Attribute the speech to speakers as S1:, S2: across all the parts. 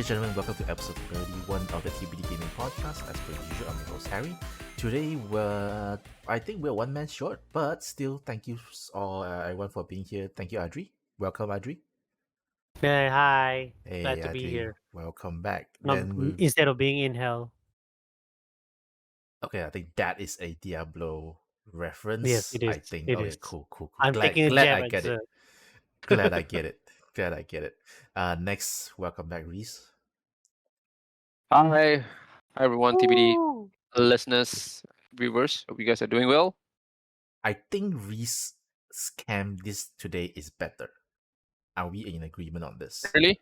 S1: Ladies and gentlemen, welcome to episode 31 of the TBD Gaming Podcast. As per usual, I'm your host Harry. Today, I think we're one man short, but still, thank you all everyone for being here. Thank you, Adri. Welcome, Adri.
S2: Hey, hi.
S1: Hey,
S2: Glad to be
S1: Adri.
S2: here.
S1: Welcome back.
S2: Not
S1: Then we,
S2: instead of being in hell.
S1: okay, I think that is a Diablo
S2: Yes,
S1: reference.
S2: it is.
S1: I think.
S2: It
S1: Okay,
S2: is.
S1: cool.
S2: I'm
S1: Glad,
S2: taking a
S1: glad
S2: jab
S1: I
S2: at
S1: get it.
S2: Zer.
S1: Glad I get it. Glad I get it. Next, welcome back, Reese.
S3: Hi, everyone, TBD
S2: Woo!
S3: listeners, viewers. Hope you guys are doing well.
S1: I think Reese scam this today is better. Are we in agreement on this?
S3: Really?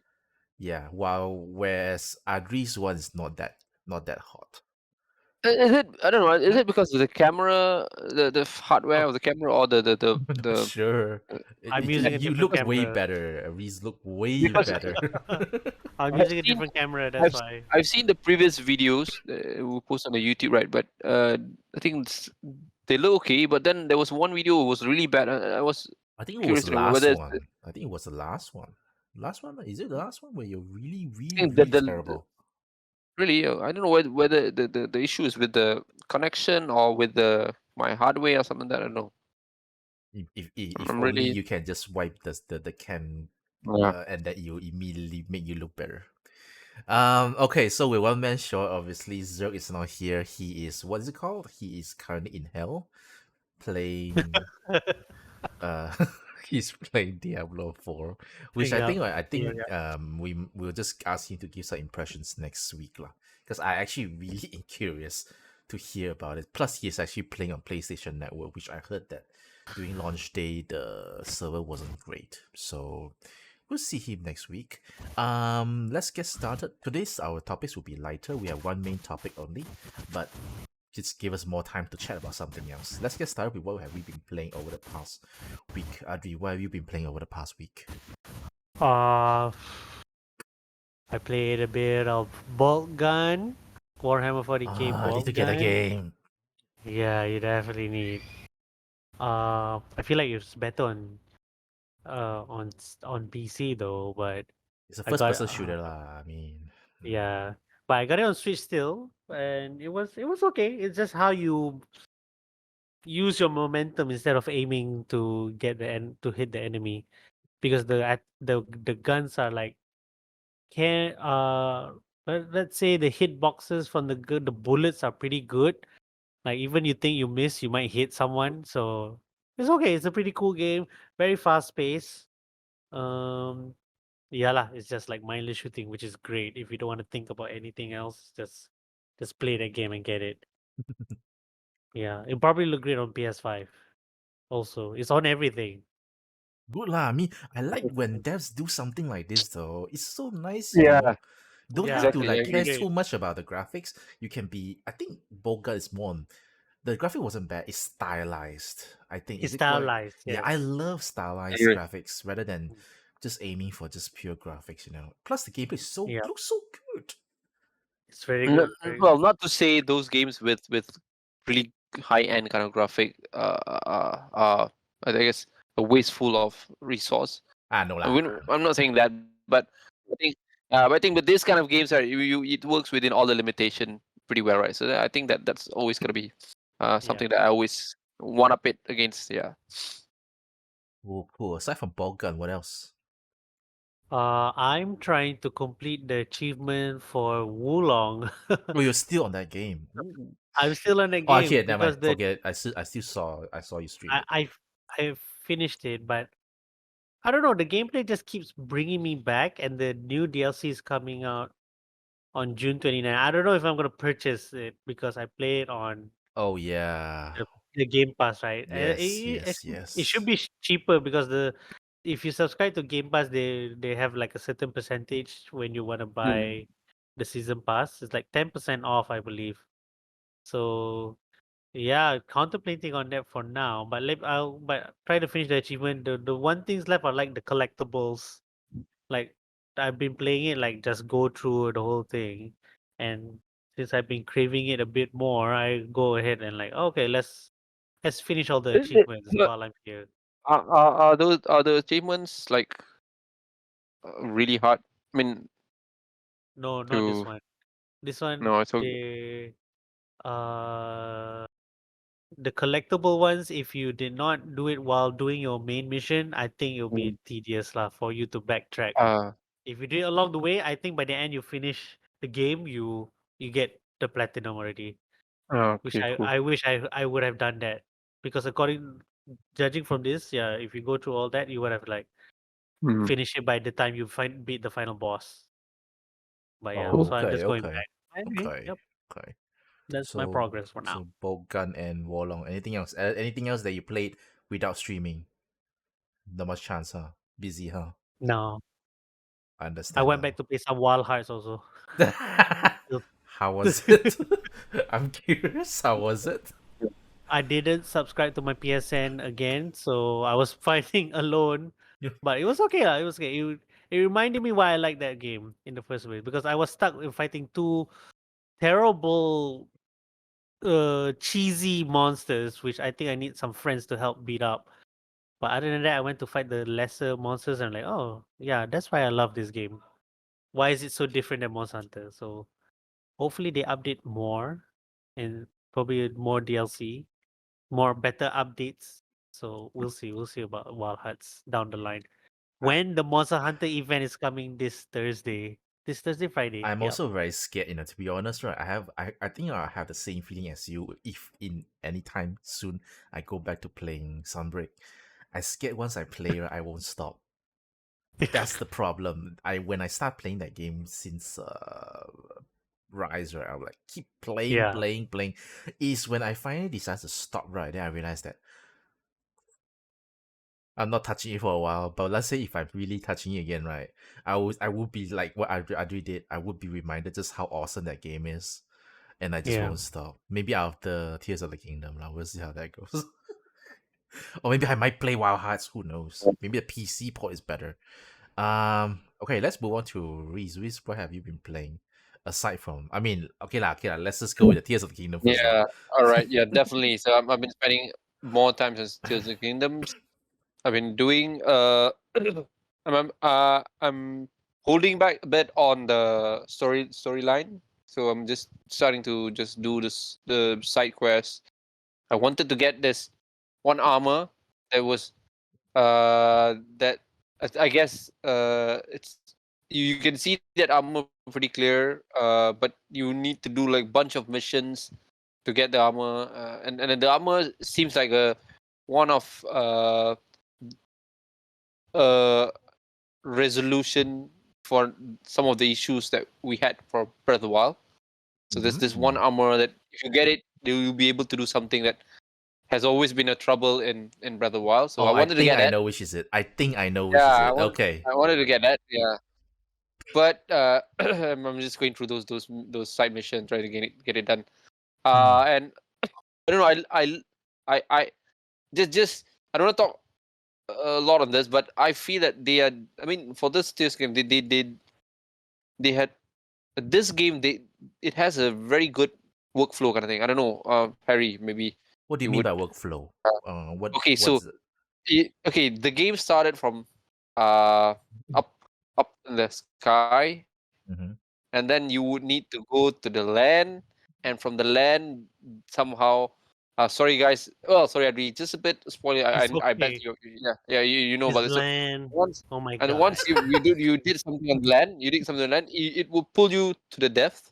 S1: Yeah, while whereas Adri's one is not that hot.
S3: Is it? I don't know. Is it because of the camera, the hardware
S2: Oh,
S3: of the camera, or
S1: I'm not sure.
S3: uh,
S2: I'm using a
S1: You
S2: different
S1: look way
S2: camera.
S1: better. Reese look way
S3: because
S1: better.
S2: I'm
S3: I've
S2: using a
S3: seen
S2: different camera, that's
S3: I've
S2: why.
S3: I've seen the previous videos we post on the YouTube, right? But I think they look okay. But then there was one video was really bad. I was
S1: I think it was
S3: curious
S1: the
S3: to know
S1: last
S3: whether it's,
S1: one. I think it was the last one. Last one? Is it the last one where you're really,
S3: I
S1: really,
S3: think
S1: really terrible?
S3: really, I don't know whether the issue is with the connection or with the my hardware or something that I don't know.
S1: If
S3: I'm
S1: only
S3: really
S1: you can just wipe the cam,
S3: yeah.
S1: and that you immediately make you look better. Okay, so with one man short, obviously Zerg is not here. He is, what is it called? He is currently in hell playing uh he's playing Diablo 4, which
S2: Hang
S1: I
S2: up.
S1: think I
S2: Yeah,
S1: think
S2: yeah.
S1: we'll just ask him to give some impressions next week lah. Because I actually really am curious to hear about it. Plus he's actually playing on PlayStation Network, which I heard that during launch day the server wasn't great. So we'll see him next week. Let's get started. Today's our topics will be lighter. We have one main topic only, but just give us more time to chat about something else. Let's get started with what have we been playing over the past week. Adri, what have you been playing over the past week?
S2: Uh, I played a bit of Bolt Gun, Warhammer 40k
S1: Ah, I need to
S2: Bolt
S1: get a
S2: Gun.
S1: game.
S2: Yeah, you definitely need. I feel like it's better on PC though, but
S1: It's a
S2: I
S1: first
S2: got
S1: person shooter lah. I mean,
S2: yeah, but I got it on Switch still, and it was okay. It's just how you use your momentum instead of aiming to get to hit the enemy, because the guns are like can let's say the hit boxes from the bullets are pretty good. Like even you think you miss, you might hit someone. So it's okay. It's a pretty cool game. Very fast pace. Um, yeah lah. It's just like mindless shooting, which is great. If you don't want to think about anything else, just play that game and get it. Yeah, it probably look great on PS5. Also, it's on everything.
S1: good lah. I mean, I like when devs do something like this though. It's so nice,
S3: Yeah,
S1: Don't have
S2: Yeah,
S1: to
S3: exactly. I
S1: like
S2: it's
S1: care
S3: agree.
S2: great.
S1: too much about the graphics. You can be. I think Boga is more on. The graphic wasn't bad. It's stylized. I think
S2: It's
S1: is it quite.
S2: stylized.
S1: Yeah, I
S2: Yes.
S1: love
S3: I
S1: stylized
S3: agree.
S1: graphics rather than
S2: Mm.
S1: just aiming for just pure graphics. Plus the gameplay is so
S2: Yeah,
S1: looks so good.
S2: it's very good. Very good.
S3: Well, not to say those games with really high end kind of graphic, I guess a wasteful of resource.
S1: Ah, no lah.
S3: I'm not saying that, but I think with this kind of games, it works within all the limitation pretty well, right? So I think that's always gonna be
S2: Yeah.
S3: something that I always one up it against. Yeah.
S1: Oh, cool. Aside from ball gun, what else?
S2: I'm trying to complete the achievement for Wulong.
S1: Oh, you're still on that game. Ooh.
S2: I'm still on the
S1: Oh, okay,
S2: game
S1: never mind.
S2: because
S1: Forget it. I still saw you stream
S2: I
S1: it.
S2: I I finished it, but I don't know. The gameplay just keeps bringing me back, and the new DLC is coming out on June 29. I don't know if I'm gonna purchase it because I play it on
S1: Oh yeah.
S2: the, the Game Pass, right?
S1: Yes, yes,
S2: It should be
S1: yes.
S2: cheaper because the if you subscribe to Game Pass, they have like a certain percentage when you want to
S3: Hmm.
S2: buy the season pass. It's like 10% off, I believe. So yeah, contemplating on that for now. But try to finish the achievement. The one things left are like the collectibles. Like I've been playing it like just go through the whole thing, and since I've been craving it a bit more, I go ahead and like okay, let's finish all the achievements
S3: But
S2: while I'm here.
S3: are the achievements like really hard? I mean,
S2: No, not this
S3: to
S2: one. This one,
S3: no, it's okay.
S2: they uh the collectible ones, if you did not do it while doing your main mission, I think it'll be tedious lah for you to backtrack. If you do it along the way, I think by the end you finish the game, you get the platinum already. Which
S3: Okay, cool.
S2: I wish I would have done that. Because judging from this, yeah, if you go through all that, you would have like
S3: Mm.
S2: finished it by the time you beat the final boss. But yeah,
S3: Cool.
S2: so I'm
S1: Okay,
S2: just going
S1: okay,
S2: back. Anyway,
S1: okay,
S2: yep,
S1: okay.
S2: that's my
S1: So,
S2: progress for now.
S1: so Bogan and Wolong. Anything else? Anything else that you played without streaming? Not much chance, huh? Busy, huh?
S2: No,
S1: I
S2: I
S1: understand
S2: went back
S1: now.
S2: to play some Wild Hearts also. Still-
S1: How was it? I'm curious. How was it?
S2: I didn't subscribe to my PSN again, so I was fighting alone.
S1: Yeah.
S2: But it was okay. It was okay. It reminded me why I liked that game in the first place because I was stuck in fighting two terrible, cheesy monsters, which I think I need some friends to help beat up. But other than that, I went to fight the lesser monsters, and I'm like, oh yeah, that's why I love this game. Why is it so different than Monster Hunter? So hopefully they update more and probably more DLC, more better updates. So we'll see. We'll see about Wild Hearts down the line. When the Monster Hunter event is coming this Thursday, Friday.
S1: I'm
S2: Yep.
S1: also very scared, to be honest, right? I think I have the same feeling as you. If in any time soon I go back to playing Sunbreak, I scared once I play, right, I won't stop. That's the problem. When I start playing that game since Rise, right, I'm like keep playing,
S2: Yeah.
S1: playing, playing. Is when I finally decide to stop, right, then I realize that I'm not touching it for a while. But let's say if I'm really touching it again, right, I would be like what Adri did. I would be reminded just how awesome that game is, and I just
S2: Yeah.
S1: won't stop. Maybe after Tears of the Kingdom, lah. We'll see how that goes. Or maybe I might play Wild Hearts. Who knows? Maybe the PC port is better. Okay, let's move on to Reese. Reese, what have you been playing? Aside from, okay lah. Let's just go with the Tears of the Kingdom first, lah.
S3: Yeah. All right. Yeah, definitely. So I've been spending more time since Tears of the Kingdoms. I've been doing I'm holding back a bit on the storyline. So I'm just starting to just do the side quests. I wanted to get this one armor that was that I guess it's you can see that armor pretty clear. But you need to do like bunch of missions to get the armor. And the armor seems like a one of uh resolution for some of the issues that we had for Breath of the Wild. So there's this one armor that if you get it, you'll be able to do something that has always been a trouble in Breath of the Wild. So
S1: Oh,
S3: I
S1: I
S3: wanted to
S1: think
S3: get
S1: I
S3: that.
S1: know which is it. I think I know which
S3: Yeah,
S1: is it. Okay.
S3: I wanted to get that. Yeah, but I'm just going through those side missions trying to get it done. And I don't know. I just I don't want to talk a lot on this, but I feel that they are. I mean, for this game, they had this game. It has a very good workflow kind of thing. I don't know, Harry, maybe
S1: What do you
S3: you
S1: mean
S3: would.
S1: by workflow?
S3: Okay, so
S1: What's it?
S3: okay, the game started from uh up up in the sky,
S1: Mm-hmm.
S3: and then you would need to go to the land, and from the land somehow. Sorry guys. Well, sorry, Adri. Just a bit spoiler.
S2: It's
S3: I bet
S2: okay.
S3: yeah you know
S2: This
S3: about this. So
S2: land.
S3: once
S2: Oh my
S3: and
S2: god.
S3: once you did something on the land, it will pull you to the depth,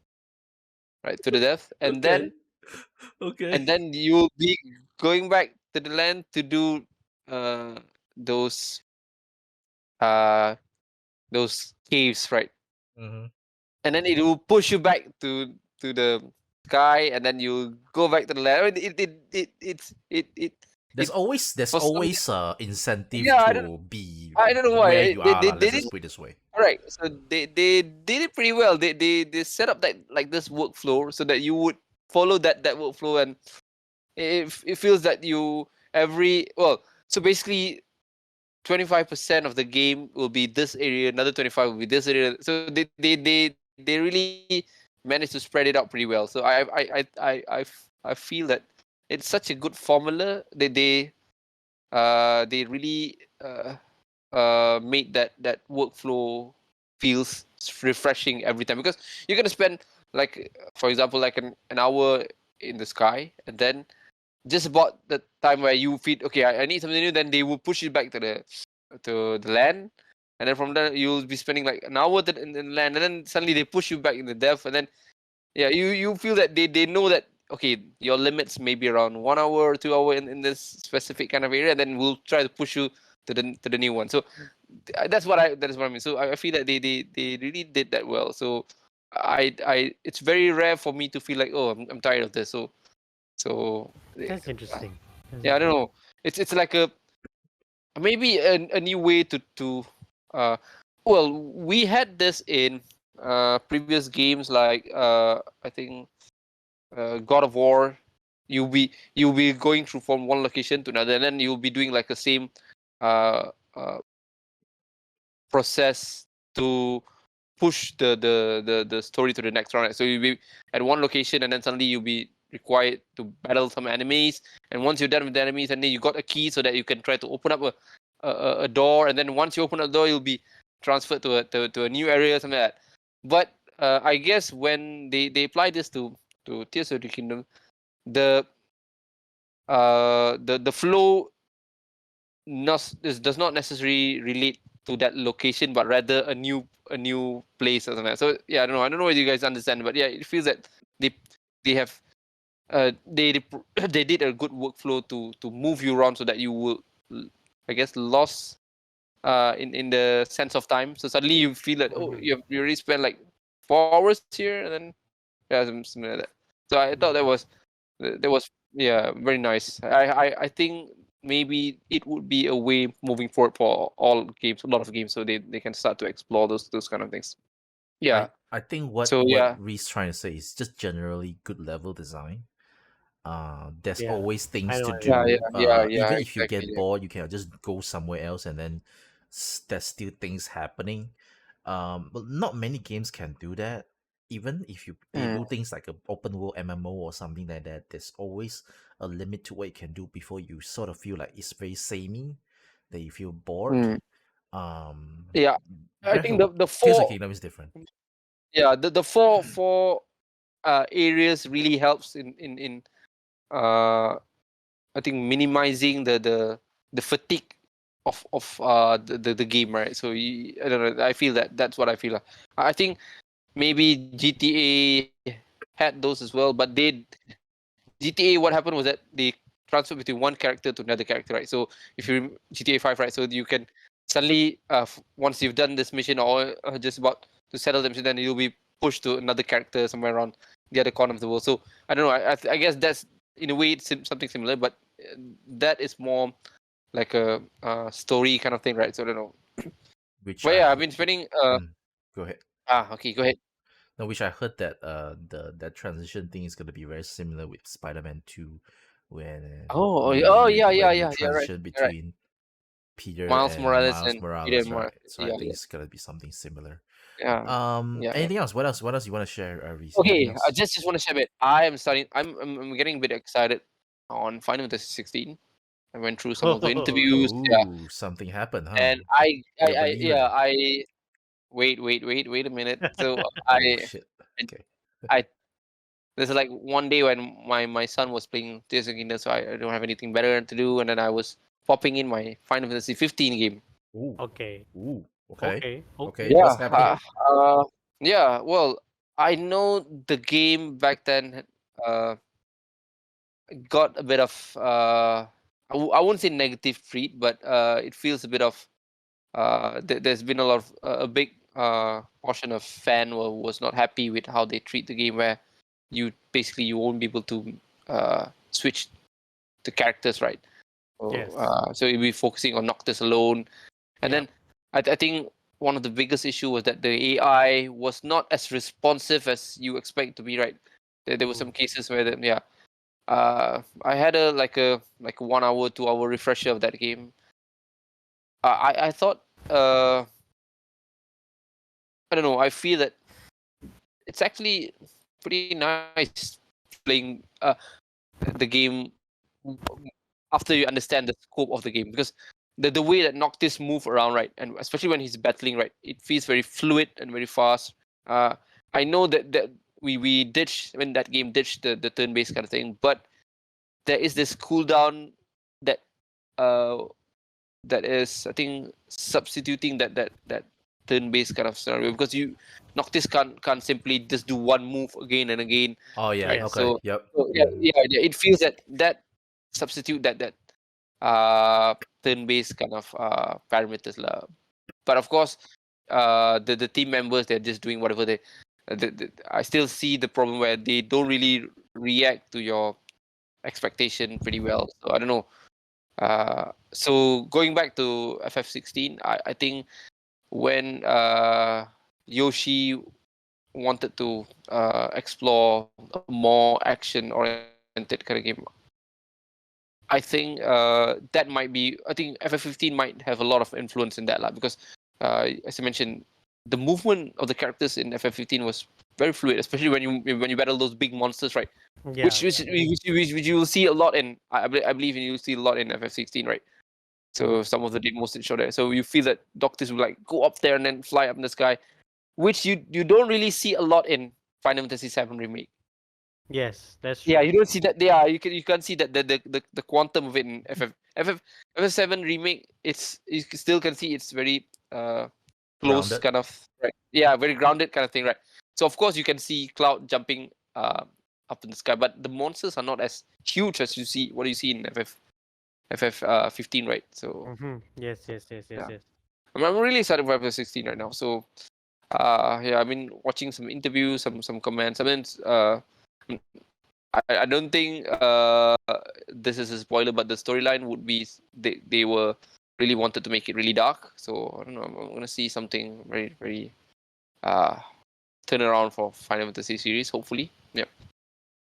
S3: right? To the depth,
S1: Okay. Okay.
S3: and then you'll be going back to the land to do uh those uh those caves, right?
S1: Mm-hmm.
S3: And then it will push you back to the sky, and then you go back to the land. I mean,
S1: There's
S3: it
S1: always there's
S3: for some
S1: always incentive
S3: yeah
S1: to be
S3: I don't know
S1: where
S3: why
S1: you
S3: they
S1: are,
S3: they,
S1: lah.
S3: they
S1: Let's just
S3: didn't
S1: put it this way.
S3: correct. So they did it pretty well. They set up that like this workflow so that you would follow that workflow, and it feels that you every well so basically 25% of the game will be this area, another 25 will be this area. So they really managed to spread it out pretty well. So I feel that it's such a good formula that they really made that workflow feels refreshing every time, because you're gonna spend, like, for example, like an hour in the sky, and then just about the time where you feel okay, I need something new, then they will push you back to the land, and then from there you'll be spending like an hour in the land, and then suddenly they push you back in the depth, and then yeah, you feel that they know that okay, your limits may be around 1 hour or 2 hour in this specific kind of area, and then we'll try to push you to the new one. So that is what I mean. So I feel that they really did that well. So I it's very rare for me to feel like, oh, I'm tired of this. So
S2: That's interesting.
S3: yeah, I don't know. It's like a maybe a new way to uh well, we had this in previous games, like I think God of War. You'll be going through from one location to another, and then you'll be doing like the same uh, uh process to push the story to the next round. Right? So you'll be at one location, and then suddenly you'll be required to battle some enemies. And once you're done with the enemies, and then you got a key so that you can try to open up a door. And then once you open up the door, you'll be transferred to a new area, something like that. But I guess when they apply this to Tears of the Kingdom, the the flow does not necessarily relate to that location, but rather a new place or something. So yeah, I don't know whether you guys understand, but yeah, it feels that they have they did a good workflow to move you around so that you will, I guess, lost in the sense of time. So suddenly you feel that you already spent like 4 hours here, and then yeah, something like that. So I thought that was yeah, very nice. I think maybe it would be a way moving forward for all games, a lot of games, so they can start to explore those kind of things. Yeah.
S1: I think what
S3: So yeah.
S1: Reese trying to say is just generally good level design. There's
S2: Yeah,
S1: always things
S2: I know
S1: to
S2: what you mean.
S3: Yeah.
S1: do.
S3: Yeah.
S1: Even if you
S3: Exactly.
S1: get bored, you can just go somewhere else, and then there's still things happening. But not many games can do that. Even if they
S3: Mm,
S1: do things like an open world MMO or something like that, there's always a limit to what you can do before you sort of feel like it's very samey, that you feel bored.
S3: mm.
S1: Um,
S3: Yeah. I
S1: Breath
S3: think
S1: of
S3: the
S1: Tears of the
S3: four
S1: Kingdom is different.
S3: yeah the four areas really helps in uh I think minimizing the fatigue of the game, right? So I don't know. I feel that that's what I feel. I think maybe GTA had those as well, but GTA, what happened was that they transferred between one character to another character, right? So if you GTA 5, right? So you can suddenly once you've done this mission, or just about to settle the mission, then you'll be pushed to another character somewhere around the other corner of the world. So I don't know. I guess that's in a way it's something similar, but that is more like a story kind of thing, right? So I don't know.
S1: Which
S3: But
S1: I
S3: yeah, I've
S1: heard.
S3: been spending
S1: Go ahead.
S3: okay, go ahead.
S1: No, which I heard that that transition thing is gonna be very similar with Spider-Man 2, when
S3: Yeah,
S1: when you
S3: you're right.
S1: transition
S3: You're right.
S1: between Peter
S3: Miles
S1: and
S3: Morales
S1: Miles
S3: and Peter
S1: Morales, right?
S3: Morales.
S1: So I
S3: Yeah,
S1: think
S3: yeah,
S1: it's gonna be something similar.
S3: yeah, yeah.
S1: Anything else? What else? What else you want to share, Reese? Anything
S3: Okay, I
S1: else?
S3: just want to share a bit. I am starting. I'm getting a bit excited on Final Fantasy 16. I went through some of the
S2: Oh,
S3: interviews. Yeah,
S1: Ooh, something happened, huh?
S3: and
S1: You're a believer.
S3: I wait a minute. So
S1: Oh shit.
S3: I,
S1: Okay.
S3: I there's like one day when my son was playing Tears of the Kingdom, so I don't have anything better to do, and then I was popping in my Final Fantasy 15 game.
S1: Ooh.
S2: okay,
S1: Ooh. Okay.
S2: okay,
S1: Okay.
S2: okay,
S1: What's
S3: Yeah,
S1: happening?
S3: yeah. Well, I know the game back then got a bit of I won't say negative treat, but it feels a bit of there's been a lot of a big portion of fan was not happy with how they treat the game, where you basically you won't be able to switch the characters, right? So
S2: yes,
S3: so you'll be focusing on Noctis alone, and
S2: yeah,
S3: then I think one of the biggest issue was that the AI was not as responsive as you expect it to be, right? There were some cases where yeah, I had a 1 hour, 2 hour refresher of that game. I thought I don't know. I feel that it's actually pretty nice playing the game after you understand the scope of the game, because the way that Noctis move around, right, and especially when he's battling, right, it feels very fluid and very fast. I know that we ditched when that game ditched the turn based kind of thing, but there is this cooldown that uh that is, I think, substituting that turn based kind of scenario, because Noctis can't simply just do one move again and again,
S1: Oh yeah.
S3: right?
S2: Yes.
S1: Okay.
S3: So,
S1: Yep.
S3: yeah, it feels that substitute that turn based kind of parameters lah. But of course, the team members, they're just doing whatever I still see the problem where they don't really react to your expectation pretty well. So I don't know. So going back to FF16, I think when Yoshi wanted to explore a more action oriented kind of game, I think that might be. I think FF15 might have a lot of influence in that, lah. Because as I mentioned, the movement of the characters in FF15 was very fluid, especially when you battle those big monsters, right?
S2: Yeah.
S3: Which you will see a lot in. I believe you'll see a lot in FF16, right? So some of the demos that show there. So you feel that Doctors will like go up there and then fly up in the sky, which you don't really see a lot in Final Fantasy VII Remake.
S2: Yes, that's true.
S3: Yeah, you don't see that. Yeah, you can't see that the quantum of it in FF7 Remake. You still can see it's very close
S1: Grounded.
S3: kind of, right. Yeah, very grounded kind of thing, right? So of course you can see Cloud jumping up in the sky, but the monsters are not as huge as you see in FF 15, right? So
S2: Yes.
S3: yeah, I'm really excited for FF16 right now. So yeah, I've been watching some interviews, some comments. I mean, I don't think this is a spoiler, but the storyline would be they were really wanted to make it really dark. So I don't know. I'm gonna see something very turn around for Final Fantasy series. Hopefully, yeah.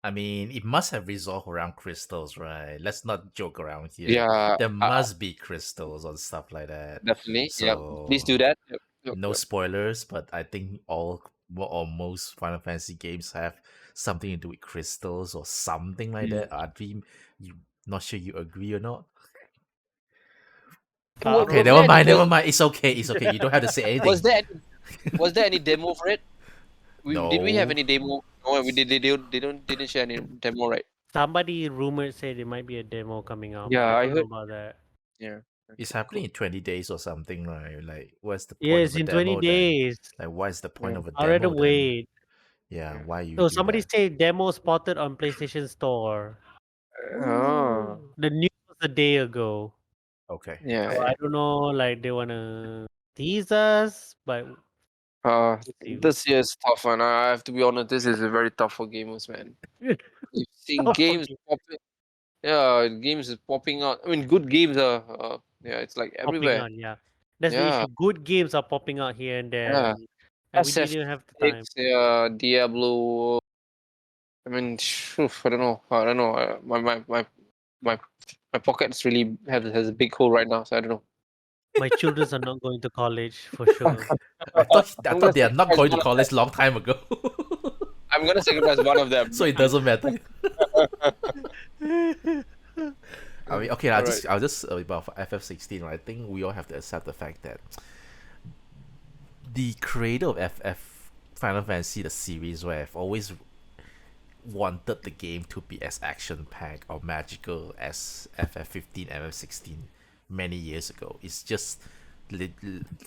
S1: I mean, it must have resolved around crystals, right? Let's not joke around here.
S3: Yeah,
S1: There must be crystals or stuff like that.
S3: definitely. Yeah, please
S1: So
S3: do that. Yep, yep,
S1: no
S3: yep.
S1: spoilers, but I think all or most Final Fantasy games have something to do with crystals or something like that. Dream, you not sure you agree or not? Okay,
S3: Was there any
S1: never mind. It's okay. It's okay. You don't have to say
S3: was
S1: anything.
S3: there any, was there any demo for it? Did we have
S1: No.
S3: any demo? No, we did. Didn't share any demo, right?
S2: Somebody rumored said there might be a demo coming out, but
S3: Yeah,
S2: I
S3: I
S2: don't know
S3: heard.
S2: about that.
S3: Yeah.
S1: It's
S3: Okay,
S1: happening
S3: cool.
S1: in 20 days or something, right? Like, what's the point of
S2: Yes,
S1: a
S2: in 20
S1: demo then?
S2: days.
S1: Like, what is the point
S3: Yeah.
S1: of a
S2: I'd rather
S1: demo then?
S2: wait.
S1: Yeah,
S3: Yeah.
S1: why you
S2: Oh,
S1: do
S2: somebody
S1: that?
S2: said demo spotted on PlayStation Store.
S3: Oh.
S2: The news was a day ago.
S1: Okay,
S3: Yeah.
S2: So
S1: okay.
S2: I don't know, like they wanna tease us, but we'll see.
S3: This year is tough, and I have to be honest. This is very tough for gamers, man. You've seen
S2: Tough for
S3: games popping. Yeah, games is popping out. I mean, good games are. Yeah, it's like
S2: popping
S3: everywhere.
S2: out, yeah. That's the
S3: Yeah.
S2: issue. Good games are popping out here and there,
S3: Yeah.
S2: and we didn't have the time.
S3: SF6, yeah, Diablo. I mean, I don't know. I don't know. My my pockets really has a big hole right now, so I don't know.
S2: My children are not going to college for sure.
S1: I
S3: I'm gonna
S1: thought they are not
S3: sacrifice
S1: going to
S3: one of them.
S1: college long time ago.
S3: I'm gonna sacrifice one of them.
S1: So it doesn't matter. I mean, okay,
S3: Alright.
S1: I'll just about FF16. I think we all have to accept the fact that the creator of FF Final Fantasy, the series, where I've always wanted the game to be as action packed or magical as FF15, FF16 many years ago. It's just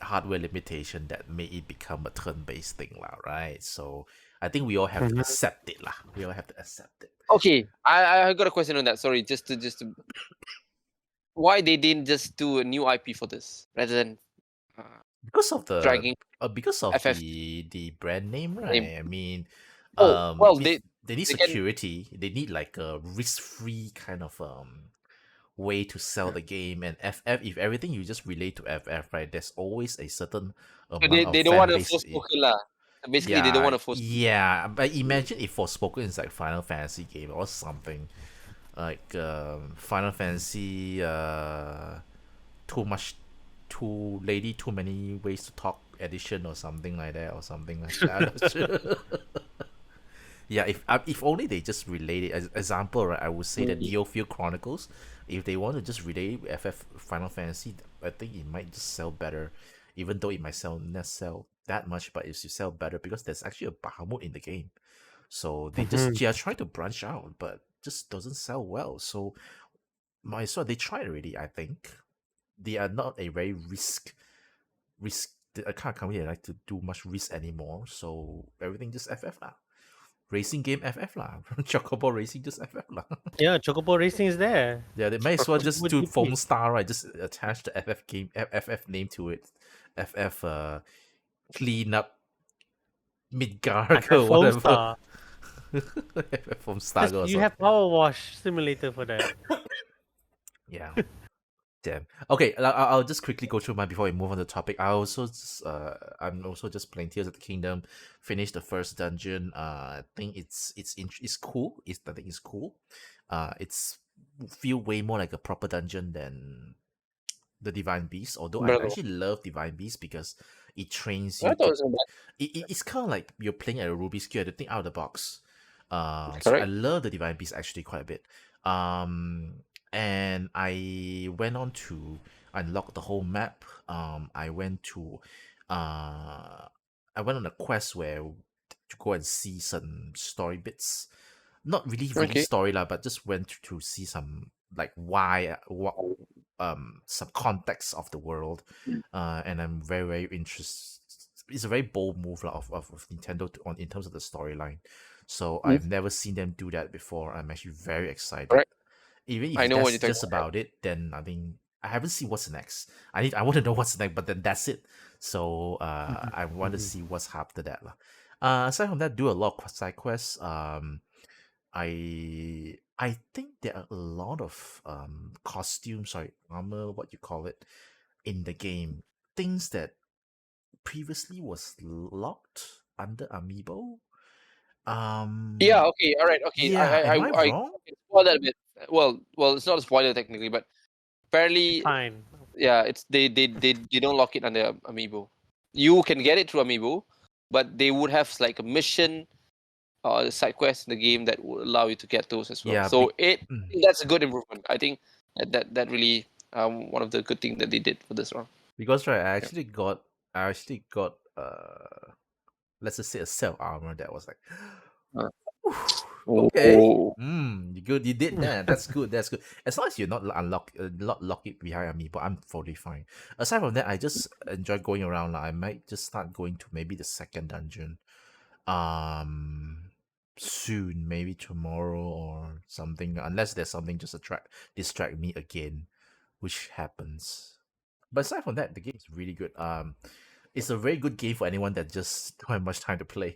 S1: hardware limitation that made it become a turn based thing, lah, right? So I think we all have to accept it, lah. We all have to accept it.
S3: Okay, I got a question on that. Sorry, just to why they didn't just do a new IP for this rather than
S1: Because of the
S3: dragging
S1: because of
S3: FF
S1: the brand name,
S3: name?
S1: right? I mean,
S3: Oh well,
S1: if they need
S3: they can.
S1: security, they need like a risk free kind of way to sell the game. And FF, if everything you just relate to FF, right? There's always a certain
S3: So
S1: amount of
S3: they don't want
S1: fan
S3: to
S1: base.
S3: force spoken lah. Basically, they don't
S1: Yeah,
S3: want to force.
S1: yeah. But imagine if Forspoken is like Final Fantasy game or something like Final Fantasy too much too lady too many ways to talk edition or something like that or something like that. I'm not sure. Yeah, if only they just relate it. As example, right, I would say that Neofield Chronicles, if they want to just relate it with FF Final Fantasy, I think it might just sell better, even though it might not sell that much, but it should sell better because there's actually a Bahamut in the game. So
S2: Mhm.
S1: they are trying to branch out, but just doesn't sell well. So my so they tried already. I think they are not a very risk. I can't company that like to do much risk anymore. So everything just FF lah. Racing game FF lah. Chocobo Racing just FF lah.
S2: Yeah, Chocobo Racing is there.
S1: Yeah, they might as well just
S2: Chocobo
S1: do
S2: GP.
S1: Foam Star, right? Just attach the FF game FF name to it. FF clean up Midgar
S2: FF
S1: or
S2: Foam
S1: whatever.
S2: Star.
S1: FF Foam Star or
S2: You have
S1: something.
S2: Power Wash Simulator for that.
S1: Yeah. Damn. Okay, I'll just quickly go through mine before we move on to the topic. I'm also just playing Tears of the Kingdom. Finished the first dungeon. I think it's cool. I think it's cool. It's feel way more like a proper dungeon than the Divine Beast. Although I
S3: Brother.
S1: actually love Divine Beast because it trains
S3: I
S1: you
S3: thought it
S1: to.
S3: was not bad.
S1: It's kind of like you're playing at a Rubik's Cube, the thing out of the box. So I
S3: Correct.
S1: love the Divine Beast actually quite a bit. And I went on to unlock the whole map. I went on a quest where to go and see some story bits. Not really
S3: Okay.
S1: story lah, but just went to see some like why what some context of the world. And I'm very interested. It's a very bold move lah of Nintendo in terms of the storyline. So
S3: Mm.
S1: I've never seen them do that before. I'm actually very excited.
S3: Correct.
S1: Even
S3: I
S1: if
S3: know what you're
S1: that's
S3: talking
S1: just
S3: about.
S1: about it, then I mean I haven't seen what's next. I want to know what's next, but then that's it. So
S2: Mhm,
S1: I want to
S2: mhm.
S1: see what's after that lah. Aside from that, do a lot of side quests. I think there are a lot of costumes, sorry, armor, what you call it, in the game. Things that previously was locked under Amiibo.
S3: Yeah. Okay. All right. Okay.
S1: Yeah, am I
S3: I
S1: wrong?
S3: can spoil that a bit. Well, it's not a spoiler technically, but
S2: It's
S3: apparently,
S2: fine.
S3: yeah, it's they don't lock it under Amiibo. You can get it through Amiibo, but they would have like a mission side quest in the game that would allow you to get those as well.
S1: Yeah,
S3: So
S1: mm.
S3: that's a good improvement. I think that really one of the good things that they did for this one.
S1: Because right,
S3: Yeah.
S1: I actually got let's just say a set of armor that was like
S3: Uh,
S1: okay.
S3: Oh,
S1: You good. You did that. That's good. That's good. As long as you're not not lock it behind me, but I'm totally fine. Aside from that, I just enjoy going around. Like, I might just start going to maybe the second dungeon, um, soon, maybe tomorrow or something. Unless there's something just distract me again, which happens. But aside from that, the game is really good. It's a very good game for anyone that just don't have much time to play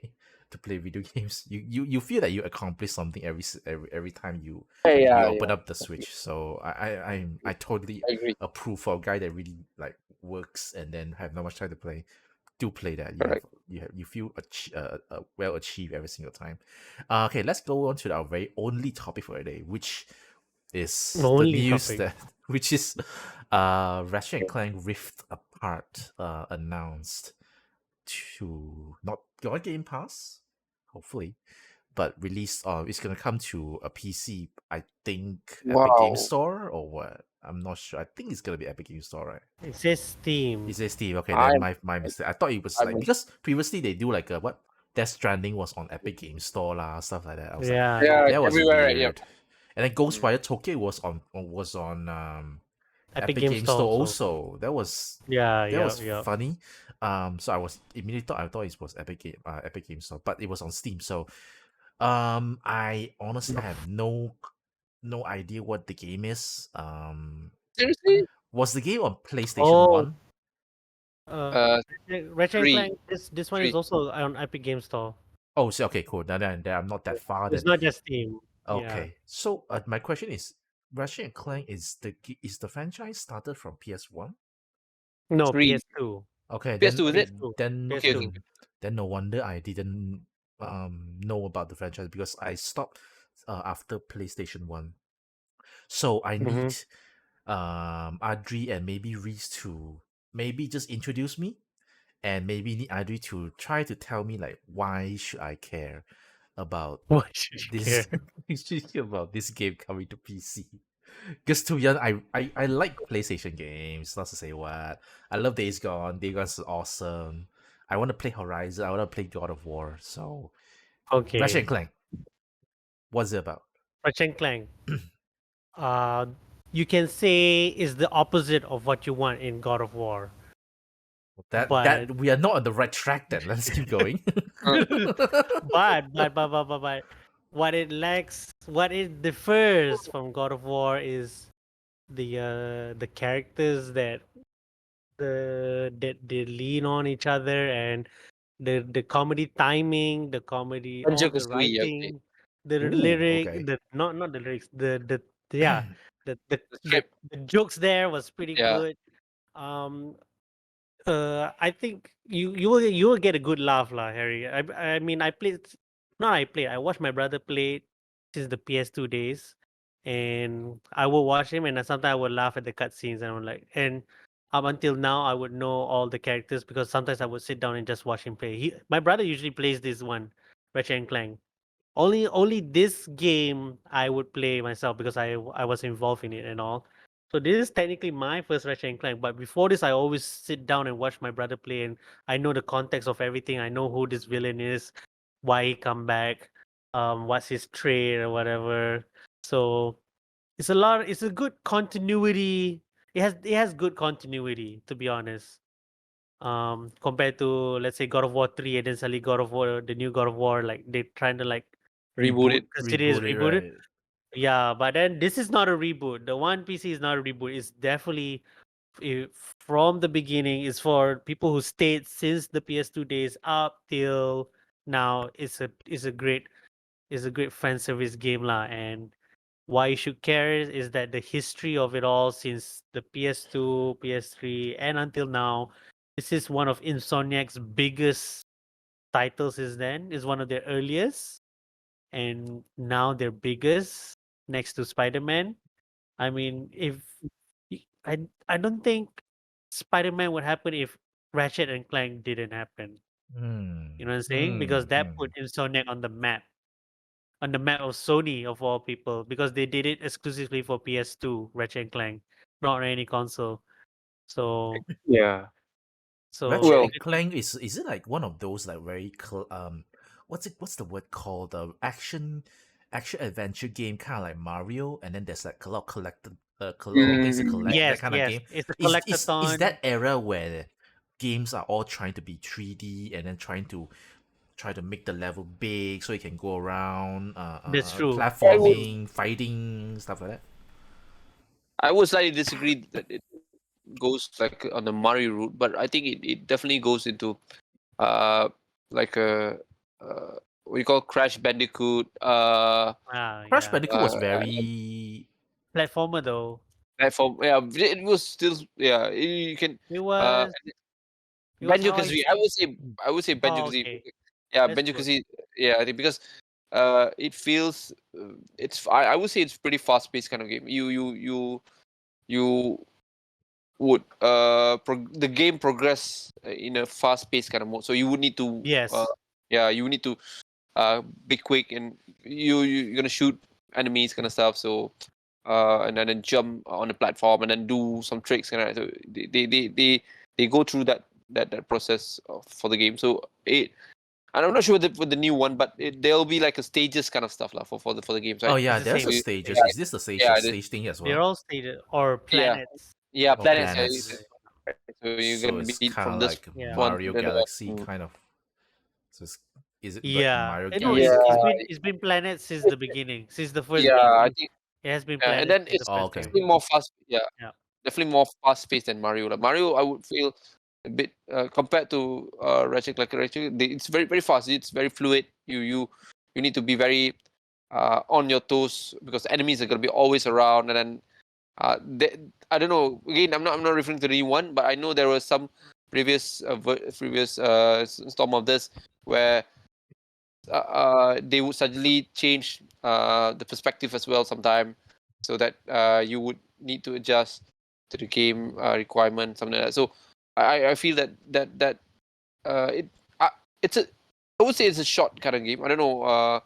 S1: video games. You feel that you accomplish something every time you
S3: yeah,
S1: open
S3: yeah.
S1: up the Switch. So I totally
S3: I agree.
S1: approve for a guy that really like works and then have not much time to play. Do play that.
S3: Correct.
S1: You feel well achieved every single time. Okay, let's go on to our very only topic for today, which is the
S2: Only
S1: news
S2: topic.
S1: that which is Ratchet and Clank Rift Apart announced to not your Game Pass, hopefully, but released. It's gonna come to a PC. I think Epic Game
S3: Wow.
S1: Store or what? I'm not sure. I think it's gonna be Epic Game Store, right?
S2: It says Steam.
S1: It says Steam. Okay, then
S3: I'm,
S1: my mistake. I thought it was like
S3: I'm
S1: because previously they do like a what Death Stranding was on Epic Game Store lah, stuff like that. I was like,
S2: Yeah.
S3: yeah,
S1: that was
S3: everywhere. Right? Yeah.
S1: weird. And then
S3: Mm.
S1: Ghostwire Tokyo was on
S2: Epic
S1: Epic
S2: Game
S1: Game
S2: Store
S1: Store
S2: also.
S1: also.
S2: Yeah,
S1: That
S2: yeah,
S1: was
S2: yeah.
S1: funny. So I thought it was Epic Game Store, but it was on Steam. So I honestly I have no idea what the game is.
S3: Seriously?
S1: Was the game on PlayStation
S2: Oh,
S1: 1?
S3: Uh,
S2: Ratchet and
S3: three,
S2: Clank. This one is
S3: three.
S2: also on Epic Game Store.
S1: Oh, so okay, cool. Then I'm not that far.
S2: It's
S1: Then
S2: not just Steam. Yeah.
S1: okay. So my question is, Ratchet and Clank is the franchise started from PS1?
S2: No,
S3: Three.
S2: PS2.
S1: Okay,
S3: PS2 is it?
S2: PS2.
S1: then
S3: Okay, okay.
S2: PS2.
S1: hmm, then no wonder I didn't know about the franchise because I stopped after PlayStation 1. So I
S2: Mm-hmm.
S1: need Adri and maybe Reese to maybe just introduce me and maybe need Adri to try to tell me like why should I care about
S2: Why should you
S1: this
S2: care?
S1: about this game coming to PC. Because to be honest, I like PlayStation games, not to say what. I love Days Gone. Days Gone's awesome. I want to play Horizon. I want to play God of War. So Ratchet and
S2: Okay,
S1: Clank, what's it about?
S2: Rachet Clank. Uh, you can say is the opposite of what you want in God of War, but
S1: That we are not on the right track then. Let's keep going.
S2: but what it lacks, what it differs from God of War is the characters that they lean on each other, and the comedy timing, the comedy,
S3: Banjo
S2: all the
S3: Kazooie, I would say.
S2: writing, the
S1: Ooh,
S2: lyric,
S1: okay.
S2: the not the lyrics, the yeah, the the,
S3: The
S2: the
S3: script,
S2: the jokes there was pretty
S3: yeah.
S2: good. Um, I think you will get a good laugh, lah, Harry. I mean, I played, not I played. I watched my brother play since the PS2 days, and I will watch him, and sometimes I would laugh at the cutscenes, and I'm like, and up until now, I would know all the characters because sometimes I would sit down and just watch him play. My brother usually plays this one, Ratchet and Clank. Only this game I would play myself because I was involved in it and all. So this is technically my first Ratchet and Clank, but before this I always sit down and watch my brother play, and I know the context of everything. I know who this villain is, why he come back, what's his trait or whatever. So it's a good continuity. It has good continuity, to be honest. Compared to, let's say, God of War 3, and then suddenly God of War, the new God of War, like they trying to like
S3: Reboot it.
S2: consider it as
S1: Reboot it,
S2: rebooted.
S1: right?
S2: Yeah, but then this is not a reboot. The One PC is not a reboot. It's definitely from the beginning. It's for people who stayed since the PS2 days up till now. It's a great fan service game lah. And why you should care is that the history of it all since the PS2, PS3, and until now, this is one of Insomniac's biggest titles. Is then is one of their earliest, and now their biggest next to Spider-Man. I mean, if I don't think Spider-Man would happen if Ratchet and Clank didn't happen. You
S1: Hmm.
S2: know what I'm saying? Because
S1: Hmm.
S2: that
S1: Hmm.
S2: put Insomniac on the map of Sony of all people, because they did it exclusively for PS2, Ratchet and Clank, not on any console. So
S3: Yeah.
S2: so
S1: Ratchet
S3: Well,
S1: and Clank is it like one of those like very what's the word called, the action adventure game, kind of like Mario, and then there's like a lot of a lot of things to
S3: mm,
S1: collect, that
S2: yes,
S1: kind of
S2: yes,
S1: game.
S2: it's a
S1: Is
S2: collectathon.
S1: that era where games are all trying to be 3D and then try to make the level big so you can go around,
S2: That's true.
S3: I would
S1: platforming, fighting, stuff like that?
S3: I would slightly disagree that it goes like on the Mario route, but I think it definitely goes into uh like a what you call Crash Bandicoot
S2: Ah,
S1: Crash
S2: yeah.
S1: Bandicoot was
S3: uh
S1: very
S2: Platformer though.
S3: platform. Yeah, it was still, yeah, you can
S2: It
S3: uh
S2: was it was
S3: Banjo
S2: how I
S3: Kazooie. I would say Banjo
S2: oh,
S3: Kazooie.
S2: okay.
S3: Yeah,
S2: That's
S3: Banjo
S2: good.
S3: Kazooie. Yeah, I think because it feels I would say it's pretty fast paced kind of game. You would the game progress in a fast paced kind of mode. So you would need to
S2: Yes.
S3: yeah, you would need to be quick, and you're gonna shoot enemies kind of stuff. So and then jump on the platform and then do some tricks kind of. So they go through that process for the game. So it. And I'm not sure with the new one, but there'll be like a stages kind of stuff lah for the games,
S1: Oh
S3: right?
S1: yeah,
S2: It's the
S1: there's
S2: same.
S1: a
S3: So
S2: It's the
S1: stages.
S2: same.
S1: Is this the
S3: yeah,
S1: stage thing as
S2: They're
S1: well?
S2: all stated or
S3: yeah,
S2: planets.
S3: yeah,
S1: Or
S3: planets.
S1: planets?
S3: So you're
S1: So
S3: gonna
S1: it's
S3: be
S1: kind
S3: from
S1: of
S3: this
S1: like
S2: Yeah.
S3: one to
S1: Mario
S3: the other one.
S1: Galaxy, kind of. So is it like
S2: Yeah.
S1: Mario
S2: No,
S3: Yeah,
S1: Galaxy?
S2: it's been planets since the beginning, since the first game.
S3: yeah, I think,
S2: It has been
S3: and
S2: planets
S3: then
S2: since the
S3: it's
S1: Oh,
S2: first
S1: okay.
S2: game.
S3: definitely more fast. Yeah,
S2: Yeah.
S3: definitely more fast paced than Mario. Like Mario, I would feel a bit compared to Ratchet Clank. It's very very fast. It's very fluid. You need to be very on your toes because enemies are gonna be always around. And then I don't know. Again, I'm not referring to the new one, but I know there was some previous storm of this where they would suddenly change the perspective as well sometime, so that you would need to adjust to the game requirement, something like that. So I feel that it uh, it's a I would say it's a short kind of game. I don't know.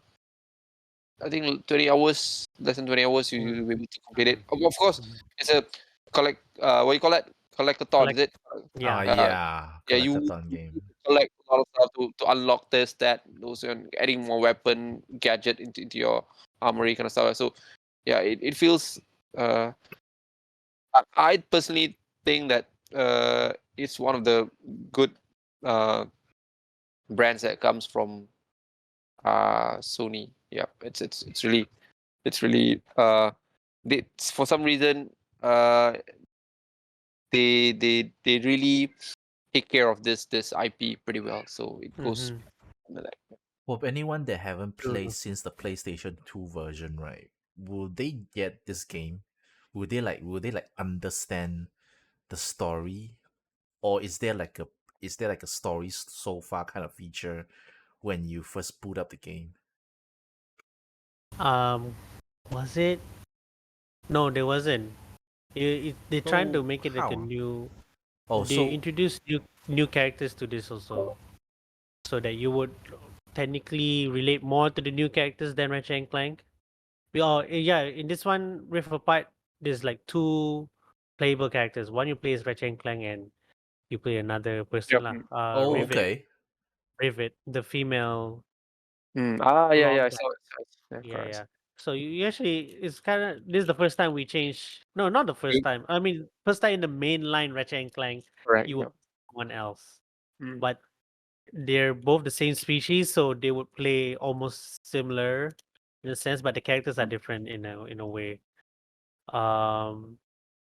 S3: I think 20 hours, less than 20 hours,
S2: Mm.
S3: you'll be able to complete it. Of course,
S2: Mhm.
S3: it's a collect. What you call that? Collectathon, is
S2: Collect,
S3: it?
S2: yeah.
S1: Yeah,
S3: Yeah, you
S1: collectathon
S3: need
S1: game.
S3: to collect a lot of stuff to unlock this, that, those, and adding more weapon, gadget into your armory kind of stuff. So, yeah, it feels. Uh, I personally think that it's one of the good uh, brands that comes from Sony. Yeah, it's really for some reason uh they really take care of this IP pretty well. So it goes
S2: Mm-hmm.
S3: like
S1: For anyone that haven't played
S2: True.
S1: since the PlayStation 2 version, right? Will they get this game? Will they like understand the story? Or is there like a story so far kind of feature when you first boot up the game?
S2: Um, was it? No, there wasn't. They're trying to
S1: So
S2: make it like a
S1: how?
S2: new.
S1: Oh,
S2: They
S1: so
S2: introduced new characters to this also, so that you would technically relate more to the new characters than Ratchet and Clank. Yeah, in this one, Rift Apart, there's like two playable characters. One you play as Ratchet and Clank, and you play another person
S3: yep.
S2: lah.
S1: oh
S2: Rivet,
S1: okay.
S2: Rivet, the female
S3: Yeah,
S2: long
S3: I
S2: guy.
S3: saw it. Yeah,
S2: Yeah,
S3: correct.
S2: yeah. So you actually, it's kind of, this is the first time we changed. No, not the first
S3: Okay,
S2: time. I mean, first time in the main line Ratchet and Clank,
S3: correct.
S2: you would
S3: Yep.
S2: play someone else,
S3: Mm.
S2: but they're both the same species, so they would play almost similar in a sense, but the characters are different in a way. Um,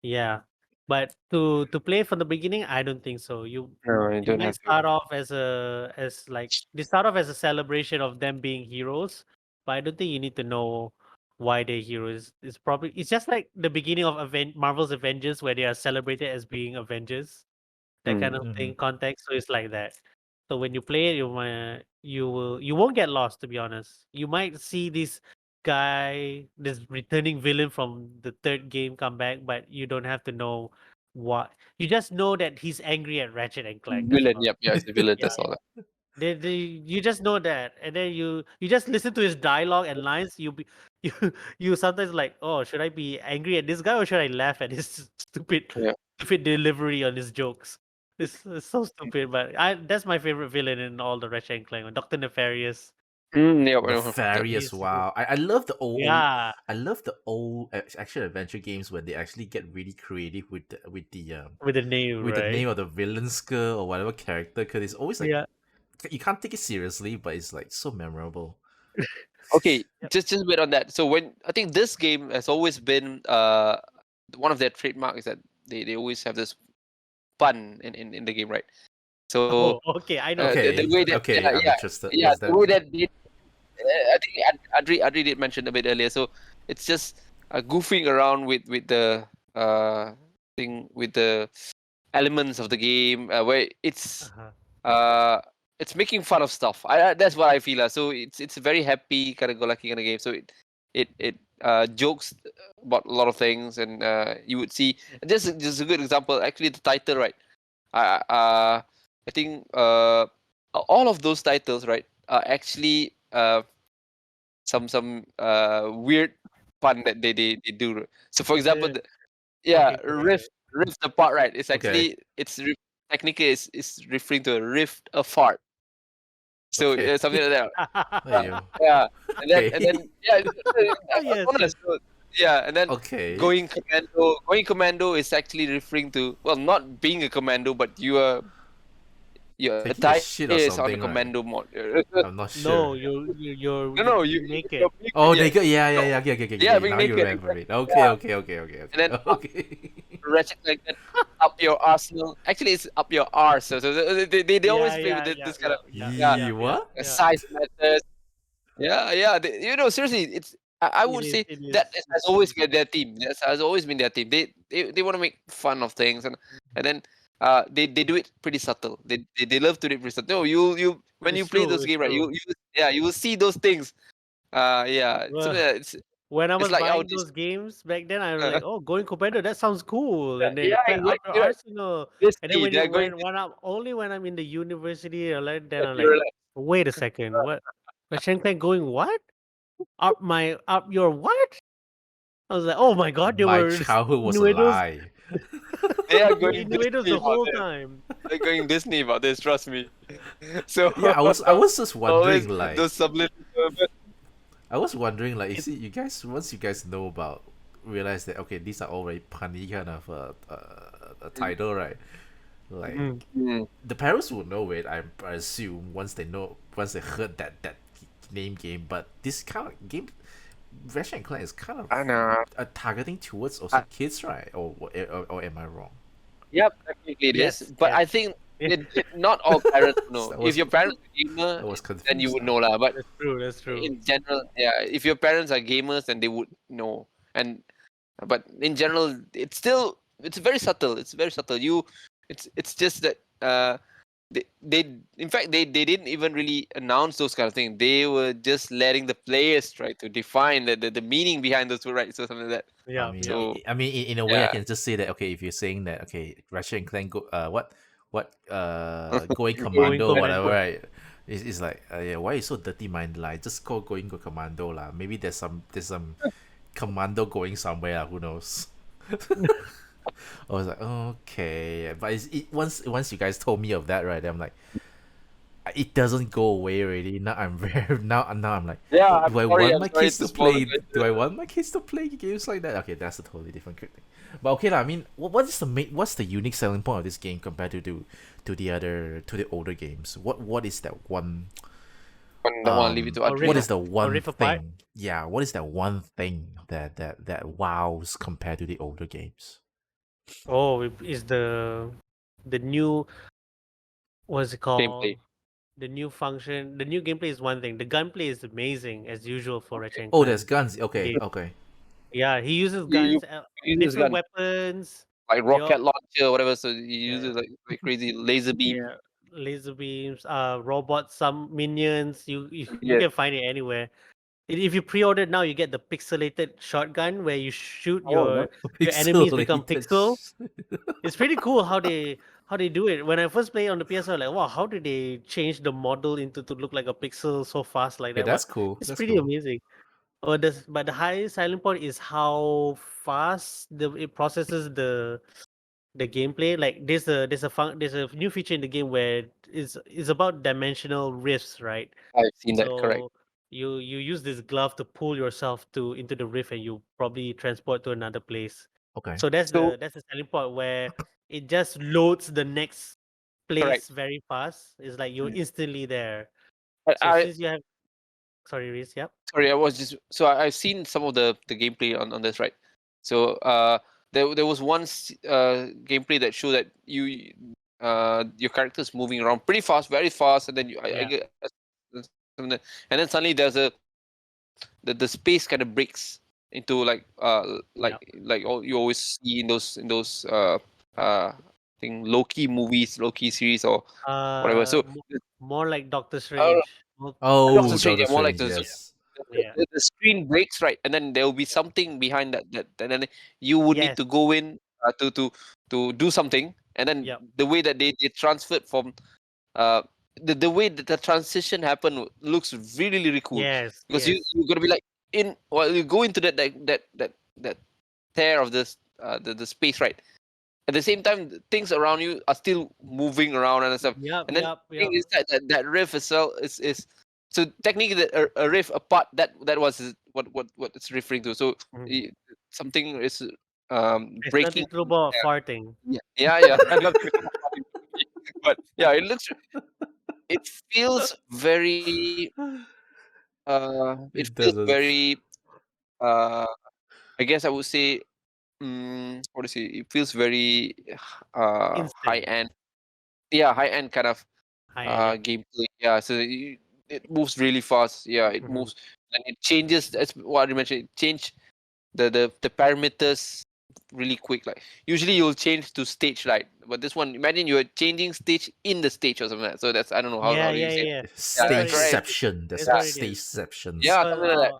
S2: yeah, but to play from the beginning, I don't think so.
S3: No, you
S2: You
S3: don't
S2: might
S3: have to.
S2: start off as like they start off as a celebration of them being heroes, but I don't think you need to know why they're heroes. It's just like the beginning of Marvel's Avengers, where they are celebrated as being Avengers, that kind of
S1: Mm-hmm.
S2: thing context. So it's like that. So when you play it, you won't get lost. To be honest, you might see this returning villain from the third game come back, but you don't have to know what. You just know that he's angry at Ratchet and Clank. That's
S3: Villain,
S2: all.
S3: yep, yeah, it's the villain.
S2: Yeah,
S3: That's all. That.
S2: you just know that, and then you just listen to his dialogue and lines. You you sometimes like, oh, should I be angry at this guy or should I laugh at his
S3: Yeah.
S2: stupid delivery on his jokes? It's so stupid, but that's my favorite villain in all the Ratchet and Clank, Doctor Nefarious.
S3: Yep. I know.
S1: Nefarious, wow. I love the old
S2: Yeah,
S1: I love the old action adventure games where they actually get really creative
S2: with the name,
S1: with the
S2: right?
S1: name of the villain's girl or whatever character, because it's always like
S2: Yeah.
S1: you can't take it seriously, but it's like so memorable.
S3: Okay,
S2: Yep.
S3: just a bit on that. So when I think this game has always been one of their trademarks is that they always have this fun in the game, right? So
S2: Oh, okay. I know.
S3: the
S1: Okay,
S3: way that
S1: okay, I'm interested.
S3: yeah
S1: What's
S3: the
S1: that?
S3: way that they, I think Adri did mention a bit earlier. So it's just goofing around with the thing with the elements of the game where
S2: Uh-huh.
S3: uh it's making fun of stuff. That's what I feel. So it's a very happy kind of go lucky kind of game. So it jokes about a lot of things, and you would see just a good example. Actually, the title, right? I think all of those titles, right, are actually some weird fun that they do. So, for
S2: Is
S3: example,
S2: it
S3: yeah,
S2: okay? Go ahead. Go ahead.
S3: rift apart, right? It's
S1: Okay,
S3: actually technically is referring to a rift apart. So
S1: okay.
S3: something like that.
S1: There you.
S3: Yeah, and
S1: Okay.
S3: then yeah,
S2: Oh, yes, yes.
S3: honest. So, yeah, and then
S1: Okay.
S3: going commando. Going commando is actually referring to, well, not being a commando, but your
S1: Taking a
S3: attire
S1: shit or
S3: is on the
S1: something, right?
S3: commando mode.
S1: I'm not
S2: No,
S1: sure.
S3: No, no,
S2: you make
S3: you're
S2: it.
S3: being,
S1: Oh,
S3: yeah,
S1: naked. Yeah, yeah,
S3: no,
S1: yeah. Okay, okay, okay,
S3: yeah,
S1: okay.
S3: being
S1: Now you
S3: naked,
S1: remember
S3: exactly.
S1: it. Okay,
S3: Yeah,
S1: okay, okay, okay,
S3: and then
S1: okay. Okay.
S3: Ratchet like that, up your arsenal. Actually, it's up your arse. So they always
S2: Yeah,
S3: play with
S2: yeah, yeah,
S3: this kind
S2: yeah,
S3: of,
S2: yeah,
S3: yeah,
S2: yeah, yeah,
S1: What?
S2: yeah.
S3: size matters. Yeah. Seriously, I
S2: It
S3: would
S2: is.
S3: say
S2: It is.
S3: has always been their team. That has always been their team. They want to make fun of things, and then they do it pretty subtle. They love to do it pretty subtle. No, you when you
S2: It's
S3: play
S2: true.
S3: those
S2: It's
S3: games, right?
S2: true.
S3: You will see those things. Yeah, something
S2: Well,
S3: like that.
S2: when I
S3: It's
S2: was
S3: like how
S2: buying
S3: this.
S2: those games back then, I was like, "Oh, going competitor, that sounds cool." And then
S3: Yeah,
S2: play up your
S3: exactly right.
S2: arsenal. And then
S3: Basically, they're going
S2: when I'm only when I'm in the university or like then
S3: to
S2: I'm like,
S3: relax.
S2: Wait a second. What? Rachet Clank going what? Up your what? I was like, oh my god, they
S1: My
S2: were
S1: childhood was a
S2: innuendos.
S1: lie.
S3: They are
S2: They were
S3: going
S2: innuendos
S3: Disney
S2: the
S3: about
S2: whole
S3: this.
S2: time.
S3: They're going Disney about this. Trust me. So
S1: Yeah, I was just
S3: always
S1: wondering, like,
S3: those subliminal. But
S1: I was wondering, like, you see, you guys, once you guys know about, realize that, okay, these are all very punny kind of a title, right? Like,
S2: Mm.
S3: mm,
S1: the parents will know it, I assume, once they heard that name game. But this kind of game, Ratchet and Clank is kind of
S3: I know.
S1: targeting towards also kids, right? Or am I wrong?
S3: Yep, technically it is.
S2: Yes,
S3: But I
S2: yes.
S3: think
S2: Yeah,
S3: not all parents would
S1: So
S3: know.
S1: I
S3: If
S1: was
S3: your parents are gamer,
S1: I was
S3: then you
S1: confused
S3: would
S1: now.
S3: know lah. But
S2: that's true. That's true.
S3: in general, yeah, if your parents are gamers, then they would know. And but in general, it's very subtle. It's very subtle. It's just that they in fact they didn't even really announce those kind of things. They were just letting the players try to define the meaning behind those words, right? So something like that.
S1: I
S2: Yeah,
S1: mean,
S2: yeah.
S3: So
S1: in a way, I
S3: yeah,
S1: can just say that, okay, if you're saying that, okay, Ratchet and Clank go what going
S2: Going
S1: commando, whatever,
S2: commando.
S1: right? It's like, yeah, why you so dirty mind, like, just call going go commando lah. Maybe there's some commando going somewhere lah, who knows. I was like, okay, but once you guys told me of that, right? I'm like, it doesn't go away already. Now I'm very now I'm like,
S3: yeah. I'm
S1: do I
S3: sorry.
S1: want
S3: I'm
S1: my
S3: sorry
S1: kids
S3: to
S1: to
S3: spoil the
S1: play? Do I
S3: question.
S1: want my kids to play games like that? Okay, that's a totally different thing. But okay lah. I mean, what's the unique selling point of this game compared to the older games? What is that one?
S3: Don't want to leave it to
S2: Or
S1: What
S2: rip,
S1: is
S3: Adrian.
S1: the
S2: or
S1: one
S2: rip apart.
S1: thing? Yeah, what is that one thing that wows compared to the older games?
S2: Oh, is the new what's it
S3: Gameplay.
S2: called? The new function. The new gameplay is one thing. The gunplay is amazing as usual for
S3: Okay.
S2: Ratchet and
S1: Oh, there's
S2: Clank
S1: guns. Okay,
S2: game.
S1: okay.
S2: Yeah, he uses
S3: You
S2: guns,
S3: you use
S2: different
S3: gun
S2: weapons.
S3: like
S2: They all
S3: rocket launcher, whatever. So you use
S2: yeah,
S3: it like crazy laser beam.
S2: yeah, laser beams, robots, some minions. You
S3: Yes.
S2: can find it anywhere. If you pre-order now, you get the pixelated shotgun where you shoot
S3: Oh, nice.
S2: your enemies become
S1: Pixelated.
S2: pixel. It's pretty cool how they do it. When I first played on the PS, I was like, wow, how did they change the model into to look like a pixel so fast like
S1: Okay,
S2: that?
S1: that's
S2: But
S1: cool.
S2: it's
S1: That's
S2: pretty
S1: cool.
S2: amazing. But the highest selling point is how fast it processes the gameplay. Like there's a new feature in the game where it's about dimensional rifts, right?
S3: I've seen that. Correct.
S2: So you use this glove to pull yourself to into the rift, and you probably transport to another place.
S1: Okay.
S2: So
S3: So
S2: that's the selling point where it just loads the next
S3: correct.
S2: place very fast. It's like you're
S3: Mm.
S2: instantly there. So
S3: I
S2: since you have sorry, Reese, yep.
S3: sorry. I was just so I've seen some of the gameplay on this, right? So there was one gameplay that showed that your character's moving around pretty fast, very fast, and then I
S2: Yeah,
S3: get and then suddenly the space kind of breaks into
S2: yeah.
S3: like all you always see in those thing Loki movies, Loki series or whatever. So
S2: More like Doctor
S3: uh,
S2: Strange.
S3: Doctor
S1: Oh,
S3: Strange,
S1: Doctor
S3: yeah, more like
S1: Strange.
S3: the
S1: Yes.
S2: Yeah.
S3: the screen breaks, right, and then there will be something behind that and then you would need
S2: Yes.
S3: to go in to do something, and then
S2: Yep.
S3: the way that they transferred from uh the way that the transition happened looks really really cool
S2: Yes.
S3: because
S2: Yes.
S3: you're gonna be like in while you go into that tear of this the space, right, at the same time things around you are still moving around and stuff,
S2: Yep.
S3: and then
S2: Yep.
S3: the thing
S2: Yep.
S3: is that riff itself is so technically a riff apart that was what it's referring to, so
S2: Mhm.
S3: y- something is
S2: It's
S3: breaking.
S2: nothing to do about farting.
S3: Yeah nothing but yeah it feels very it
S1: It
S3: feels
S1: doesn't.
S3: very uh I guess I would say what to say it feels very high
S2: Instant.
S3: end, yeah, high end kind of
S2: High end. Yep.
S3: gameplay, yeah, so it moves really fast, yeah, it
S2: Mhm.
S3: moves and it changes, that's what you mentioned, it change the parameters really quick, like usually you'll change to stage, right, but this one imagine you're changing stage in the stage or something like that. So that's I don't know
S2: Yeah.
S3: how do you
S2: Yeah.
S3: say
S2: Yeah.
S3: it,
S2: Yeah. That's
S3: yeah
S2: what it is.
S3: correct,
S1: Stageception. That's
S2: That's
S3: yeah
S1: what
S2: what it is.
S1: stageceptions.
S3: yeah
S2: But
S3: something like that.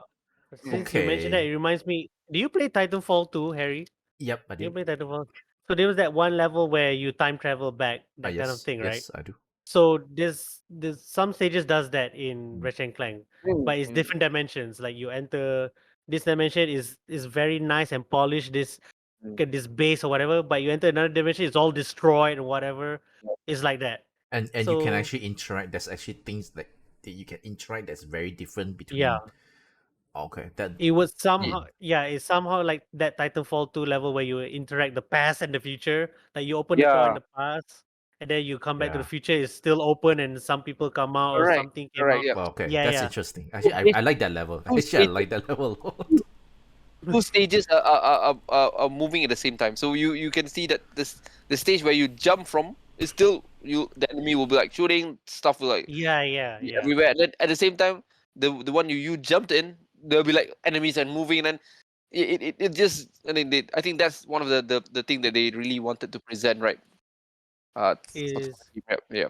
S3: Mm.
S2: since you mentioned that,
S1: Okay.
S2: it reminds me. Do you play Titanfall 2, Harry?
S1: Yep, I
S2: Do you
S1: do.
S2: play Titanfall? So there was that one level where you time travel back,
S1: Ah,
S2: that kind of
S1: yes,
S2: thing, right?
S1: yes, I do.
S2: So this some stages does that in Rachet Clank, but it's
S3: Mm.
S2: different dimensions. Like you enter this dimension is very nice and polished. This
S3: Mm.
S2: this base or whatever, but you enter another dimension, it's all destroyed or whatever. It's like that.
S1: And you can
S2: So
S1: actually interact. There's actually things like that you can interact that's very different
S2: yeah,
S1: between. Okay, that
S2: it was
S3: Yeah.
S2: somehow it's somehow like that Titanfall 2 level where you interact the past and the future. Like you open the door in
S3: Yeah.
S2: the past and then you come back to the
S1: yeah.
S2: future, it's still open and some people come out or
S3: Correct.
S2: something came
S3: Correct.
S2: out.
S3: Yeah.
S1: Well, okay,
S2: Yeah,
S1: that's
S2: yeah.
S1: interesting.
S3: Two
S1: Actually,
S3: stages.
S1: I like that level.
S3: Two
S1: Actually, I
S3: stages.
S1: like that level a lot.
S3: Two stages are moving at the same time. So you can see that the stage where you jump from is still the enemy will be like shooting stuff will like
S2: Yeah, yeah,
S3: be
S2: yeah.
S3: everywhere. And then at the same time, the one you jumped in, there'll be like enemies and moving, and then it just I think that's one of the thing that they really wanted to present, right? For
S2: Is
S3: yeah.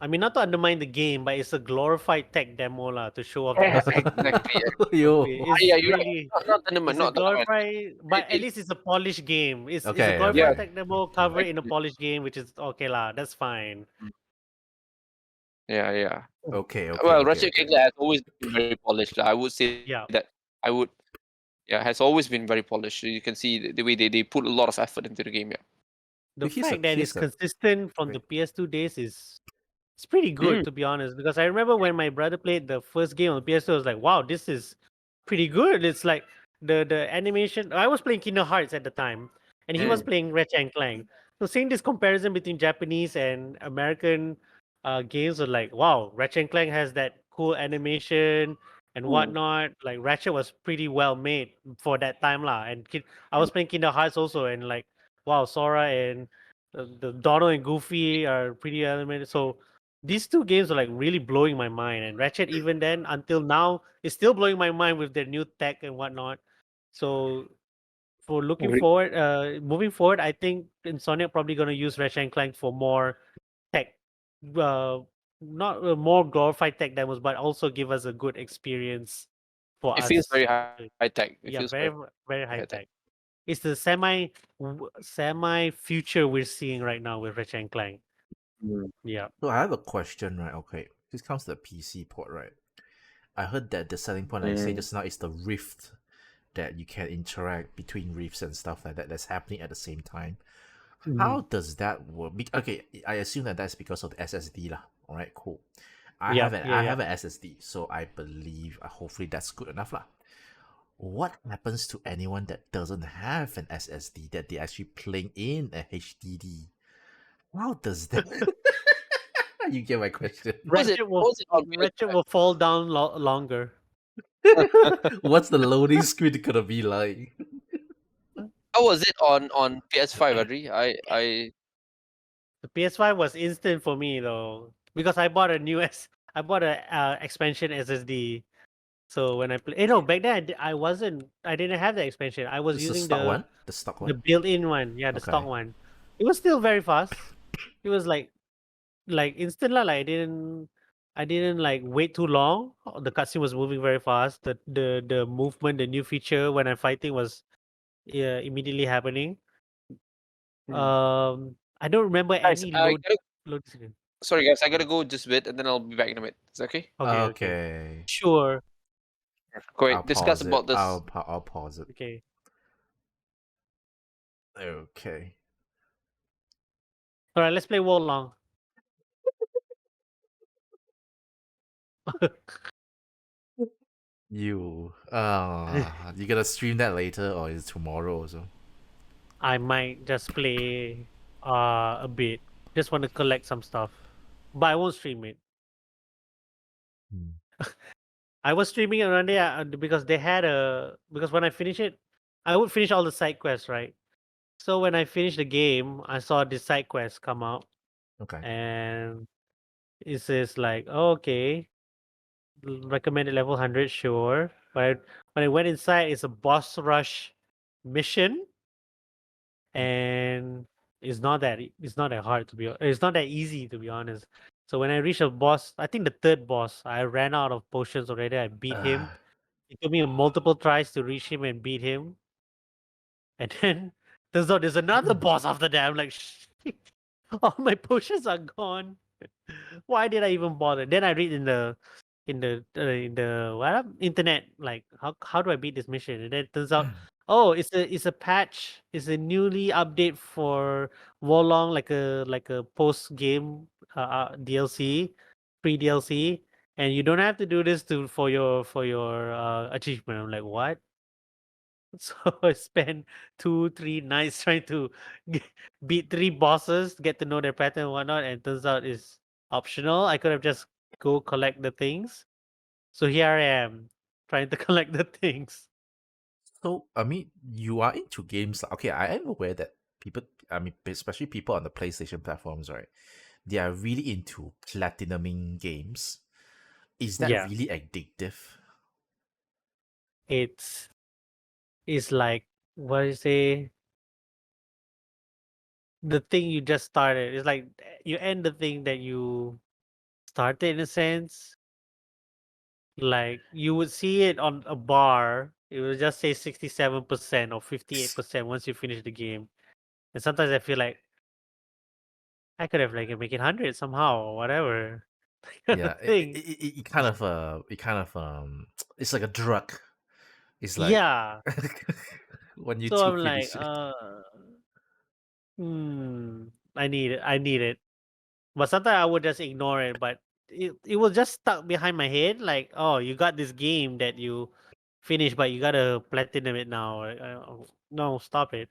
S2: I mean not to undermine the game, but it's a glorified tech demo lah to show off the
S3: Yeah,
S2: aspect of
S3: exactly. Yeah.
S1: Yo.
S2: It's
S3: Yeah, you're right.
S2: really
S3: Not tournament,
S2: it's a
S3: not tournament.
S2: glorified, but at least it's a polished game. It's a
S1: Okay,
S3: Yeah,
S2: glorified
S1: okay.
S2: tech demo cover in a
S3: actually,
S2: polished game, which is okay lah. That's fine.
S3: yeah, yeah.
S1: Okay, okay,
S3: Well,
S1: okay,
S3: Rachet
S1: okay.
S3: Clank has always been very polished. I would say that.
S2: Yeah.
S3: I would, yeah, has always been very polished. You can see the way they put a lot of effort into the game. Yeah.
S2: The
S1: Here's a
S2: fact that it's
S1: here's a
S2: consistent from the
S1: wait.
S2: PS2 days is it's pretty good
S3: Mm.
S2: to be honest. Because I remember when my brother played the first game on PS2, I was like, wow, this is pretty good. It's like the animation. I was playing Kingdom Hearts at the time, and he was
S3: Mm.
S2: playing Ratchet and Clank. So seeing this comparison between Japanese and American games was like, wow, Ratchet and Clank has that cool animation and
S3: Mm.
S2: whatnot. Like Ratchet was pretty well made for that time lah. And I was playing Kingdom Hearts also, and like, wow, Sora and the Donald and Goofy are pretty animated. So these two games are like really blowing my mind, and Ratchet even then until now is still blowing my mind with their new tech and whatnot. So for
S3: Agree.
S2: moving forward, I think Insomniac probably gonna use Ratchet and Clank for more tech, uh, not more glorified tech demos, but also give us a good experience for
S3: It feels
S2: us.
S3: very high tech. It
S2: Yeah,
S3: feels
S2: very
S3: very
S2: high
S3: high tech.
S2: tech. It's the semi future we're seeing right now with Ratchet and Clank.
S3: Mm.
S2: Yeah,
S1: So I have a question, right? Okay, this comes to the PC port, right? I heard that the selling point, like you say
S3: Mm.
S1: just now, is the rift that you can interact between rifts and stuff like that that's happening at the same time. How does that work? Okay, I assume that that's because of the SSD lah. All right, cool.
S2: yeah,
S1: I
S2: yeah.
S1: have an SSD, so I believe hopefully that's good enough lah. What happens to anyone that doesn't have an SSD that they actually playing in a HDD? How does that? You get my question.
S3: Was it on
S2: Ratchet
S3: PS5?
S2: will fall down longer.
S1: What's the loading screen gonna be like?
S3: How was it on PS5, Adri? I
S2: The PS5 was instant for me though because I bought a I bought a expansion SSD. So when I play, no, back then I didn't have the expansion. I was
S1: This is the
S2: using
S1: stock one. The stock
S2: the
S1: one.
S2: built-in one, yeah, the stock
S1: Okay.
S2: one. It was still very fast. It was like instant lah. Like I didn't like wait too long. The cutscene was moving very fast. The movement, the new feature when I'm fighting was immediately happening.
S3: Mm.
S2: I don't remember
S3: Guys,
S2: any
S3: I gotta
S2: load screen.
S3: sorry guys, I gotta go just a bit and then I'll be back in a bit. Is that okay?
S2: Okay, okay,
S1: Okay.
S2: sure,
S1: I'll
S3: Great. Discuss
S1: pause it.
S3: about this.
S1: I'll pause it.
S2: okay.
S1: Okay.
S2: All right, let's play World Long.
S1: You gonna stream that later or is it tomorrow also?
S2: I might just play a bit. Just want to collect some stuff, but I won't stream it.
S1: Hmm.
S2: I was streaming it one day because they had because when I finish it, I would finish all the side quests, right? So when I finished the game, I saw this side quest come out,
S1: Okay.
S2: and it says like, oh, okay, recommended level 100, sure. But when I went inside, it's a boss rush mission, and it's not that hard to be. It's not that easy to be honest. So when I reached a boss, I think the third boss, I ran out of potions already. I beat him. It took me multiple tries to reach him and beat him. And then turns out there's another boss after that. I'm like, shit, all my potions are gone. Why did I even bother? Then I read in the internet, like how do I beat this mission? And then it turns out, oh, it's a patch, it's a newly update for Wolong, like a post game DLC, pre DLC, and you don't have to do this to for your achievement. I'm like, what? So I spent 2-3 nights trying to beat 3 bosses, get to know their pattern and whatnot, and turns out it's optional. I could have just go collect the things. So here I am trying to collect the things.
S1: So, I mean, you are into games. Okay, I am aware that people, I mean, especially people on the PlayStation platforms, right? They are really into platinuming games. Is that
S2: Yeah,
S1: really addictive?
S2: it's it's like what do you say? The thing you just started. It's like you end the thing that you started in a sense. Like you would see it on a bar. It would just say 67% or 58% once you finish the game. And sometimes I feel like I could have like make it 100 somehow or whatever. Kind
S1: Yeah,
S2: of thing.
S1: it's like a drug. It's like
S2: Yeah.
S1: when you
S2: So
S1: two
S2: I'm like,
S1: finish it.
S2: I need it. I need it. But sometimes I would just ignore it. But it was just stuck behind my head. Like, oh, you got this game that you finished, but you gotta platinum it now. No, stop it.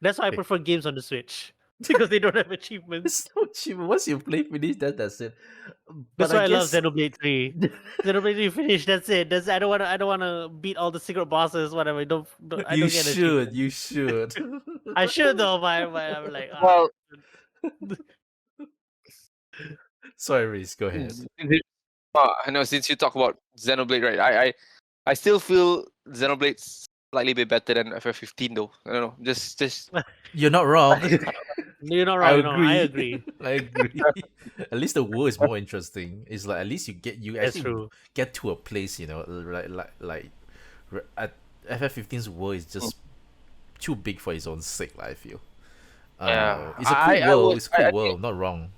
S2: That's why I
S1: Okay.
S2: prefer games on the Switch because they don't have achievements.
S1: It's so cheap. Once you play finish, that's it. But
S2: That's
S1: I
S2: why I love
S1: guess
S2: Xenoblade 3. Xenoblade 3 finish. That's it. That's I don't wanna beat all the secret bosses. Whatever. I
S1: you
S2: don't get
S1: should.
S2: achievement.
S1: You should.
S2: I should though, but I'm like
S3: Well,
S1: Sorry, Reese. Go ahead.
S3: z- z- I know since you talk about Xenoblade, right? I still feel Xenoblade's slightly bit better than FF15 though. I don't know. Just
S1: You're not wrong.
S2: you're not
S1: I
S2: wrong. No, I
S1: agree.
S2: agree.
S1: I agree. At least the world is more interesting. It's like at least you
S2: That's
S1: actually
S2: true.
S1: get to a place, at FF15's world is
S3: Mm.
S1: just too big for its own sake, I feel.
S3: Yeah.
S1: It's a cool
S3: I
S1: world.
S3: was
S1: It's a cool
S3: I think
S1: world. Not wrong.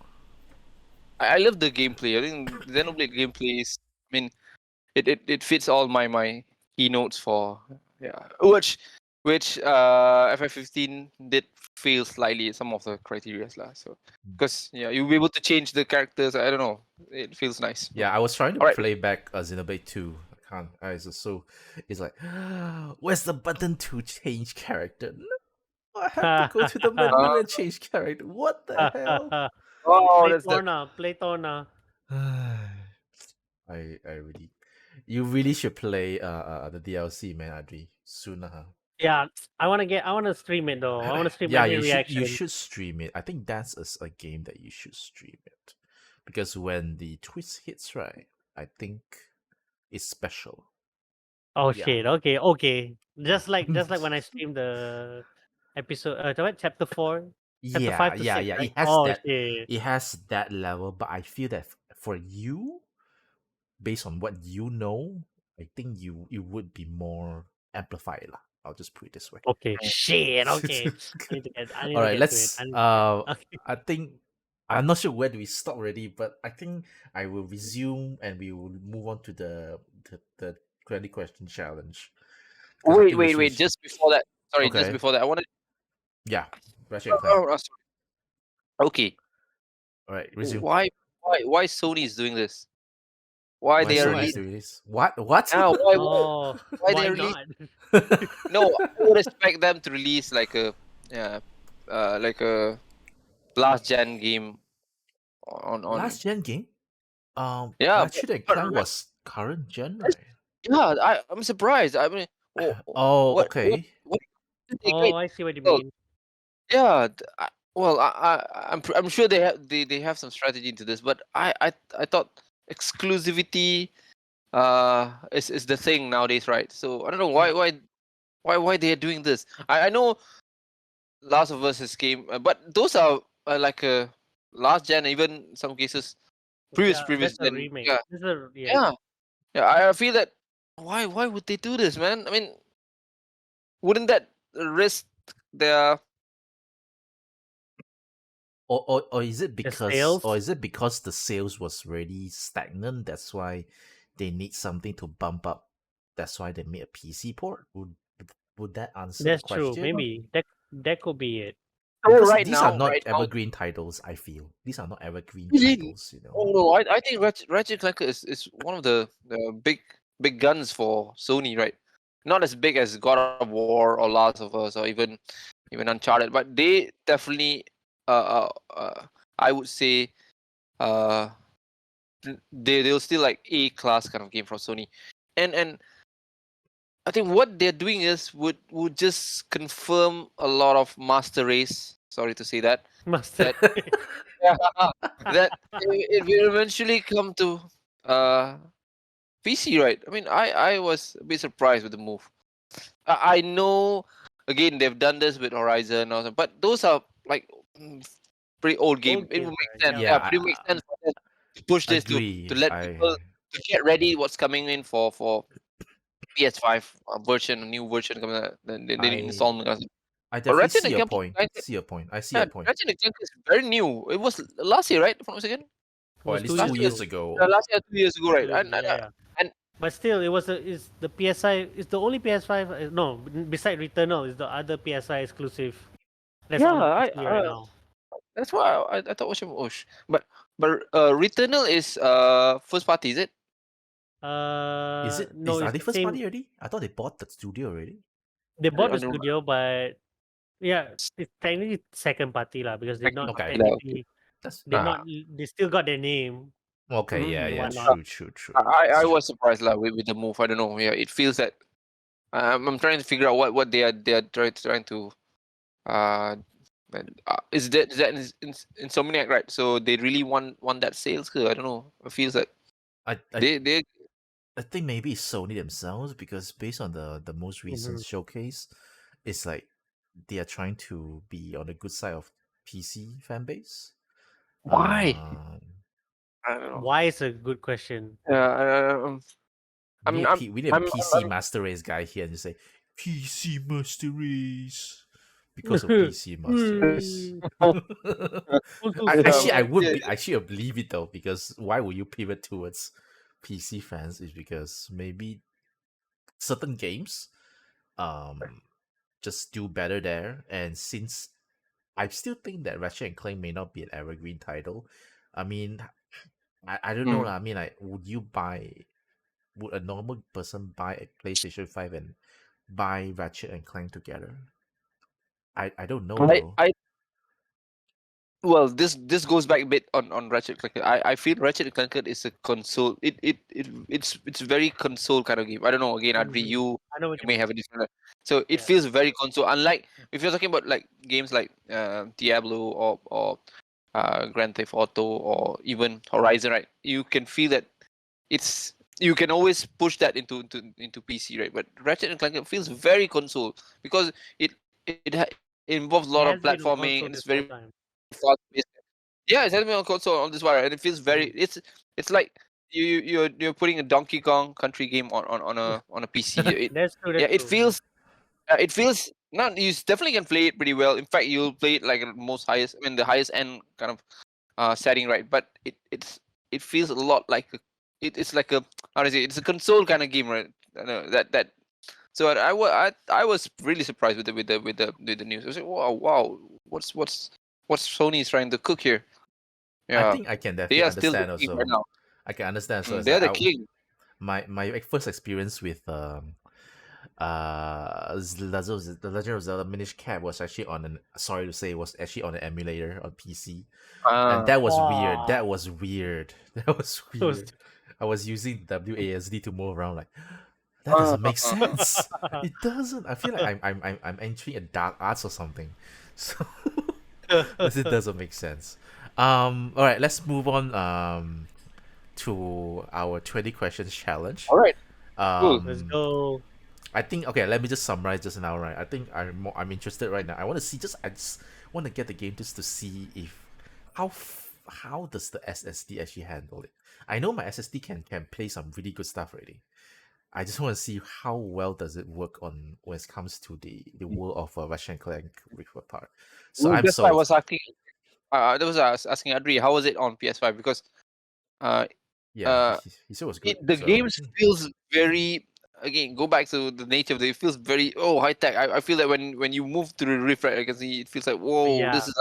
S3: I love the gameplay. I think Xenoblade gameplay is. I mean, it fits all my keynotes for yeah which FF15 did fail slightly at some of the criteria lah. So because yeah you'll be able to change the characters. I don't know. It feels nice.
S1: Yeah, I was trying to
S3: All right.
S1: play back Xenoblade 2. I can't. It's like, where's the button to change character? No, I have to go to the menu
S3: Uh,
S1: and change character. What the hell?
S3: oh,
S2: Play
S3: that's the
S2: Torna. Play Torna.
S1: I really, you really should play the DLC, man, Adri, sooner. Huh?
S2: Yeah, I wanna stream it though. I wanna stream
S1: Yeah,
S2: every
S1: you
S2: reaction.
S1: should stream it. I think that's a game that you should stream it, because when the twist hits, right, I think it's special.
S2: Oh
S1: Yeah.
S2: shit. Okay, okay.
S1: Yeah.
S2: Just like when I streamed the episode what, chapter 4? Chapter
S1: Yeah,
S2: 5 to
S1: yeah,
S2: 6,
S1: yeah.
S2: right? Oh shit.
S1: It has that level, but I feel that for you, based on what you know, I think you would be more amplified lah. I'll just put it this way.
S2: Okay, shit. Okay. I need
S1: All
S2: to
S1: right,
S2: get to it.
S1: let's
S2: I need to get okay.
S1: I think I'm not sure where do we stop already, but I think I will resume and we will move on to the 20 question challenge. Because I
S3: wait
S1: think we
S3: wait
S1: should
S3: wait. Just before that, sorry. Just
S1: okay.
S3: before that, I wanted.
S1: Yeah. Rachet Clank.
S3: Sorry. Okay.
S1: All right, resume.
S3: Why Sony is doing this? Why
S1: Why
S3: they are
S2: What?
S1: Sony's
S3: releasing
S1: doing this? What?
S3: now?
S2: Oh,
S3: Why they
S2: why
S3: release?
S2: not?
S3: No, I would expect them to release like a yeah, like a last gen game on
S1: Last gen game?
S3: yeah.
S1: Ratchet and
S3: But
S1: Clank was current gen,
S3: that's-
S1: right?
S3: yeah, I'm surprised. I mean,
S1: Oh,
S3: what
S1: okay.
S3: what did they
S2: Oh,
S3: get?
S2: I see what you
S3: Well,
S2: mean.
S3: yeah. Well, I'm sure they have some strategy into this, but I thought exclusivity is the thing nowadays, right? So I don't know why they're doing this. I know Last of Us is game, but those are like a last gen, even in some cases previous
S2: That's a
S3: gen.
S2: remake.
S3: Yeah,
S2: Yeah.
S3: yeah, yeah. I feel that why would they do this, man? I mean, wouldn't that risk their
S1: or is it
S2: sales.
S1: because the sales was really stagnant? That's why they need something to bump up. That's why they made a PC port. Would that answer the
S2: That's true.
S1: question?
S2: Maybe that could be it.
S3: Oh,
S1: Because
S3: right
S1: these are
S3: now,
S1: not
S3: right now,
S1: evergreen titles. I feel these are not evergreen
S3: really.
S1: titles. You know.
S3: Oh no, I think Ratchet Clank is one of the big guns for Sony, right? Not as big as God of War or Last of Us or even Uncharted, but they definitely I would say uh they'll still like A class kind of game from Sony, and I think what they're doing is would just confirm a lot of master race. Sorry to say that
S2: Master.
S3: that yeah, that it will eventually come to uh PC, right? I mean, I was a bit surprised with the move. I know, again, they've done this with Horizon, or something, but those are like pretty old game.
S2: Old
S3: It
S2: games,
S3: would make
S2: right?
S3: sense.
S2: Yeah.
S3: Yeah,
S1: Yeah,
S3: pretty make sense for them to push this to
S1: agree.
S3: let
S1: I
S3: people to get ready what's coming in for PS5 version, a new version coming out. Then they need
S1: I
S3: installment.
S1: I
S3: But
S1: definitely see your point. See your point. I see
S3: Yeah,
S1: your point.
S3: Ratchet and Clank is very new. It was last year, right? If I'm not mistaken.
S2: It
S1: Or at
S2: was
S1: least
S2: two
S3: Last
S1: two
S2: years
S3: year,
S1: years
S2: ago.
S1: ago.
S3: last year, 2 years ago, right?
S2: 2 years ago. Yeah, yeah.
S3: And
S2: But still, it's the PSI. It's the only PS5. No, beside Returnal, is the other PSI exclusive that's
S3: yeah,
S2: on the
S3: I
S2: PC right now.
S3: that's why I thought Ocean Osh. But Returnal is first party, is it?
S1: Is it
S2: No,
S1: is are
S2: it's
S1: they
S2: the
S1: first
S2: same.
S1: party already? I thought they bought the studio already.
S2: They bought
S3: I
S2: the
S3: don't
S2: studio, but yeah, it's technically second party lah because they not
S3: know.
S1: Okay,
S3: Okay.
S2: technically
S1: that's
S2: they
S3: Uh,
S2: not they still got their name
S1: okay.
S3: mhm.
S1: Yeah,
S2: and
S1: yeah.
S2: whatnot.
S1: True.
S3: I
S1: That's true.
S3: was surprised lah with the move. I don't know. Yeah, it feels that I'm trying to figure out what they are trying to uh. Is that Insomniac, right? So they really want that sales. I don't know. It feels like
S1: I I
S3: they
S1: I think maybe it's Sony themselves because based on the most recent
S2: Mhm.
S1: showcase, it's like they are trying to be on the good side of PC fan base.
S3: why
S1: Um,
S3: I don't know.
S2: Why is a good question.
S3: I'm I'm
S1: we need a PC
S3: I'm
S1: Master Race guy here and just say PC Master Race because of PC Master Race.
S2: Also
S3: I,
S2: so
S1: I
S3: um
S1: would
S3: yeah,
S1: be actually believe it though because why would you pivot towards PC fans is because maybe certain games um just do better there, and since I still think that Ratchet and Clank may not be an evergreen title. I mean, I don't know
S3: mm.
S1: lah. I mean, like, would a normal person buy a PlayStation 5 and buy Ratchet and Clank together? I don't know though.
S3: I Well, this goes back a bit on Ratchet Clank. I feel Ratchet Clank is a console. It's very console kind of game. I don't know. Again, Adri,
S2: Mhm. I know what
S3: you
S2: you
S3: may
S2: mean.
S3: have a different. So it
S2: Yeah.
S3: feels very console. Unlike if you're talking about like games like Diablo or Grand Theft Auto or even Horizon, right? You can feel that you can always push that into PC, right? But Ratchet and Clank feels very console because it involves a lot
S2: It
S3: of
S2: has been on
S3: platforming
S2: console
S3: and it's
S2: this whole
S3: very
S2: time.
S3: fast paced. Yeah, it's anime on console on this wire, and it feels very.
S2: Mhm.
S3: It's like you're putting a Donkey Kong Country game on a PC.
S2: That's true.
S3: Yeah,
S2: That's true.
S3: it feels not. You definitely can play it pretty well. In fact, you'll play it like at most highest, I mean the highest end kind of setting, right? But it feels a lot like it's like a how do I say it's a console kind of game, right? I know that. So I was really surprised with the news. I was like, wow, what's Sony trying to cook here?
S1: I
S3: Yeah,
S1: think I can
S3: they
S1: definitely
S3: are still the
S1: understand
S3: king right
S1: also.
S3: now.
S1: I can understand. So it's
S3: They're
S1: like
S3: the king.
S1: my first experience with the Legend of Zelda Minish Cap was actually on an sorry to say was actually on an emulator on PC, and
S3: Uh,
S1: that was weird.
S2: Wow.
S1: That was weird. That was
S2: Those-
S1: weird. I was using WASD to move around like that
S3: uh,
S1: doesn't make sense. It doesn't. I feel like I'm entering a dark arts or something. So it doesn't make sense. All right, let's move on to our 20 questions challenge.
S3: all right, cool.
S2: Let's
S1: Um
S2: go.
S1: I think okay, let me just summarize just now, right? I think I'm interested right now. I just want to get the game just to see if how does the SSD actually handle it. I know my SSD can play some really good stuff already. I just want to see how well does it work on when it comes to the world of Russian Clank Rift Apart. So I'm
S3: That's why I
S1: sold.
S3: was asking. that was I was asking Adri, how was it on PS5? Because uh,
S1: Yeah,
S3: uh,
S1: he said it was good.
S3: the
S1: So
S3: game feels very, again, go back to the nature of it. It feels very high tech. I feel that when you move to the Rift, right, I can see it feels like whoa, this
S2: Yeah.
S3: is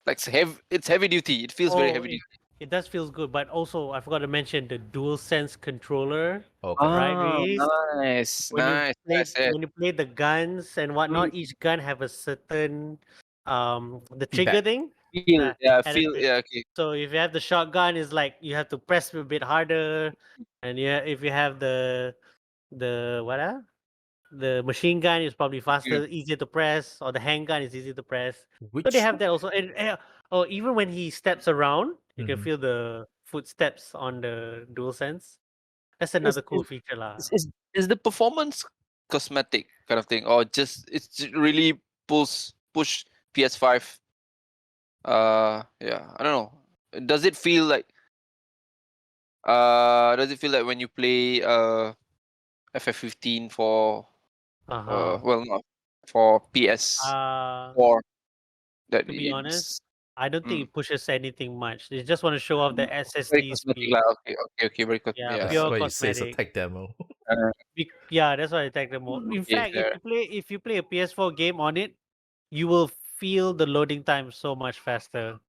S3: like heavy. It's heavy duty. It feels very
S2: Oh,
S3: heavy duty.
S2: it does feels good, but also I forgot to mention the dual sense controller,
S1: okay.
S2: right,
S3: Ah,
S2: Reese?
S3: nice, nice, nice. Yeah.
S2: When you play the guns and
S3: Mm,
S2: whatnot, each gun have a certain the trigger
S1: Feedback.
S2: thing.
S3: feel, yeah,
S2: And
S3: feel, yeah, okay.
S2: so if you have the shotgun, it's like you have to press a bit harder, and yeah, if you have the what the machine gun is probably
S3: Yeah.
S2: faster, easier to press, or the handgun is easy to press. So they
S1: Which
S2: have that also. And oh, even when he steps around, you can
S1: Mhm.
S2: feel the footsteps on the dual sense. That's
S3: Is,
S2: another cool
S3: is,
S2: feature, lah.
S3: is the performance cosmetic kind of thing, or just really push PS5? Yeah, I don't know. Does it feel like when you play FF15 for
S2: Uh-huh.
S3: well, no, for PS4, that
S2: To be
S3: it's
S2: honest, I don't think
S3: mm,
S2: it pushes anything much. They just want to show off the
S3: very
S2: SSD
S3: cosmetic
S2: speed.
S3: lah. Okay, okay, okay, very
S2: Yeah,
S3: yeah.
S1: that's
S2: pure
S1: why you say it's a
S2: cosmetic.
S1: tech demo.
S2: Yeah, that's why I take the more. In
S3: Okay,
S2: fact,
S3: there.
S2: if you play a PS4 game on it, you will feel the loading time so much faster,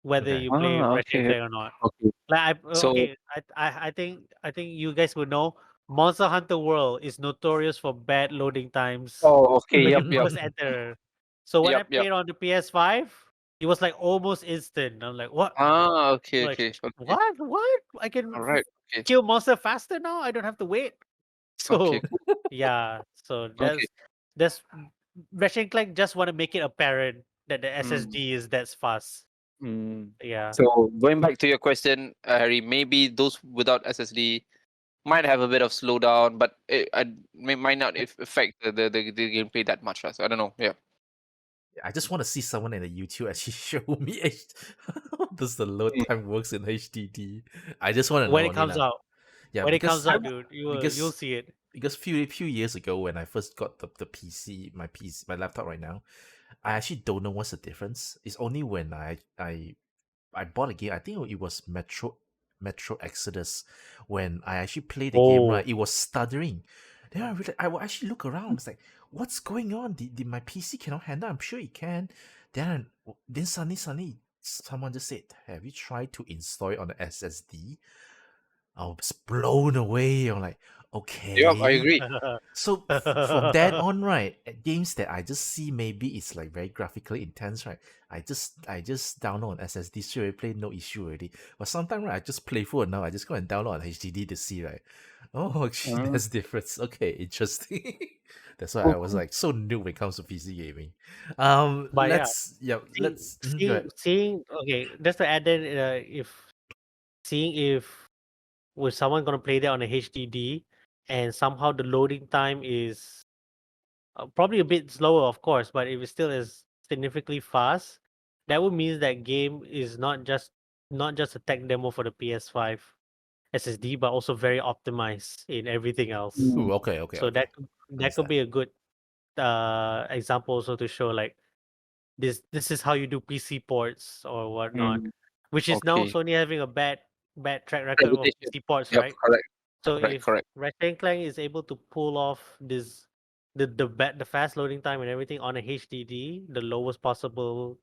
S2: whether
S1: Okay.
S2: you play
S3: Ah,
S2: Ratchet and
S3: okay,
S2: Clank or not.
S3: okay.
S2: Like
S3: So,
S2: okay, I think you guys would know Monster Hunter World is notorious for bad loading times
S3: oh, okay,
S2: when you
S3: yep, yep,
S2: first enter. So when I
S3: yep, yep.
S2: played on the PS5, it was like almost instant. I'm like, what?
S3: Ah, okay,
S2: Like
S3: okay, okay.
S2: what? What? I can
S3: All right, okay,
S2: kill monster faster now. I don't have to wait.
S3: okay,
S2: So
S3: cool.
S2: yeah, so
S3: Okay.
S2: that's Ratchet and Clank just want to make it apparent that the
S3: Mm,
S2: SSD is that fast.
S3: mm.
S2: Yeah.
S3: So going back to your question, Harry, maybe those without SSD might have a bit of slowdown, but might not affect the gameplay that much. So I don't know. Yeah.
S1: I just want to see someone in the YouTube actually show me how does the load time works in HDD. I just want to
S2: When
S1: know
S2: it
S1: only
S2: comes
S1: lah.
S2: out,
S1: Yeah,
S2: when it comes
S1: because
S2: out, dude, you'll
S1: because
S2: see it.
S1: because few years ago when I first got the PC, my laptop right now, I actually don't know what's the difference. It's only when I bought a game. I think it was Metro Exodus. When I actually played the game, right,
S2: Oh,
S1: it was stuttering. Then I will actually look around. It's like, what's going on? Did my PC cannot handle? I'm sure it can. Then suddenly, someone just said, "Have you tried to install it on the SSD?" I was blown away. I'm like,
S3: Yep, I
S1: okay.
S3: agree.
S1: So from that on, right, games that I just see maybe it's like very graphically intense, right? I just download on SSD straight away, play no issue already. But sometimes right, I just playful now. I just go and download on HDD to see, right? Oh, actually,
S3: Mm.
S1: that's difference. Okay, interesting. That's why I
S3: Cool,
S1: was
S3: cool.
S1: like so new when it comes to PC gaming.
S2: but yeah,
S1: Go ahead.
S2: seeing okay, just to add in, if seeing if with someone gonna play that on a HDD, and somehow the loading time is probably a bit slower, of course, but if it still is significantly fast, that would mean that game is not just a tech demo for the PS5 SSD, but also very optimized in everything else.
S3: Mm,
S1: Ooh, okay,
S2: So
S1: okay.
S2: that could
S1: Understand.
S2: be a good example also to show like this is how you do PC ports or whatnot,
S3: mm,
S2: which is now
S3: okay.
S2: Sony having a bad track record of
S3: Reputation.
S2: PC ports,
S3: Yep,
S2: right?
S3: correct,
S2: So
S3: correct,
S2: if
S3: correct.
S2: Ratchet and Clank is able to pull off this the fast loading time and everything on a HDD, the lowest possible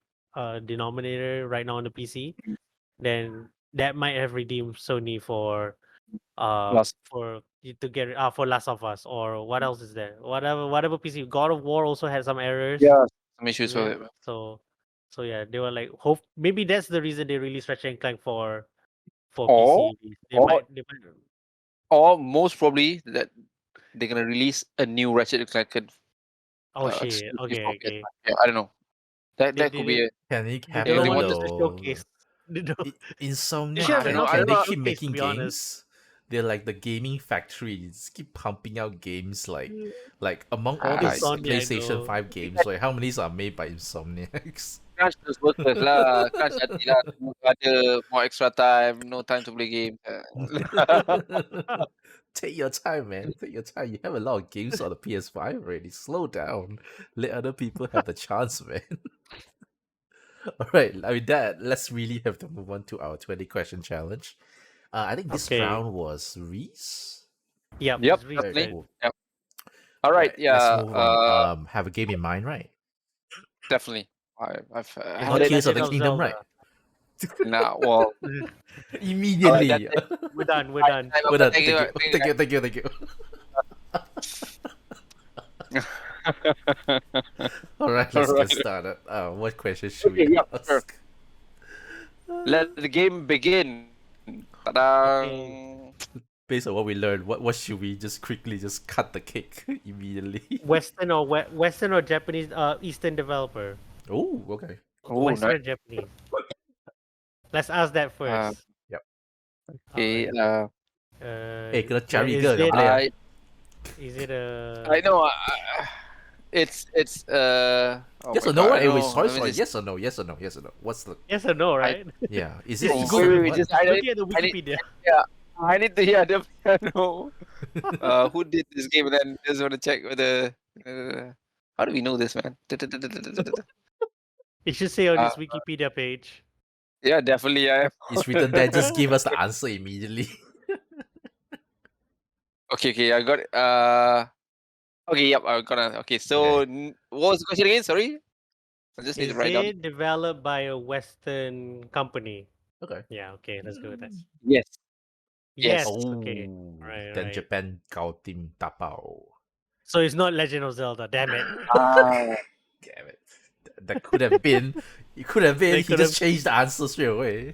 S2: denominator right now on the PC,
S3: Mm.
S2: then that might have redeemed Sony
S3: Last.
S2: for you to get for Last of Us, or what else is there? Whatever PC. God of War also had some errors,
S3: Yeah, some issues
S2: is
S3: with
S2: it?
S3: it.
S2: So yeah, they were like hope maybe that's the reason they released Ratchet and Clank for
S3: Or
S2: PC.
S3: or
S2: They might
S3: or most probably that they're gonna release a new Ratchet and Clank
S2: oh shit.
S3: exclusive for
S2: Okay, okay.
S3: PS5. Yeah, I don't know. That
S2: They
S3: that could
S2: did it.
S3: be a
S1: Can it
S2: They don't
S3: they
S1: happen
S2: want
S3: want
S2: just
S3: to.
S2: to
S1: though?
S2: showcase. They don't. They
S1: Insomniac
S2: should have
S3: I don't know. I
S2: announced
S1: can
S3: don't
S2: at the
S1: they
S3: know.
S1: keep
S2: showcase, to
S1: making
S2: be honest.
S1: games? They're like the gaming factories, keep pumping out games like among all
S3: Ah,
S1: these
S2: Insomniac
S1: PlayStation
S2: though.
S1: 5 games, like how many are made by Insomniacs?
S3: crush those workers lah. Crush hati lah. Semua ada more extra time, no time to play game.
S1: Take your time, man. Take your time. You have a lot of games on the PS5 already. Slow down. Let other people have the chance, man. All right. I mean that. Let's really have to move on to our 20 question challenge. I think this
S2: Okay.
S1: round was Reese.
S2: Yep.
S3: Yep,
S2: It's Reese
S1: Very
S3: definitely.
S2: turn.
S1: cool.
S3: Yep. All
S1: All
S3: right.
S1: right. Let's
S3: Yeah.
S1: move on. Have a game in mind, right?
S3: Definitely. I've
S2: Is
S3: had
S1: Not
S2: it
S3: it
S1: Tears of
S2: Legend
S1: the
S2: of
S1: Kingdom,
S2: Zelda?
S1: right?
S3: now. Well, all right. That's
S1: Immediately.
S3: it.
S2: We're done. We're
S3: Right,
S2: done.
S3: time
S1: Well
S3: up.
S1: done.
S3: Thank
S1: Thank
S3: you.
S1: you. Thank you. Thank you. Thank you. All right.
S3: All
S1: Let's get
S3: right.
S1: started. What question should we
S3: Okay. Yep. Sure.
S1: ask?
S3: Let the game begin.
S2: Okay.
S3: Ta-da!
S1: Based on what we learned, what should we just quickly just cut the cake immediately?
S2: Western or Japanese Eastern developer?
S1: Oh, okay.
S3: Oh,
S2: Western
S3: nice.
S2: or Japanese? Let's ask that
S3: Uh,
S2: first.
S1: Yep.
S3: okay.
S2: Alright.
S1: Kena
S2: Yeah,
S1: cari ke? Kau play
S3: I
S2: is it a
S3: I know. It's Oh
S1: Yes
S3: my
S1: or no?
S3: god. I
S1: Wait,
S3: know.
S1: sorry,
S3: Let me
S1: sorry.
S3: just.
S1: Yes or no? Yes or no? Yes or no? What's the?
S2: yes or no,
S3: I
S2: right?
S1: Yeah. Is it
S2: Just
S3: wait,
S1: Eastern?
S3: wait,
S1: What?
S3: just I
S2: looking at the
S3: I need.
S2: Wikipedia.
S3: Yeah. I need to hear the piano. Who did this game? And then just want to check whether. How do we know this, man?
S2: It should say on
S3: Uh,
S2: its Wikipedia page.
S3: yeah, definitely. I am.
S1: It's written there. Just give us the answer immediately.
S3: Okay, I got it. Okay, yep, I got it. Okay, so
S1: Okay.
S3: what was the question again? Sorry, I just need to
S2: Is
S3: write down.
S2: it developed by a Western company?
S1: Okay.
S2: Yeah, okay, let's go with that.
S3: Yes. Yes.
S2: Yes, okay.
S1: Oh,
S2: Right,
S1: then
S2: right.
S1: Japan Gao Team Tapao.
S2: So it's not Legend of Zelda, damn it.
S3: Ah.
S1: Damn it. That could have been. It could have been.
S2: They
S1: He
S2: could
S1: just
S2: have.
S1: changed the answer straight away.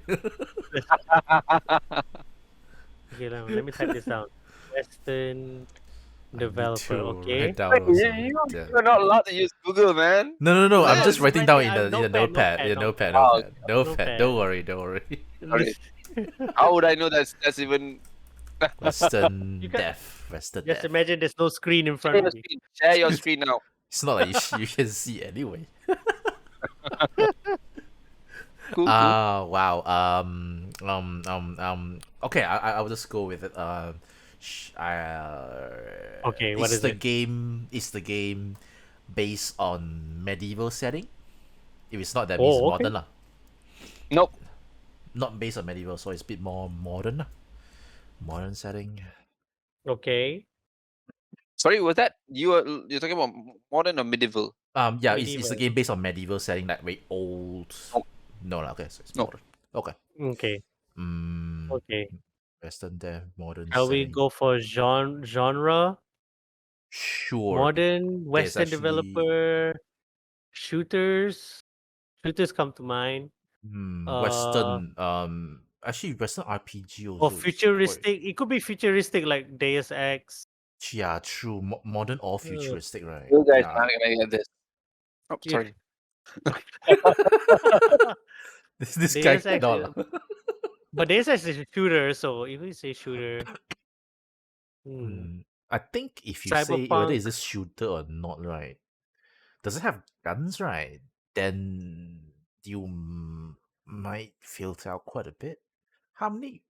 S2: Okay, let me type this down. Western
S1: I need
S2: developer,
S1: to
S2: okay.
S1: write down
S3: you,
S1: also.
S3: you,
S1: Yeah.
S3: you're not allowed to use Google, man.
S1: No. I'm
S2: No,
S1: just
S2: I'm
S1: writing down
S2: writing.
S1: in the notepad. In the notepad.
S3: Oh,
S1: Notepad. Don't worry. Don't worry.
S3: sorry. How would I know that's even?
S1: Western
S2: You can-
S1: Deaf. Western
S2: Just
S1: Deaf.
S2: imagine there's no screen in front
S3: Share your
S2: of you.
S3: screen. Share your screen now.
S1: It's not like you can see anyway.
S3: Cool.
S1: Wow. Okay, I'll just go with it.
S2: Okay, what is
S1: the
S2: it?
S1: game? Is the game based on medieval setting? If it's not, that means
S2: Oh, okay.
S1: modern lah.
S3: Nope.
S1: Not based on medieval, so it's a bit more modern lah. Modern setting.
S2: Okay.
S3: Sorry, was that you're talking about modern or medieval?
S1: Yeah, it's the
S2: Medieval.
S1: game based on medieval setting, like very old.
S3: Nope.
S1: No lah. Okay, so it's
S3: Nope.
S1: modern. Okay.
S2: Okay. Okay.
S1: Western Deaf, modern
S2: Shall we
S1: setting.
S2: go for genre?
S1: Sure.
S2: Modern,
S1: There's
S2: Western
S1: actually
S2: developer, shooters. Shooters come to mind.
S1: Western actually Western RPG also
S2: Or
S1: is quite
S2: futuristic. It could be futuristic like Deus Ex.
S1: yeah, true. Modern or futuristic, right?
S3: You guys
S1: Yeah.
S3: aren't gonna get this. Oh,
S2: Yeah.
S3: sorry.
S1: This guy
S2: Deus Ex
S1: cannot lah.
S2: But Deus Ex is a shooter, so if we say shooter,
S1: I think if you say whether
S2: Cyberpunk.
S1: is this shooter or not, right? Does it have guns, right? Then you might filter out quite a bit. How many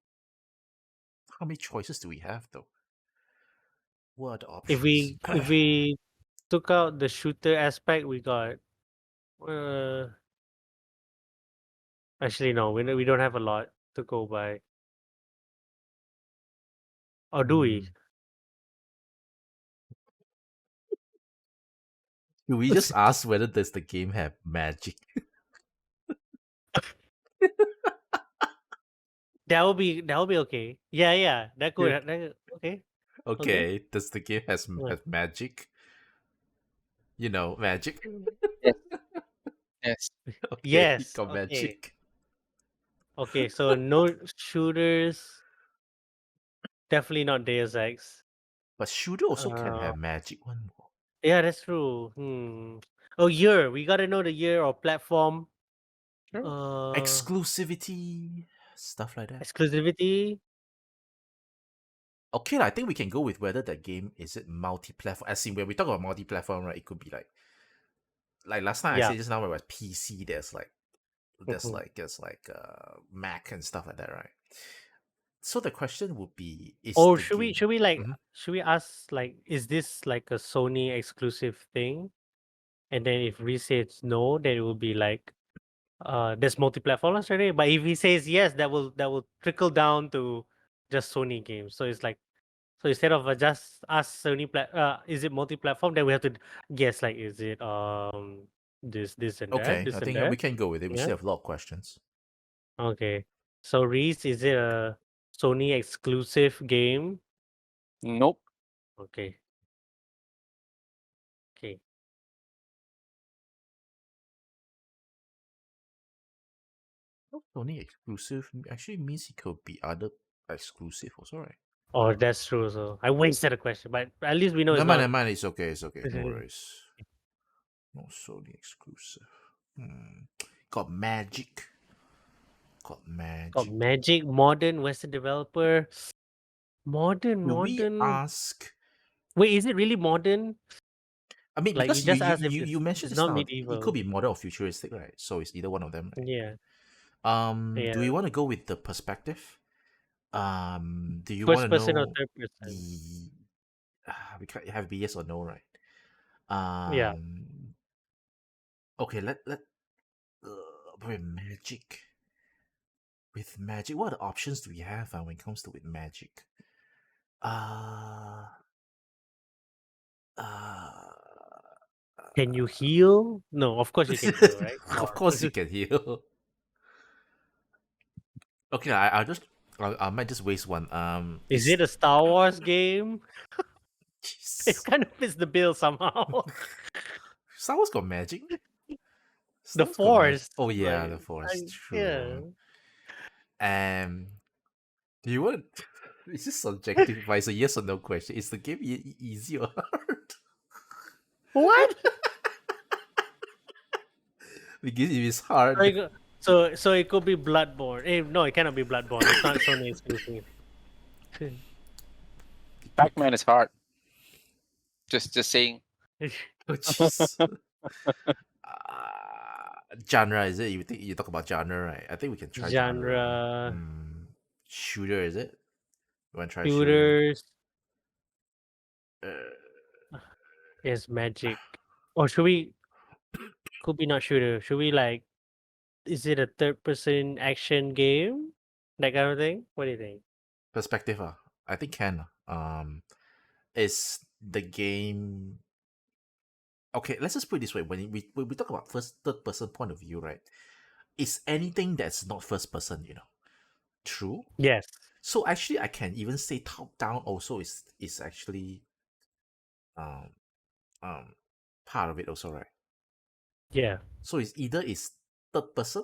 S1: choices do we have though? What are the options?
S2: If we took out the shooter aspect, we got actually no, we don't have a lot to go by. Or do we?
S1: Do we just ask whether does the game have magic?
S2: That will be okay. Yeah. That could okay.
S1: Okay. Does the game have
S2: What?
S1: magic? You know, magic.
S3: Yes. Yes.
S1: Okay,
S2: Yes.
S1: got
S2: Okay.
S1: magic.
S2: Okay, so no shooters. Definitely not Deus Ex.
S1: But shooter also can have magic one.
S2: Yeah, that's true. Oh, year. We gotta know the year or platform.
S1: Exclusivity, stuff like that.
S2: Exclusivity.
S1: Okay, I think we can go with whether that game is it multi-platform. As in, when we talk about multi-platform, right, it could be like last time I
S2: Yeah.
S1: said just now where PC, there's
S2: Mhm.
S1: Mac and stuff like that, right? So the question would be: is
S2: Oh,
S1: the
S2: should we
S1: game-
S2: should we like
S1: Mhm.
S2: should we ask like is this like a Sony exclusive thing? And then if we say it's no, then it will be like there's multi-platformers already. But if he says yes, that will trickle down to just Sony games. So it's like, so instead of just us Sony is it multi-platform? Then we have to guess, like, is it this and that,
S1: Okay,
S2: this
S1: I
S2: and
S1: think
S2: that.
S1: we can go with it. We
S2: Yeah.
S1: still have a lot of questions.
S2: Okay. So Reese, is it a Sony exclusive game?
S3: Nope.
S2: Okay. Okay.
S1: Sony exclusive actually means it could be other exclusive also, right?
S2: Oh, that's true. So I wasted a question, but at least we know it's
S1: Never mind,
S2: not.
S1: never mind. It's okay, it's okay. No worries. No Sony exclusive. Got Magic. Got
S2: Got
S1: Magic.
S2: Magic, modern, Western developer.
S1: Do we
S2: Modern.
S1: ask?
S2: Wait, is it really modern?
S1: I mean,
S2: Like, you
S1: because you
S2: just
S1: you
S2: asked if
S1: you, you mentioned
S2: it's
S1: just
S2: not
S1: now, it could
S2: medieval.
S1: be modern or futuristic, right? So it's either one of them, right?
S2: Yeah.
S1: Do we
S2: Yeah.
S1: want to go with the perspective? Do you want
S2: First
S1: to
S2: person or
S1: know
S2: third person?
S1: the? We can't have be yes or no, right?
S2: Yeah.
S1: Okay. Let with magic. With magic, what are the options do we have when it comes to with magic? Uh, uh,
S2: Can you heal? No, of course you can heal, right?
S1: of
S2: Or
S1: course you can heal. Okay, I might just waste one.
S2: is
S1: Is
S2: it a Star Wars game? It
S1: jeez.
S2: kind of fits the bill somehow.
S1: Star Wars got magic.
S2: The
S1: Star Wars got magic.
S2: Force,
S1: Oh yeah,
S2: like,
S1: the Force.
S2: yeah.
S1: True. Do you want? It's just subjective. But it's a yes or no question. Is the game easy or hard?
S2: What?
S1: Because if it's
S2: So
S1: hard,
S2: so it could be Bloodborne. No, it cannot be Bloodborne. It's not Sony exclusive.
S3: Pac-Man is hard. Just saying.
S1: oh jeez. Genre is it? You think you talk about genre, right? I think we can try genre.
S2: Genre,
S1: Shooter is it? You want to try shooter?
S2: shooters,
S1: Uh,
S2: is magic. Or should we? Could be not shooter. Should we, like? Is it a third person action game? That kind of thing. What do you think?
S1: perspective, I think can. Is the game okay? Let's just put it this way: when we talk about first third person point of view, right? Is anything that's not first person, true?
S2: Yes.
S1: So actually, I can even say top down also is actually um um part of it also, right?
S2: Yeah.
S1: So it's either is third person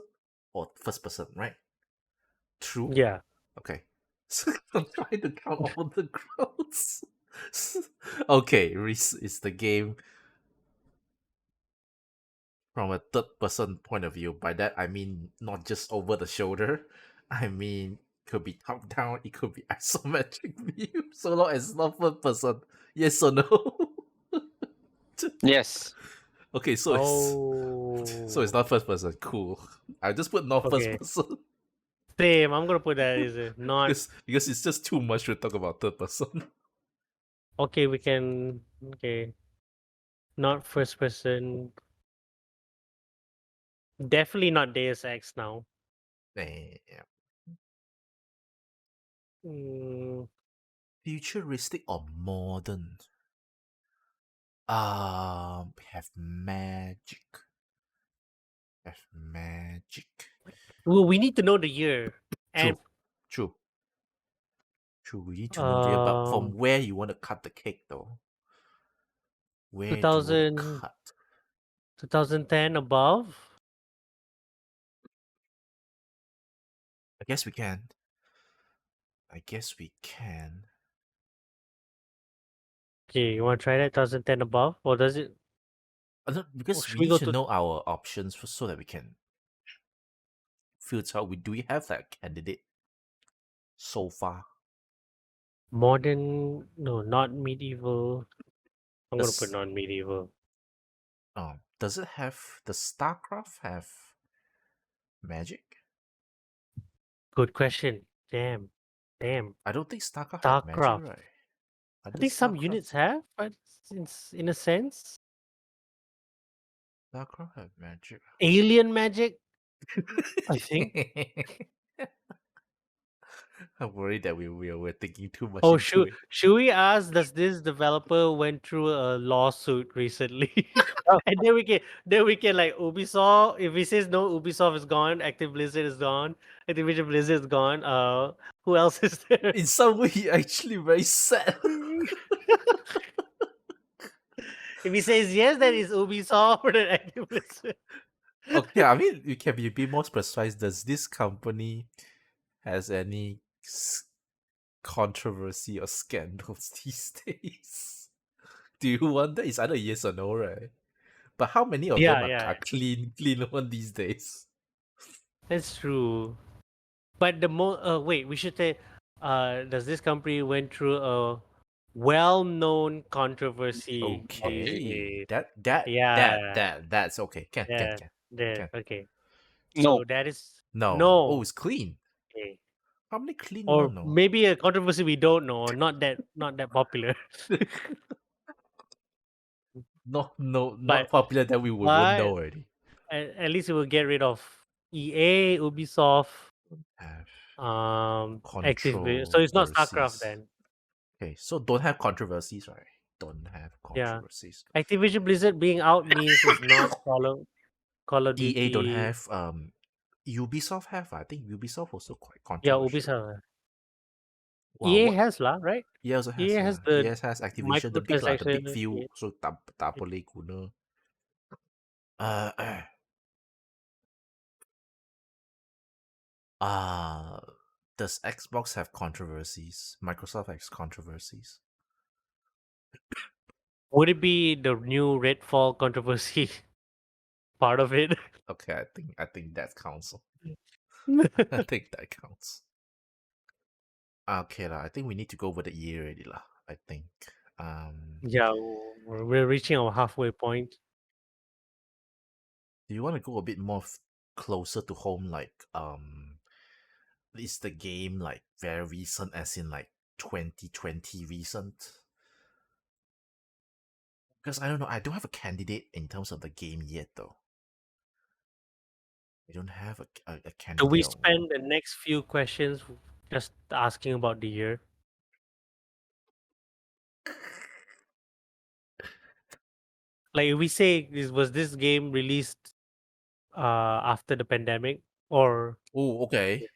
S1: or first person, right? True.
S2: Yeah.
S1: Okay. So I'm trying to count all the crowds. Okay, Reese is the game from a third person point of view. By that I mean not just over the shoulder. I mean could be top down, it could be isometric view, so long as it's not first person. Yes or no?
S3: Yes.
S1: Okay, so it's
S2: Oh.
S1: not first person. Cool. I just put not first
S2: Okay.
S1: person
S2: Same. I'm gonna put that as a not.
S1: because it's just too much to talk about third person.
S2: Okay, we can. Okay, not first person. Definitely not Deus Ex now.
S1: Yeah.
S2: Mm,
S1: Futuristic or modern? Have magic. Have magic.
S2: well, we need to know the year. And
S1: True. True. True. We need to know the year, but from
S2: um,
S1: where you want to cut the cake though? Where do you want to
S2: 2000,
S1: cut?
S2: 2010 above.
S1: I guess we can. I guess we can.
S2: Okay, you want to try that 2010 above, or does it? Or
S1: Because
S2: should
S1: we
S2: we
S1: need
S2: go
S1: to
S2: to
S1: know our options so that we can filter out. Do we have that candidate so far?
S2: modern? No, not medieval. I'm gonna put
S1: Does
S2: non-medieval.
S1: does it have the StarCraft have magic?
S2: Good question. Damn, damn.
S1: I don't think StarCraft have magic,
S2: StarCraft.
S1: right?
S2: I
S1: Does
S2: think some
S1: StarCraft
S2: units have, but in a sense,
S1: StarCraft have magic?
S2: alien magic. I think.
S1: I'm worried that we're thinking too much
S2: Oh,
S1: into it.
S2: should we ask? Does this developer went through a lawsuit recently? And then we can like Ubisoft. If he says no, Ubisoft is gone. Active Blizzard is gone. Activision Blizzard is gone. Who else is there?
S1: In some way, he actually very sad.
S2: If he says yes, then it's Ubisoft and Active Blizzard.
S1: Okay, I mean, you can be more precise. Does this company has any controversy or scandals these days? Do you wonder? It's either yes or no, right? But how many of them
S2: Yeah,
S1: are
S2: yeah,
S1: clean one these days?
S2: that's true. But wait, we should say, does this company went through a well-known controversy
S1: Okay,
S2: recently? Yeah,
S1: that's okay.
S2: yeah, there.
S1: Can.
S2: Okay,
S3: No.
S2: so that is
S1: No. Oh,
S2: no.
S1: it's clean.
S2: Okay.
S1: How many clean
S2: Or
S1: one? No.
S2: maybe a controversy we don't know, or not that popular.
S1: Not
S2: but
S1: popular that we won't know
S2: but
S1: already.
S2: at least it will get rid of EA, Ubisoft,
S1: Have
S2: Active. So it's not StarCraft
S1: controversies.
S2: then.
S1: Okay, so don't have controversies, right? Don't have
S2: Yeah.
S1: controversies.
S2: Activision Blizzard being out means it's not Call of
S1: EA don't
S2: Duty.
S1: have. Ubisoft have. I think Ubisoft also quite
S2: Yeah,
S1: controversial.
S2: Ubisoft.
S1: Wow,
S2: EA
S1: what
S2: has lah, right?
S1: EA also
S2: EA
S1: has,
S2: has
S1: yeah.
S2: the
S1: EA has Activision, the big lah, the
S2: microtransaction.
S1: big few. So tak boleh guna. Uh, uh, uh, does Xbox have controversies? Microsoft has controversies.
S2: Would it be the new Redfall controversy part of it?
S1: Okay, I think that counts. I think that counts. Okay lah. I think we need to go over the year already lah. I think.
S2: Yeah, we're reaching our halfway point.
S1: Do you want to go a bit more closer to home? Like, is the game like very recent, as in like 2020 recent? Because I don't know. I don't have a candidate in terms of the game yet, though. I don't have a candidate.
S2: Do we spend the next few questions just asking about the year? Like if we say was this game released after the pandemic or
S1: Oh, okay.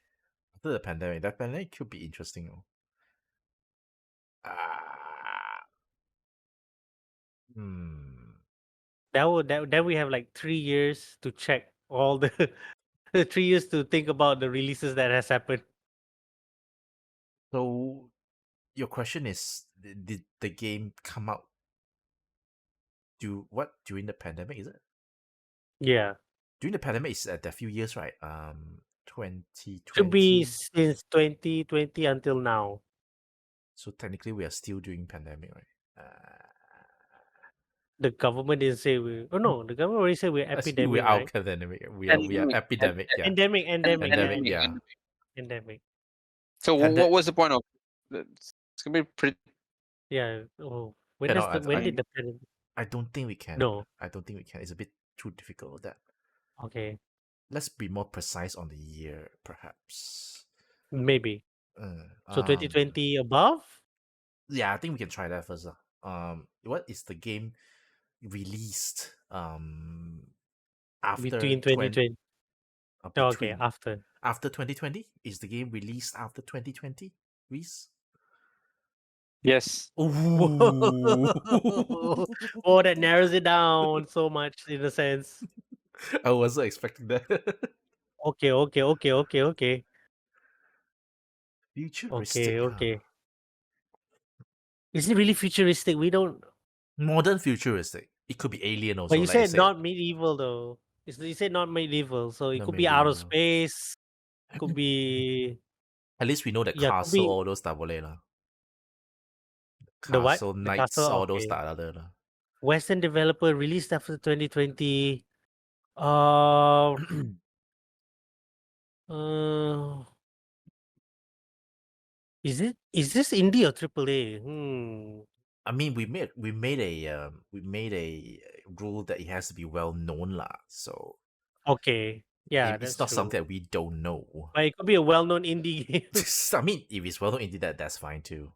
S1: After the pandemic, that pandemic could be interesting. Ah, hmm.
S2: then we have like 3 years to check all the 3 years to think about the releases that has happened.
S1: So your question is, did the game come out during the pandemic? Is it
S2: Yeah.
S1: during the pandemic? Is a few years, right?
S2: Should be
S1: 2020.
S2: since 2020 until now.
S1: So technically, we are still doing pandemic, right?
S2: The government didn't say we. Oh no, the government already said we're
S1: Actually, we're
S2: epidemic,
S1: out
S2: right?
S1: pandemic. We are
S3: Pandemic.
S1: epidemic. Yeah,
S2: Endemic, endemic,
S1: endemic.
S2: endemic,
S1: Yeah,
S2: endemic.
S3: So
S1: And
S3: what was the point of? It's gonna be pretty.
S2: Yeah. Oh, when
S1: cannot.
S2: did the pandemic?
S1: I don't think we can.
S2: No.
S1: I don't think we can. It's a bit too difficult with that.
S2: Okay.
S1: Let's be more precise on the year, perhaps.
S2: Maybe. So
S1: Um,
S2: 2020 above?
S1: yeah, I think we can try that first. What is the game released after
S2: Between 2020. Oh, okay,
S1: between
S2: after.
S1: 2020? Is the game released after 2020? Reese?
S3: Yes.
S1: Ooh.
S2: Oh, that narrows it down so much in a sense.
S1: I wasn't expecting that.
S2: Okay, okay, okay, okay, okay.
S1: Futuristic, huh?
S2: Okay. Is it really futuristic? We don't.
S1: Modern futuristic. It could be alien also.
S2: But you
S1: Like I
S2: said
S1: said,
S2: not medieval though. You said not medieval, so it
S1: not
S2: could be outer
S1: medieval.
S2: space. Could be
S1: At least we know the
S2: could
S1: castle,
S2: be
S1: all those tak boleh lah.
S2: the what?
S1: Castle
S2: The
S1: knights,
S2: castle.
S1: all those
S2: Okay.
S1: tak ada lah.
S2: Western developer released after 2020. Uh, uh, is this indie or AAA?
S1: I mean, we made a rule that it has to be well known lah. So
S2: Okay. Yeah,
S1: It's
S2: that's
S1: not
S2: true.
S1: something that we don't know.
S2: But it could be a well-known indie game.
S1: I mean, if it's well known into that, that's fine too.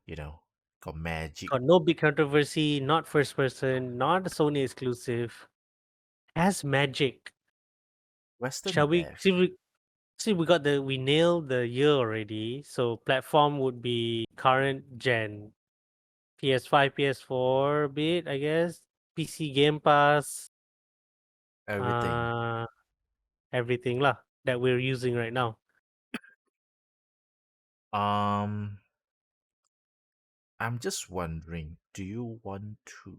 S1: You know, got magic.
S2: Got no big controversy, not first person, not a Sony exclusive. Has magic.
S1: Western
S2: Shall we
S1: Dev.
S2: see we nailed the year already. So platform would be current gen. PS5, PS4 bit, I guess. PC Game Pass,
S1: Everything.
S2: uh everything lah that we're using right now.
S1: Um, I'm just wondering, do you want to?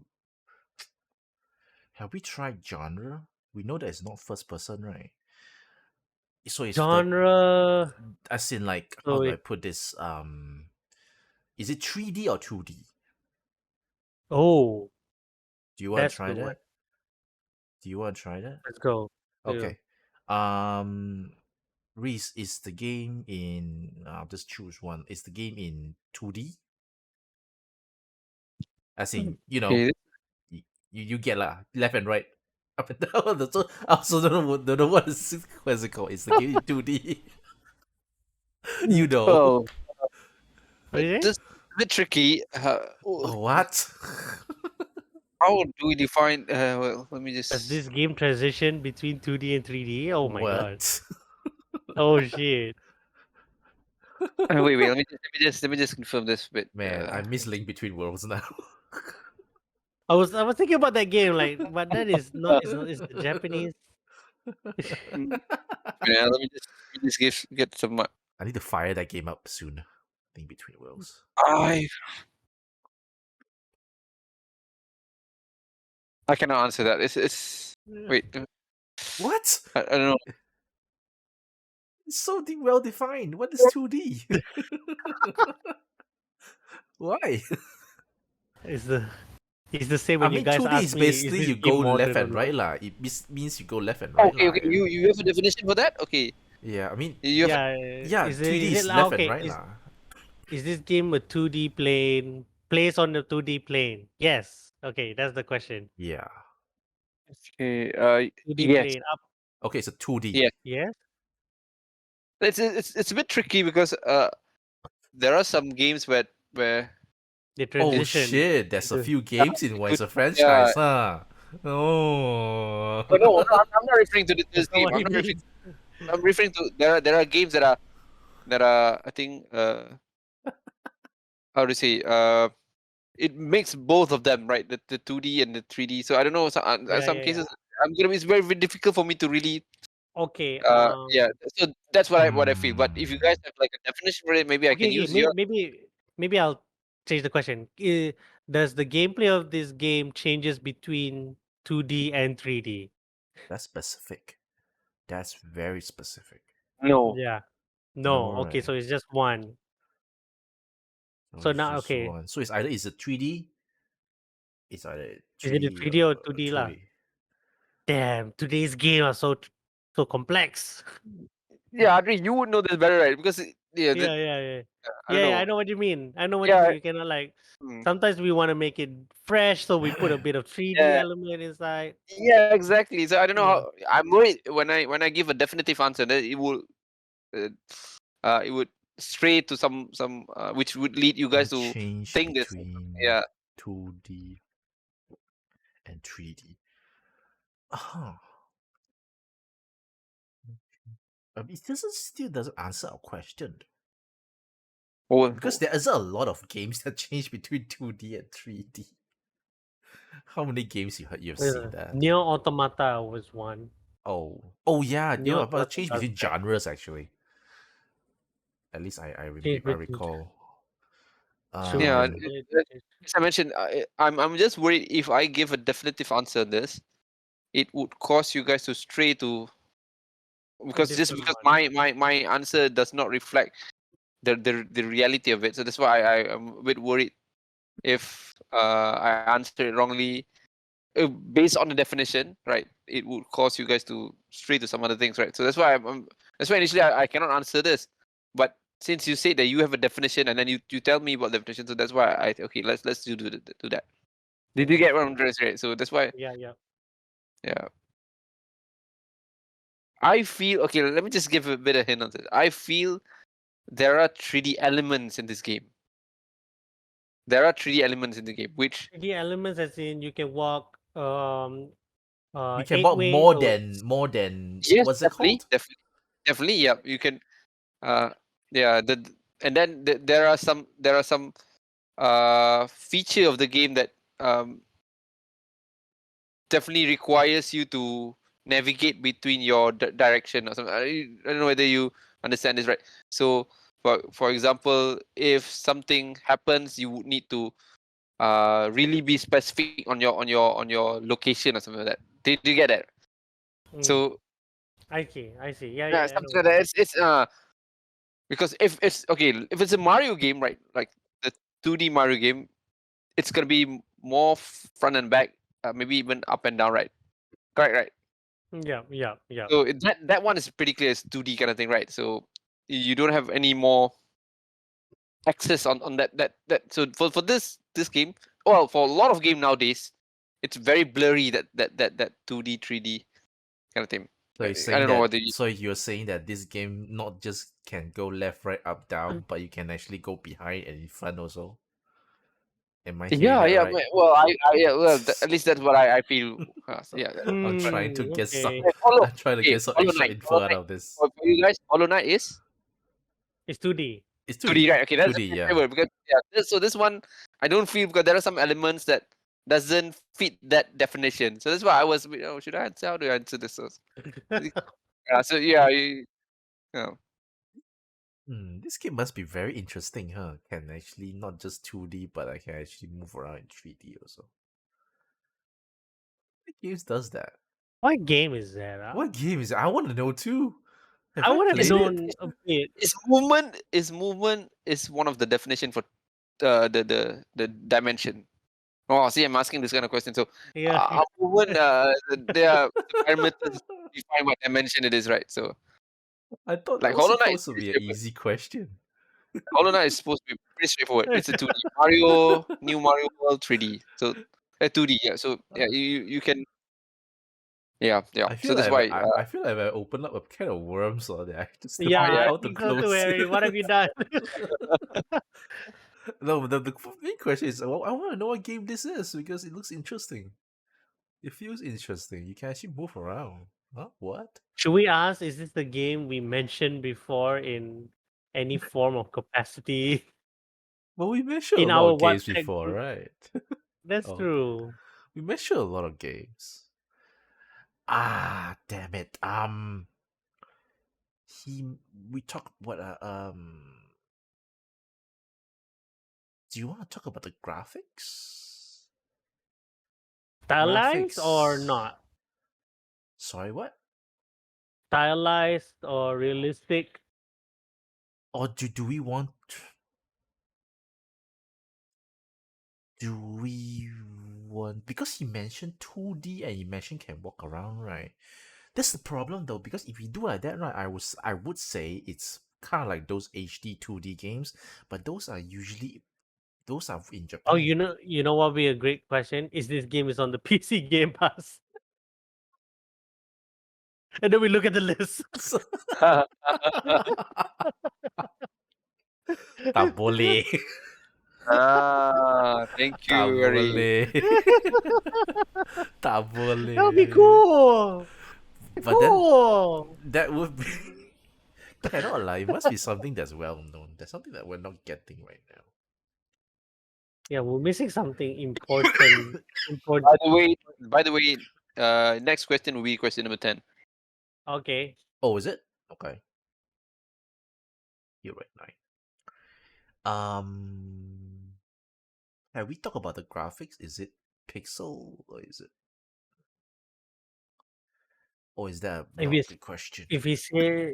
S1: Have we tried genre? We know that it's not first person, right? So it's third,
S2: Genre.
S1: as in like, how
S2: So
S1: do I
S2: it,
S1: put this? Is it 3D or 2D?
S2: oh,
S1: Do you want to
S2: that's a
S1: try
S2: good one.
S1: that? Do you want to try that?
S2: Let's go. Yeah.
S1: Okay. Um, Reese, is the game in? I'll just choose one. Is the game in 2D? As in,
S3: Okay.
S1: you get left and right, up and down. So I also don't know what is it called. It's the game in 2D. You know.
S3: Oh,
S2: What do you
S3: this
S2: say?
S3: is a bit tricky.
S1: Oh, what?
S3: How do we define? Well, let me
S2: Does
S3: just.
S2: this game transition between 2D and 3D? Oh my god.
S1: What?
S2: Oh shit.
S3: Wait. Let me just confirm this bit.
S1: Man, I miss Link Between Worlds now.
S2: I was thinking about that game, like, but that is not. It's the Japanese.
S3: Yeah, let me just get some.
S1: I need to fire that game up soon. Link Between Worlds.
S3: I I cannot answer that. It's wait.
S1: What?
S3: I don't know.
S1: It's so well defined. What is 2D? Why?
S2: It's the it's the same
S1: I
S2: when you
S1: mean,
S2: guys
S1: 2D
S2: ask
S1: is
S2: me, is
S1: basically
S2: this
S1: you
S2: game
S1: go left
S2: modern or
S1: and
S2: not?
S1: right lah. It means you go left and right
S3: Okay,
S1: lah.
S3: okay. You have a definition for that? Okay.
S1: Yeah, I mean,
S3: You have.
S2: Yeah,
S1: yeah, 2D
S2: is
S1: is
S2: it
S1: left and
S2: okay?
S1: right lah.
S2: Is this game a 2D plane? Plays on the 2D plane? Yes. Okay, that's the question.
S1: Yeah.
S3: Okay.
S2: 2D
S3: Yes.
S2: plane up.
S1: Okay, so 2D.
S3: Yes.
S2: Yes.
S3: It's a bit tricky because there are some games where
S2: The
S1: Oh
S2: transition.
S1: shit, there's a
S2: into-
S1: few games in one. It's a
S3: Yeah.
S1: franchise, huh? Oh.
S3: Oh, no, I'm not referring to this
S2: That's not
S3: game.
S2: what
S3: I'm
S2: he
S3: not referring.
S2: means.
S3: I'm referring to there are games that are I think how to say it makes both of them right, the 2D and the 3D. So I don't know, some
S2: Yeah.
S3: cases it's very, very difficult for me to really
S2: Okay.
S3: yeah. So that's what I feel. But if you guys
S1: Hmm.
S3: have like a definition for it, maybe I can
S2: Okay.
S3: use your.
S2: Maybe I'll change the question. Does the gameplay of this game changes between 2D and 3D?
S1: That's specific. That's very specific.
S3: No.
S2: Yeah.
S1: No,
S2: No. Okay.
S1: right?
S2: So it's just one.
S1: So
S2: So
S1: it's
S2: now,
S1: just
S2: okay.
S1: one. So it's either it's a 3D. It's either
S2: Is it a
S1: 3D
S2: 3D or
S1: or
S2: 2D lah?
S1: 2D.
S2: Damn, today's game are so complex.
S3: Yeah, Adri, you would know this better, right? Because yeah,
S2: Yeah.
S3: I don't
S2: Yeah, I
S3: know.
S2: know what you mean. I know what you
S3: Yeah.
S2: mean. You cannot like
S3: mm,
S2: sometimes we want to make it fresh, so we put a bit of 3D
S3: Yeah,
S2: element inside.
S3: yeah, exactly. So I don't know
S2: Yeah.
S3: how. I'm worried when I give a definitive answer that uh, it would stray to some which would lead you guys
S1: What
S3: to
S1: changed
S3: think this.
S1: between
S3: Yeah.
S1: 2D and 3D? Oh, it still doesn't answer our question because
S3: Oh,
S1: there is a lot of games that change between 2D and 3D. How many games you've seen that?
S2: Neo Automata was one.
S1: Oh yeah,
S2: Neo
S1: but
S2: Automata
S1: change
S2: does
S1: between
S2: that.
S1: genres actually. At least
S2: Change
S1: I
S2: between
S1: recall.
S2: true,
S3: yeah.
S2: true.
S3: As I mentioned, I'm just worried if I give a definitive answer on this, it would cause you guys to stray to
S2: A
S3: because
S2: different
S3: because
S2: one.
S3: my answer does not reflect the reality of it. So that's why I am a bit worried if I answer it wrongly based on the definition, right? It would cause you guys to stray to some other things, right? So that's why that's why initially I cannot answer this, but since you say that you have a definition and then you tell me about the definition, so that's why okay, let's do that. Did you
S2: Okay.
S3: get what I'm trying to say? So that's why
S2: Yeah.
S3: yeah. I feel okay. Let me just give a bit of hint on this. I feel there are 3D elements in this game. There are 3D elements in the game, which
S2: 3D elements, as in you can walk
S1: You can
S2: 8
S1: walk
S2: ways or
S1: more than
S3: yes,
S1: what's it
S3: definitely,
S1: called?
S3: definitely, yeah. You can, uh, yeah. And then there are some feature of the game that definitely requires you to navigate between your direction or something. I don't know whether you understand this right. So, for example, if something happens, you would need to really be specific on your location or something like that. Did you get that?
S2: Mm,
S3: So
S2: I see, I see. Yeah,
S3: yeah,
S2: yeah, I know
S3: something
S2: what
S3: like
S2: you
S3: that.
S2: mean.
S3: It's because if it's okay, if it's a Mario game, right? Like the 2D Mario game, it's gonna be more front and back, maybe even up and down, right? Correct, right?
S2: Yeah, yeah, yeah.
S3: So that one is pretty clear. It's 2D kind of thing, right? So you don't have any more access on that. So for this game, well, for a lot of game nowadays, it's very blurry that 2D 3D kind of thing.
S1: So you're
S3: I
S1: saying
S3: don't know
S1: that
S3: whether you,
S1: so you're saying that this game not just can go left, right, up, down, but you can actually go behind and in front also. Am I hearing
S3: yeah,
S1: that
S3: yeah.
S1: right?
S3: Well, yeah, well, at least that's what I feel. So yeah.
S1: I'm trying to get some.
S2: Okay.
S3: Hollow,
S1: I'm trying to
S3: okay,
S1: get some
S3: Hollow
S1: extra
S3: Knight.
S1: info
S3: Hollow
S1: out
S3: Knight.
S1: of this.
S3: For you guys, Hollow Knight is
S2: It's 2D.
S1: It's
S3: 2D,
S1: 2D.
S3: right? Okay, that's
S1: 2D,
S3: my
S1: yeah.
S3: favorite because yeah. So this one, I don't feel because there are some elements that doesn't fit that definition. So that's why I was, should I answer? How do I answer this? Yeah. So yeah, yeah.
S1: This game must be very interesting, huh? Can actually not just 2D, but I can actually move around in 3D also. What games does that?
S2: What game is that?
S1: What game is it? I want to know too. Have
S2: I
S1: I
S2: would have
S3: Is
S1: played it?
S2: known a bit.
S3: movement is one of the definition for the dimension. Oh, see, I'm asking this kind of question. So,
S2: Yeah.
S3: movement, there are the parameters define what dimension it is, right? So,
S1: I thought that
S3: like
S1: was
S3: Hollow Knight is
S1: supposed to
S3: pretty
S1: be an
S3: straightforward.
S1: easy question.
S3: Hollow Knight is supposed to be pretty straightforward. It's a 2D Mario, new Mario World 3D. So, 2D, yeah. So, yeah, you can, yeah, yeah.
S1: I
S3: So
S1: feel
S3: that's
S1: like
S3: why,
S1: I feel like I opened up a can of worms or that I just don't
S2: Yeah,
S1: know
S2: I
S3: yeah.
S1: how to
S2: think so too,
S1: close
S2: Harry.
S1: it.
S2: What have you done?
S1: No, the main question is I want to know what game this is because it looks interesting. It feels interesting. You can actually move around. Huh? What?
S2: Should we ask, is this the game we mentioned before in any form of capacity
S1: Well, we mentioned a
S2: in
S1: lot
S2: our
S1: of games
S2: WhatsApp
S1: before,
S2: group?
S1: right?
S2: That's
S1: Oh, okay.
S2: true.
S1: We mentioned a lot of games. Ah, damn it. He we talk what do you want to talk about the graphics?
S2: Stylized or
S1: Graphics.
S2: not?
S1: Sorry, what?
S2: Stylized or realistic?
S1: Or do we want? Do we want? Because he mentioned 2D and he mentioned can walk around, right? That's the problem though, because if you do like that, right, I would say it's kind of like those HD 2D games, but those are in
S2: Oh,
S1: Japan.
S2: you know what would be a great question? Is this game is on the PC Game Pass? And then we look at the list.
S1: Tak boleh.
S3: Thank
S1: Tak
S3: you, Ari.
S1: boleh. Tak
S2: That would be
S1: boleh.
S2: cool.
S1: But then
S2: Cool.
S1: that would be cannot lie. It must be something that's well known. There's something that we're not getting right now.
S2: Yeah, we're missing something important. Important.
S3: By the way, next question will be question number 10.
S2: Okay.
S1: Oh, is it? Okay. You're right, nine. Have we talked about the graphics? Is it pixel or is that
S2: If
S1: not
S2: you
S1: a good question?
S2: if you say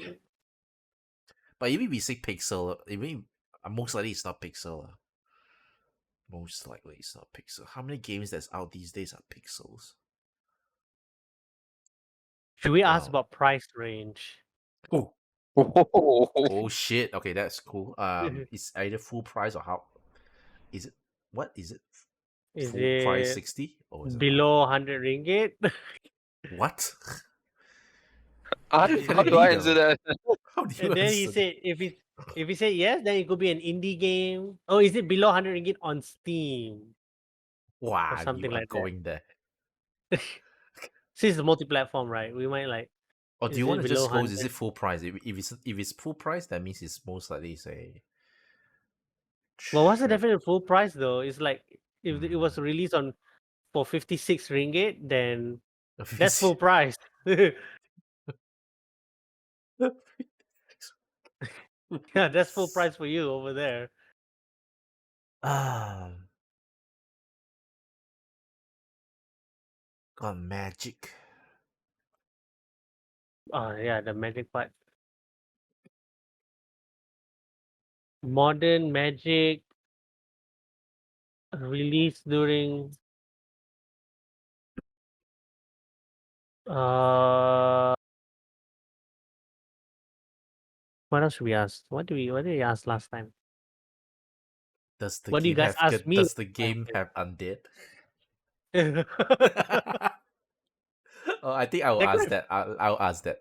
S1: But even we say pixel, even most likely it's not pixel. Most likely it's not pixel. How many games that's out these days are pixels?
S2: should we ask
S1: Well,
S2: about price range?
S1: oh,
S3: Oh,
S1: oh shit. Okay, that's cool. It's either full price or how is it? What is it?
S2: Is
S1: Full price
S2: it
S1: 60 or is it half
S2: below
S1: price?
S2: 100 ringgit?
S1: What?
S3: How do I answer that?
S1: How do you
S2: And then he
S1: answer that?
S2: said if he said yes, then it could be an indie game. Oh, is it below 100 ringgit on Steam or
S1: Wow, you
S2: something
S1: are
S2: like that?
S1: going there.
S2: Since it's multi-platform, right? We might like,
S1: Or do
S2: is
S1: you want
S2: it
S1: to
S2: below
S1: just go?
S2: 100?
S1: Is it full price? If it's full price, that means it's most likely say.
S2: Well, what's the
S1: Tre-
S2: difference in full price though? It's like if it was
S1: Hmm.
S2: released on for 56 ringgit, then
S1: If
S2: that's
S1: it's-
S2: full price. Yeah, that's full price for you over there.
S1: Ah, got magic.
S2: Oh yeah, the magic part. Modern magic released during uh what else should we ask? What did we ask last time?
S1: Does the
S2: What do you
S1: game
S2: guys
S1: have?
S2: ask me
S1: Does the game have undead? Oh, I think I will
S2: That
S1: ask
S2: could-
S1: that. I'll ask that.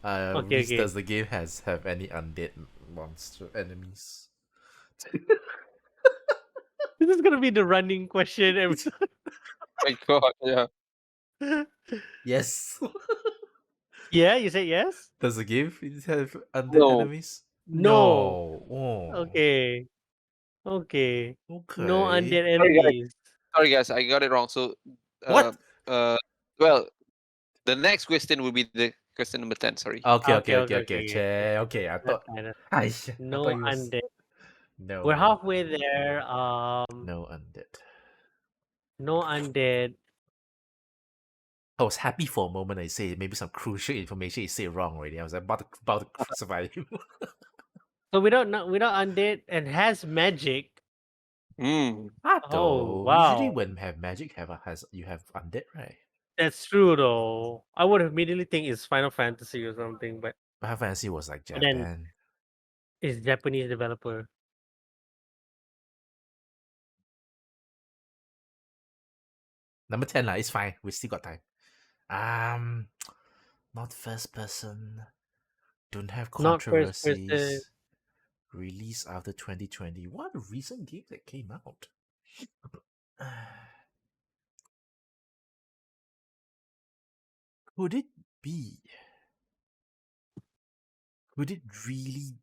S2: okay,
S1: Reese,
S2: okay.
S1: does the game have any undead monster enemies?
S2: This is gonna be the running question every
S3: My God, yeah.
S1: Yes.
S2: Yeah, you said yes?
S1: Does the game have undead
S3: No.
S1: enemies?
S2: No.
S1: No. Oh.
S2: Okay. Okay. No
S1: Okay.
S2: undead
S3: Sorry, guys.
S2: enemies.
S3: Sorry, guys. I got it wrong. So, uh,
S1: What?
S3: uh, well, the next question will be the question number 10. Sorry.
S1: Okay, okay,
S2: Okay,
S1: okay,
S2: okay,
S1: okay.
S2: okay, okay.
S1: Che, okay. I
S2: That's
S1: thought.
S2: fine.
S1: I thought
S2: No
S1: you was
S2: undead. We're
S1: no,
S2: halfway there.
S1: no undead.
S2: No undead.
S1: I was happy for a moment. I say maybe some crucial information you say wrong already. I was about to crucify him.
S2: So without undead and has magic.
S3: Hmm.
S2: Oh
S1: Though usually
S2: wow.
S1: when have magic you have undead, right?
S2: That's true though. I would immediately think it's Final Fantasy or something, but
S1: Final Fantasy was like
S2: then
S1: Japan.
S2: it's Japanese developer.
S1: Number 10 lah, it's fine. We still got time. Um not first person. Don't have
S2: Not first person.
S1: controversies. Release after 2020. What a recent game that came out? Could it be? Could it really?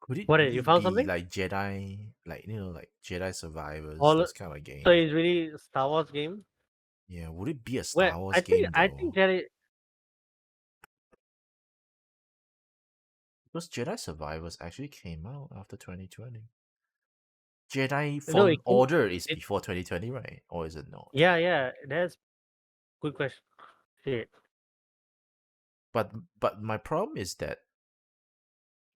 S1: Could it
S2: What is it? You
S1: really
S2: found
S1: be
S2: something?
S1: like Jedi, like Jedi Survivors,
S2: All
S1: those kind of
S2: so
S1: game?
S2: it's really a Star Wars game?
S1: Yeah, would it be a
S2: Well,
S1: Star Wars game
S2: I think
S1: though?
S2: Jedi
S1: Because Jedi Survivors actually came out after 2020. Jedi
S2: no
S1: Fallen
S2: it came
S1: Order is
S2: it
S1: before 2020, right? Or is it not?
S2: yeah, that's good question. Shit.
S1: But my problem is that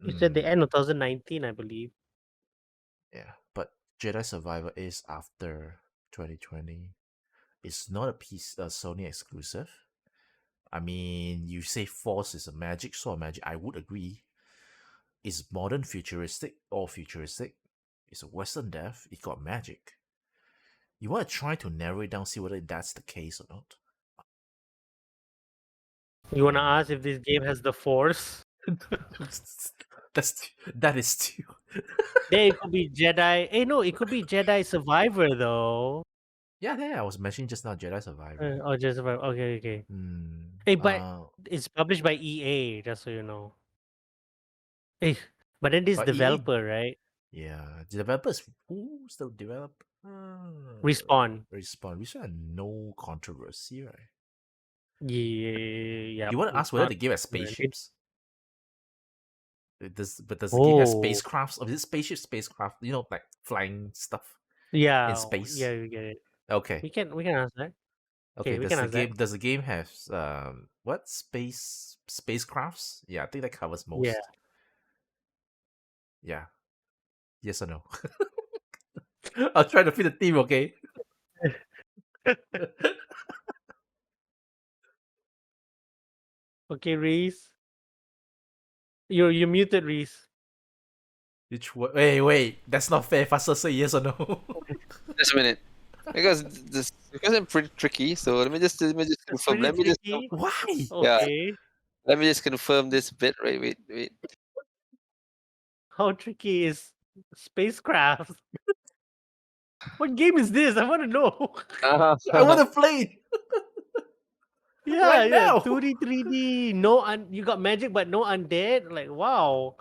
S2: It's at the end
S1: mm,
S2: of 2019, I believe.
S1: yeah, but Jedi Survivor is after 2020. It's not a Sony exclusive. I mean, you say Force is a magic, sword magic. I would agree. Is modern futuristic or futuristic? It's a Western dev. It got magic. You want to try to narrow it down, see whether that's the case or not.
S2: You wanna ask if this game has the Force?
S1: That is too.
S2: Then it could be Jedi. Hey, no, it could be Jedi Survivor though.
S1: Yeah. I was mentioning just now Jedi Survivor.
S2: Oh, Jedi Survivor. Okay, okay.
S1: Hmm.
S2: Hey, but it's published by EA, just so you know. Hey, but then this
S1: But EA,
S2: developer, right?
S1: yeah, the developers who's the developer?
S2: Respawn.
S1: Respawn. Respawn, no controversy, right?
S2: Yeah,
S1: You want to ask whether
S2: not
S1: the game has
S2: really.
S1: spaceships? Does the game have
S2: Oh,
S1: spacecrafts? Or is it spacecraft? Like flying stuff in
S2: yeah,
S1: space?
S2: we get it.
S1: Okay.
S2: We can ask that.
S1: Okay.
S2: Okay, we can ask that.
S1: Does the game have what spacecrafts? Yeah, I think that covers
S2: Yeah.
S1: most. Yeah. Yes or no? I'll try to fit the theme, okay?
S2: Okay, Reese. You muted, Reese.
S1: Which one? Wait, that's not fair. Faster say yes or no.
S3: Just a minute. because I'm pretty tricky. So let me just
S2: It's
S3: confirm.
S2: pretty
S3: Let me just
S2: tricky.
S1: Why?
S3: yeah.
S2: Okay.
S3: Let me just confirm this bit. Wait.
S2: How tricky is spacecraft? What game is this? I want to know.
S1: I want to play
S2: Yeah,
S1: right
S2: yeah.
S1: now.
S2: 2D, 3D. No, you got magic, but no undead. Like, wow.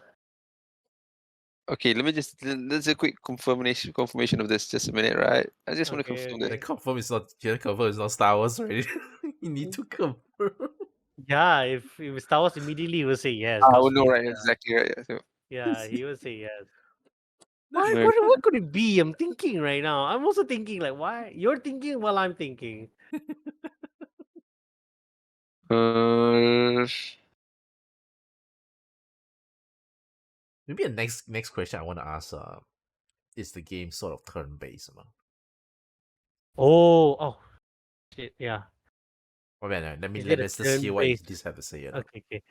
S3: Okay, let's do a quick confirmation of this. Just a minute, right? I just want to
S2: Okay,
S3: confirm
S1: The
S3: this.
S2: okay.
S1: confirm is not here. Confirm is not Star Wars already. You need to confirm.
S2: Yeah, if Star Wars immediately he will say yes.
S3: I
S2: Cause
S3: will know,
S2: he's
S3: right? Exactly right. Yeah, so,
S2: yeah, he will say yes. Why?
S3: America.
S2: What could it be? I'm thinking right now. I'm also thinking like, why you're thinking while I'm thinking.
S3: Uh,
S1: Maybe the next question I want to ask is the game sort of turn based, man?
S2: Oh shit. Yeah.
S1: Oh man, let me
S2: Is it a
S1: let's just hear what you
S2: turn-based?
S1: just have to say.
S2: Okay, okay.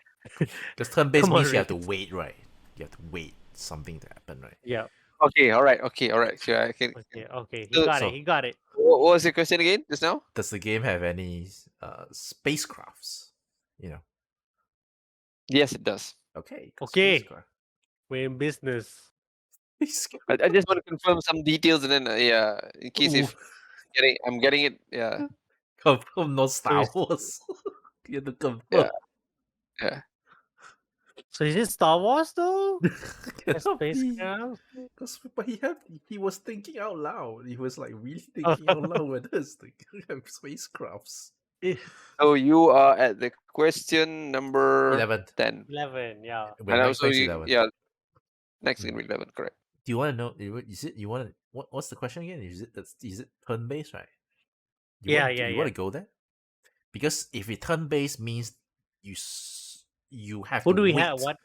S1: Because turn based
S2: Come on,
S1: means you have to
S2: Rick.
S1: wait, right? You have to wait something to happen, right?
S2: Yeah.
S3: okay, all right, okay, all right. Sure, I can.
S2: Okay, okay. He
S3: So,
S2: got it.
S1: So
S2: He got it.
S3: what was the question again just now?
S1: does the game have any spacecrafts? You know.
S3: Yes, it does.
S1: Okay,
S2: Okay.
S1: spacecraft.
S2: We're in business.
S3: I just want to confirm some details, and then yeah, in case
S1: Ooh,
S3: if I'm getting it. Yeah,
S1: confirm not
S2: So
S1: Star
S2: is
S1: Wars. You have to confirm.
S3: yeah, yeah.
S2: so is it Star Wars though? A
S1: Cannot be.
S2: spacecraft?
S1: Because but he was thinking out loud. He was like really
S2: Oh,
S1: thinking out loud whether it's the spacecrafts.
S2: eh,
S3: So you are at the question number
S1: 11.
S3: 10,
S2: 11. Yeah.
S1: We're
S3: and
S1: next
S3: also
S1: next 11.
S3: yeah, next
S1: Mm.
S3: gonna be 11, correct?
S1: Do you want to know? Is it you want to? What's the question again? Is it turn based, right?
S2: Yeah.
S1: You want to go there? Because if it turn based means you have
S2: Who
S1: to
S2: do we have?
S1: wait.
S2: What?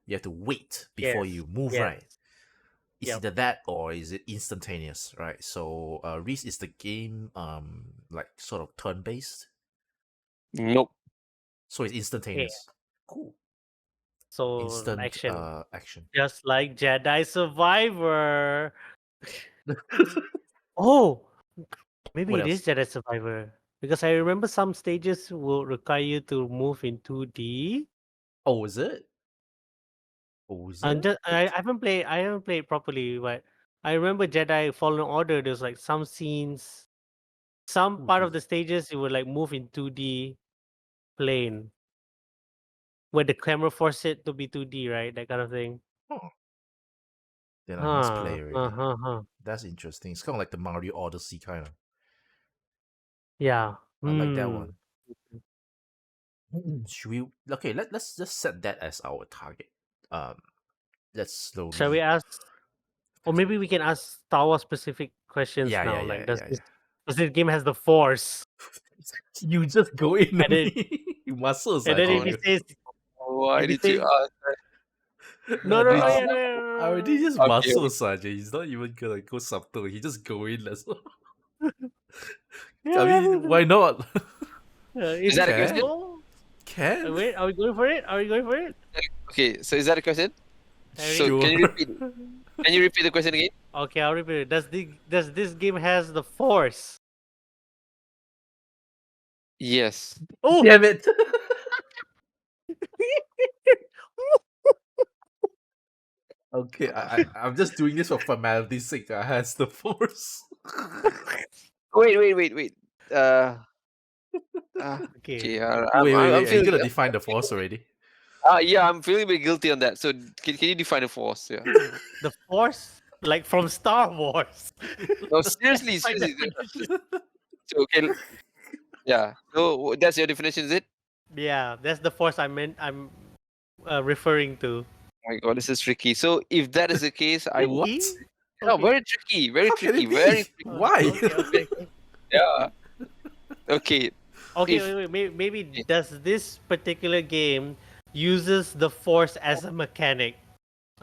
S1: You have to wait before
S2: Yes.
S1: you move,
S2: Yes.
S1: right? It's
S2: Yep.
S1: either that or is it instantaneous, right? So Reese, is the game like sort of turn based?
S3: Nope.
S1: So it's
S2: Yeah.
S1: instantaneous. Cool.
S2: So
S1: Instant
S2: action.
S1: action.
S2: Just like Jedi Survivor. Oh, maybe
S1: What
S2: it is
S1: else?
S2: Jedi Survivor. Because I remember some stages will require you to move in 2D.
S1: Oh, is it? Oh, is
S2: And
S1: it?
S2: just I haven't played properly, but I remember Jedi Fallen Order, there's like some scenes, some
S1: Ooh,
S2: part of
S1: this.
S2: the stages you would like move in 2D plane. Where the camera forced it to be 2D, right? That kind of thing.
S1: Oh, then I must
S2: Huh.
S1: play already.
S2: Huh.
S1: That's interesting. It's kind of like the Mario Odyssey kind of.
S2: Yeah.
S1: I like that
S2: Hmm.
S1: one. Should we? Okay, let's just set that as our target. Um, let's
S2: Shall we
S1: slowly.
S2: ask, or maybe we can ask Star Wars specific questions now? Like,
S1: Yeah.
S2: does this game has the Force?
S1: You just go in
S2: And then
S1: only. Muscles,
S2: and
S1: I
S2: then
S1: tell
S2: if he
S1: you.
S2: says
S3: Why
S2: if he
S3: did you
S2: says
S3: ask?
S2: no
S1: No,
S2: no
S1: dude,
S2: no
S1: it's
S2: yeah,
S1: not. I already
S2: no,
S1: just
S3: Okay,
S1: muscles, Ajay. He's not even gonna go subtle. He just go in. That's all. I
S2: yeah,
S1: mean, why not?
S3: is
S2: is
S3: that
S2: it
S3: a question?
S1: Can
S2: possible?
S1: can
S2: Wait, are we going for it? Are we going for it?
S3: Okay, so is that a question? So
S2: Harry?
S1: sure.
S3: can you repeat the question again?
S2: Okay, I'll repeat it. Does this game has the Force?
S3: Yes.
S2: Oh,
S1: Damn it! Okay, I'm just doing this for formality's sake. I has the force.
S3: Wait.
S2: okay.
S3: Okay. I'm
S1: Wait. Are you
S3: feeling.
S1: gonna define the force already?
S3: Yeah, I'm feeling a bit guilty on that. So can you define the force? Yeah.
S2: The Force, like from Star Wars.
S3: No,
S2: That's
S3: seriously,
S2: my
S3: seriously.
S2: definition.
S3: So, okay. Yeah. So that's your definition, is it?
S2: Yeah, that's the Force I'm referring to.
S3: Oh my God, this is tricky. So if that is the case, I would.
S1: What?
S2: Tricky?
S3: No,
S2: Okay.
S3: very tricky. Very
S1: How can
S3: tricky.
S1: it be?
S3: Very tricky.
S1: Why?
S2: Okay.
S3: Yeah. Okay.
S2: Okay,
S3: If
S2: wait. Maybe does this particular game uses the Force as a mechanic?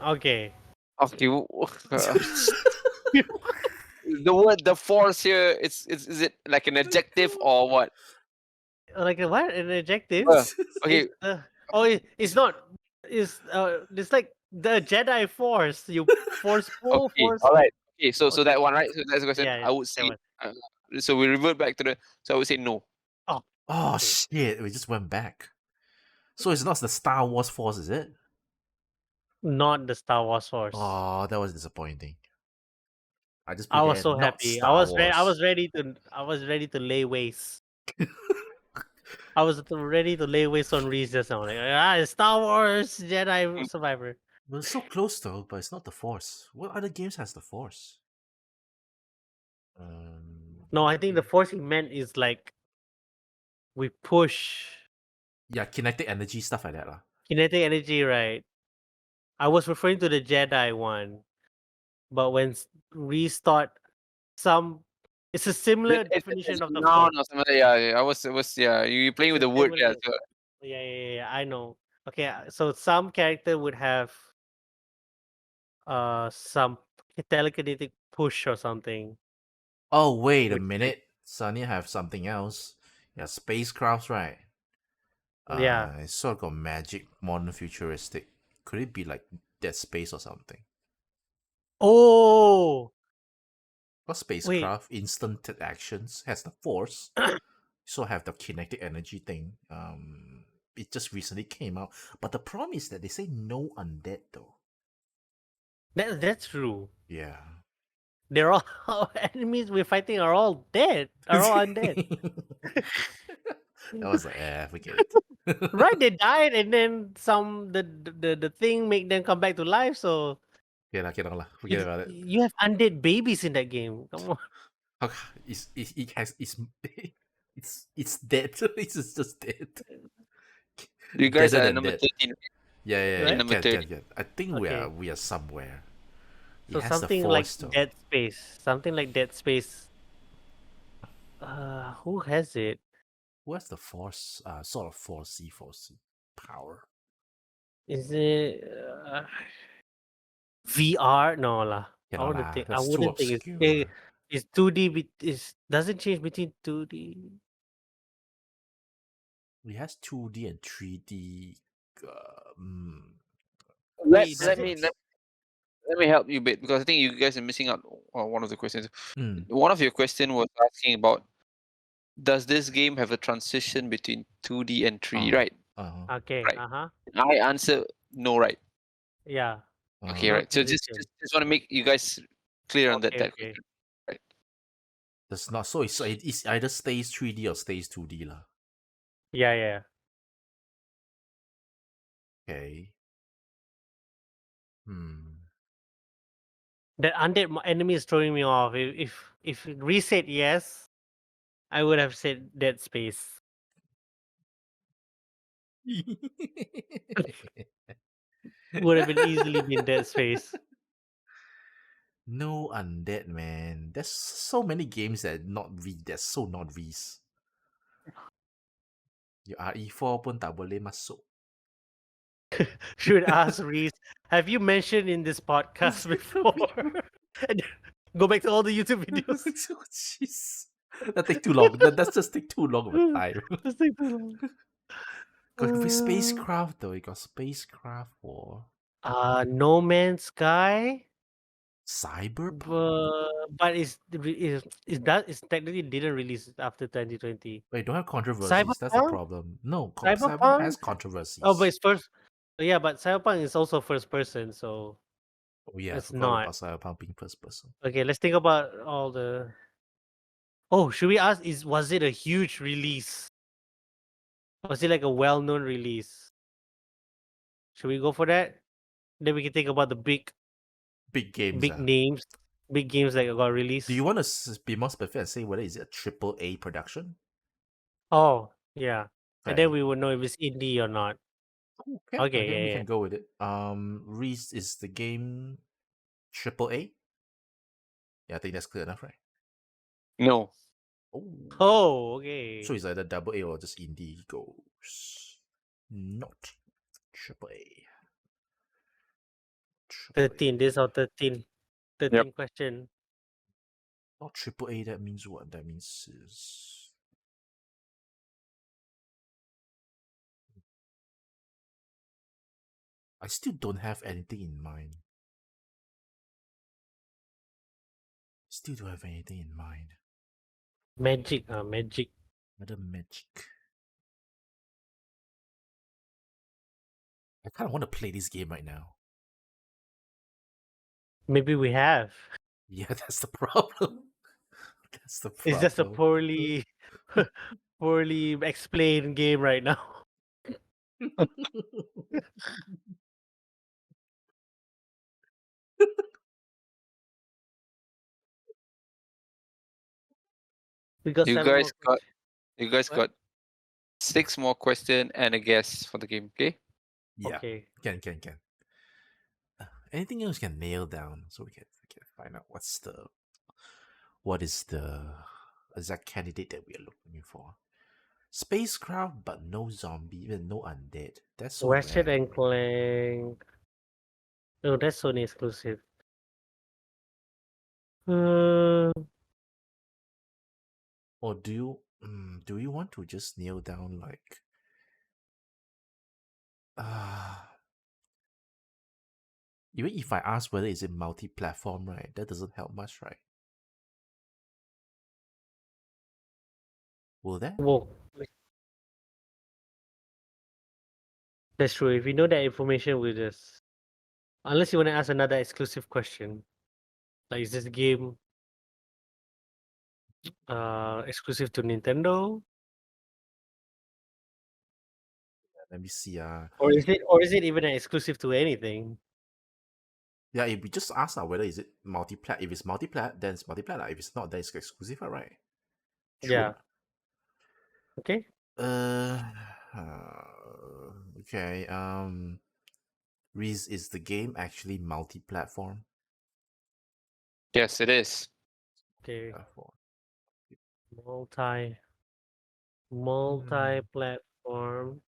S2: Okay.
S3: okay, the word the force here, it's is it like an adjective or what?
S2: Like a what? An adjective?
S3: Uh, okay,
S2: It's it's not. It's like the Jedi Force. You forceful
S3: okay,
S2: force.
S3: all right. Okay, so
S2: Okay.
S3: that one, right? So that's the question.
S2: Yeah,
S3: I would
S2: that
S3: say
S2: one.
S3: So we revert back to the. So I would say no.
S2: Oh,
S1: Oh
S2: okay.
S1: shit! We just went back. So it's not the Star Wars Force, is it?
S2: Not the Star Wars Force.
S1: Oh, that was disappointing. I just
S2: I
S1: put
S2: was
S1: there,
S2: so
S1: not
S2: happy.
S1: Star
S2: I
S1: Wars.
S2: was ready to. I was ready to lay waste. I was ready to lay waste on Reese just now. Like, it's Star Wars Jedi
S3: Mm.
S2: Survivor.
S1: Well, it's so close though, but it's not the Force. What other games has the Force?
S2: No, I think the Force he meant is like we push
S1: Yeah, kinetic energy stuff like that, lah.
S2: kinetic energy, right? I was referring to the Jedi one, but when restart some, it's a similar
S3: It's
S2: definition of the
S3: no,
S2: Force.
S3: no, yeah. I was, yeah. You playing
S2: It's
S3: with
S2: a
S3: the word, yeah.
S2: similar.
S3: So
S2: Yeah. I know. Okay, so some character would have some telekinetic push or something.
S1: Oh, wait a
S2: Which
S1: minute. Sunny have something else. Yeah, spacecrafts, right?
S2: yeah.
S1: It's sort of got magic, modern, futuristic. Could it be like Dead Space or something?
S2: Oh
S1: Got
S2: wait.
S1: spacecraft, instant actions, has the Force. So have the kinetic energy thing. It just recently came out, but the problem is that they say no undead though.
S2: That's true.
S1: Yeah.
S2: They're all enemies we're fighting are all dead. Are all undead.
S1: I was like, forget it.
S2: Right, they died and then some the thing make them come back to life, so
S1: Okay lah, forget about it.
S2: you have undead babies in that game. Come on.
S1: Okay, it has it's dead. It's just dead.
S3: you guys
S1: Deader
S3: are
S1: than
S3: number
S1: dead.
S3: 13.
S1: Yeah.
S2: Right?
S3: Number
S1: Can
S3: 13.
S1: can. I think
S2: Okay.
S1: we are somewhere. It
S2: So
S1: has the
S2: something like
S1: Force though.
S2: Dead Space. Something like Dead Space. Who has it?
S1: Who has the Force? Sort of Force power.
S2: Is it VR? No lah.
S1: You
S2: I
S1: know
S2: wouldn't
S1: lah,
S2: think. I
S1: that's too
S2: wouldn't think
S1: obscure.
S2: it's 2D. Is doesn't change between 2D.
S1: It has 2D and 3D.
S3: Let
S2: Wait,
S3: let
S2: does it?
S3: me
S1: Settings.
S3: let, let me help you a bit because I think you guys are missing out on one of the questions.
S1: Mm.
S3: One of your question was asking about does this game have a transition between 2D and 3D, right?
S1: Uh-huh.
S2: Okay.
S3: Right. I answer no, right?
S2: Yeah.
S3: Okay,
S1: Uh-huh.
S2: No
S3: right. So
S2: transition.
S3: just want to make you guys clear on that
S2: Okay.
S3: question. Right.
S1: That's not so it's either stays 3D or stays 2D lah.
S2: Yeah.
S1: Okay. Hmm.
S2: That undead enemy is throwing me off. If it reset yes, I would have said Dead Space. Would have been easily been Dead Space.
S1: No undead, man. There's so many games that not V. That's so not V's. Your RE4 pun tak boleh masuk.
S2: Should ask Reese, have you mentioned in this podcast before? And go back to all the YouTube videos.
S1: Jeez. That take too long. That's just take too long of a time.
S2: Just take too long.
S1: Got spacecraft though. You got spacecraft for
S2: No Man's Sky.
S1: Cyberpunk.
S2: But it's technically didn't release after 2020.
S1: Wait, don't have controversies. That's the
S2: Cyberpunk?
S1: problem. No, Cyberpunk has
S2: Cyberpunk? Oh, but
S1: controversies.
S2: it's first. Yeah, but Cyberpunk is also first person, so
S1: Oh yeah, I
S2: it's
S1: forgot
S2: not.
S1: about Cyberpunk being first person.
S2: Okay, let's think about all the. Oh, should we ask? Was it a huge release? Was it like a well-known release? Should we go for that? Then we can think about the
S1: Big games,
S2: big names, big games that got released.
S1: Do you want to be more specific and say whether is it a triple A production?
S2: Oh, yeah. And then
S1: Right.
S2: we would know if it's indie or not. Okay,
S1: We
S2: yeah.
S1: can go with it. Reese, is the game triple A? Yeah, I think that's clear enough, right?
S3: No.
S1: Oh,
S2: Oh, okay.
S1: so it's either double A or just indie goes. Not triple A.
S2: 13. This is our 13
S3: Yep.
S2: question.
S1: Not triple A. That means what? That means is. I still don't have anything in mind. Still don't have anything in mind.
S2: Magic,
S1: Another magic. I kind of want to play this game right now.
S2: Maybe we have.
S1: Yeah, that's the problem. That's the problem.
S2: It's just a poorly, poorly explained game right now. We got
S3: You
S2: 7
S3: guys
S2: more
S3: got
S2: questions.
S3: you guys
S2: What?
S3: got 6 more question and a guess for the game. Okay.
S1: Yeah,
S2: Okay.
S1: can. Anything else can nail down so we can find out what is the exact candidate that we are looking for. Spacecraft, but no zombie, even no undead. That's so
S2: Ratchet
S1: rare.
S2: and Clank. Oh, that's Sony exclusive. Uh,
S1: Or do you want to just nail down like even if I ask whether is it multi-platform, right? That doesn't help much, right? Will that?
S2: whoa. That's true. If you know that information, we just unless you want to ask another exclusive question, like is this game exclusive to Nintendo,
S1: Let me see.
S2: or is it even exclusive to anything?
S1: Yeah, if we just ask whether is it multi-plat. If it's multi-plat, then it's multi-plat. If it's not, then it's exclusive, right? True.
S2: Yeah. Okay.
S1: Uh, okay. Reese, is the game actually multi-platform?
S3: Yes, it is.
S2: Okay.
S1: Platform.
S2: Multi
S1: Hmm.
S2: platform.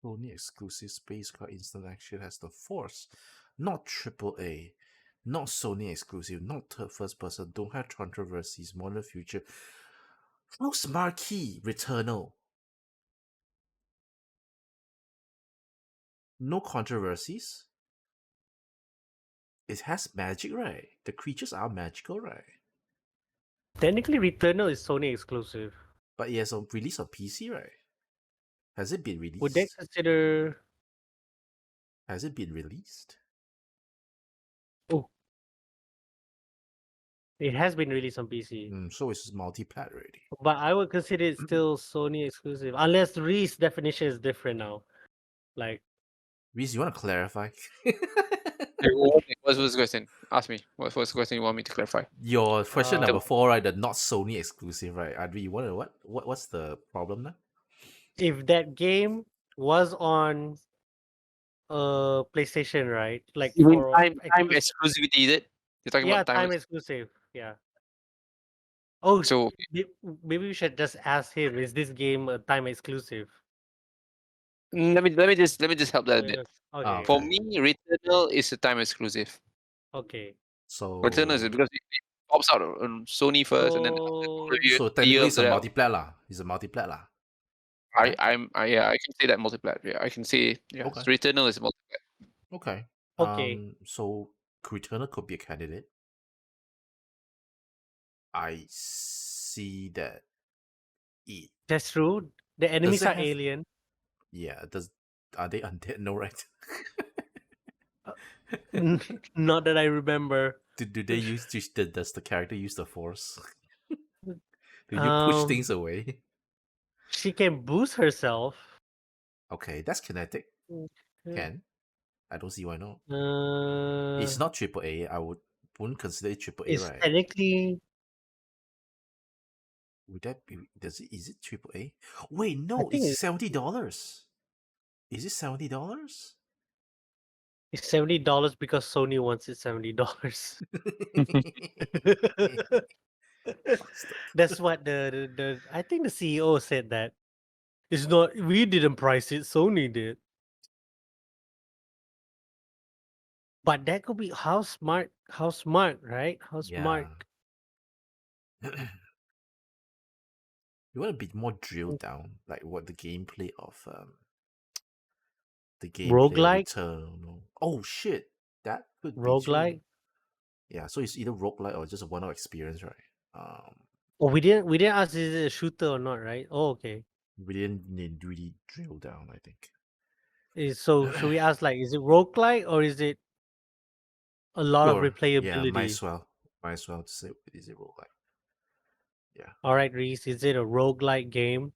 S1: Sony exclusive Spacecraft instant action has the Force, not AAA, not Sony exclusive, not third first person, don't have controversies, modern future. Most marquee, Returnal. No controversies. It has magic, right? The creatures are magical, right?
S2: Technically, Returnal is Sony exclusive.
S1: But it has a release on PC, right? Has it been
S2: Would they
S1: released?
S2: consider?
S1: Has it been released?
S2: Oh, it has been released on PC,
S1: So it's multi-plat already.
S2: but I would consider it still Sony exclusive, unless Reese definition is different now. Like,
S1: Reese, you want to clarify?
S3: Hey, what's the question? Ask me. What's the question you want me to clarify?
S1: Your question
S2: uh,
S1: number 4, right? The not Sony exclusive, right? Adri, you want to what? What's the problem now?
S2: if that game was on PlayStation, right? Like
S3: You mean
S2: for
S3: time exclusivity? Is it? You're talking
S2: yeah,
S3: about time?
S2: time exclusive. Yeah. Oh,
S3: So
S2: maybe we should just ask him: is this game a time exclusive?
S3: let me just help that a bit.
S2: Okay.
S3: For
S1: Okay.
S3: me, Returnal is a time exclusive.
S2: Okay.
S3: Returnal is
S1: So
S3: because it pops out on Sony first, and then after
S2: So
S3: a year
S1: technically it's
S3: after
S1: a
S3: that,
S1: multiplat lah. It's a multiplat lah.
S3: I
S1: Right?
S3: I'm I yeah I can say that multiplat. Yeah, I can say
S1: Okay.
S3: Returnal is a multiplat.
S1: Okay.
S2: okay,
S1: So Returner could be a candidate. I see that it
S2: that's true. The
S1: does
S2: enemies
S1: it
S2: are
S1: have
S2: alien.
S1: yeah, are they undead? No, right?
S2: Uh, Not that I remember.
S1: do they does the character use the force? Do you push
S2: Um,
S1: things away?
S2: she can boost herself.
S1: Okay, that's kinetic.
S2: Uh,
S1: Can. I don't see why not.
S2: Uh,
S1: It's not AAA. Wouldn't consider it AAA,
S2: it's
S1: right?
S2: technically.
S1: Would that be is it AAA? Wait,
S2: I
S1: no,
S2: think
S1: it's $70. Is it $70?
S2: it's $70 because Sony wants it $70.
S1: Bastard.
S2: That's what the I think the CEO said that. It's not we didn't price it, Sony did. But that could be how smart, right? How
S1: Yeah.
S2: smart.
S1: You want to be more drilled down, like what the gameplay of
S2: Roguelike?
S1: Return. Oh shit, that could be too.
S2: Roguelike?
S1: Yeah, so it's either roguelike or just a one-off experience, right? Um,
S2: Oh, we didn't ask is it a shooter or not, right? Oh, okay.
S1: we didn't really drill down, I think.
S2: So should we ask like is it roguelike or is it a lot of
S1: Sure. Yeah, might
S2: replayability?
S1: as well. Might as well say is it roguelike. Yeah.
S2: All right, Reese, is it a roguelike game?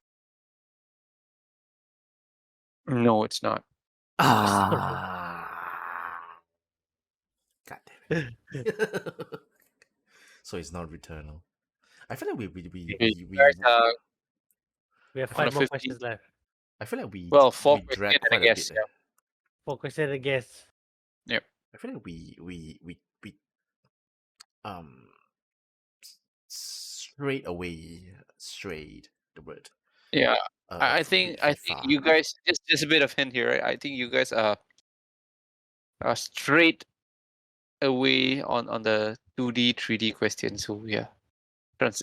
S3: No, it's not.
S1: Ah, God damn it. So it's not Returnal. I feel like
S3: Okay, you guys are
S2: We have
S3: on a
S2: 5 more
S3: 50.
S2: questions left.
S1: I feel like we
S3: Well, four
S1: we
S3: question,
S1: drag
S3: I
S1: quite a bit.
S3: guess. Yeah.
S2: 4 questions, I guess.
S3: Yep.
S1: I feel like we um strayed the word
S3: Yeah.
S1: a
S3: I
S1: bit
S3: think
S1: too
S3: you
S1: far.
S3: guys just a bit of hint here, right? I think you guys are straight away on the 2D 3D question. So yeah.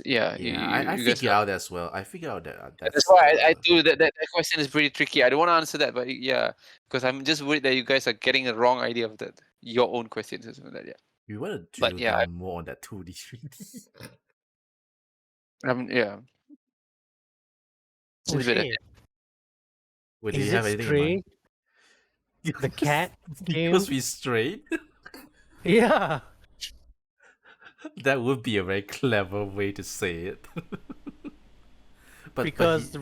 S3: Yeah,
S1: Yeah, I
S3: you guys
S1: figured
S3: are.
S1: out as well. I figured out that
S3: That's
S1: that's
S3: why I do that question is pretty tricky. I don't want to answer that, but yeah, because I'm just worried that you guys are getting a wrong idea of that your own questions or something like that.
S1: we want to
S3: But
S1: drill
S3: yeah,
S1: down more on that 2D 3D.
S3: yeah,
S2: Oh
S3: just a bit of
S2: shit.
S1: Wait, do you
S2: Is it
S1: have anything in mind?
S2: Stray? The cat
S1: Because
S2: game?
S1: we strayed?
S2: Yeah.
S1: That would be a very clever way to say it. but he
S2: Because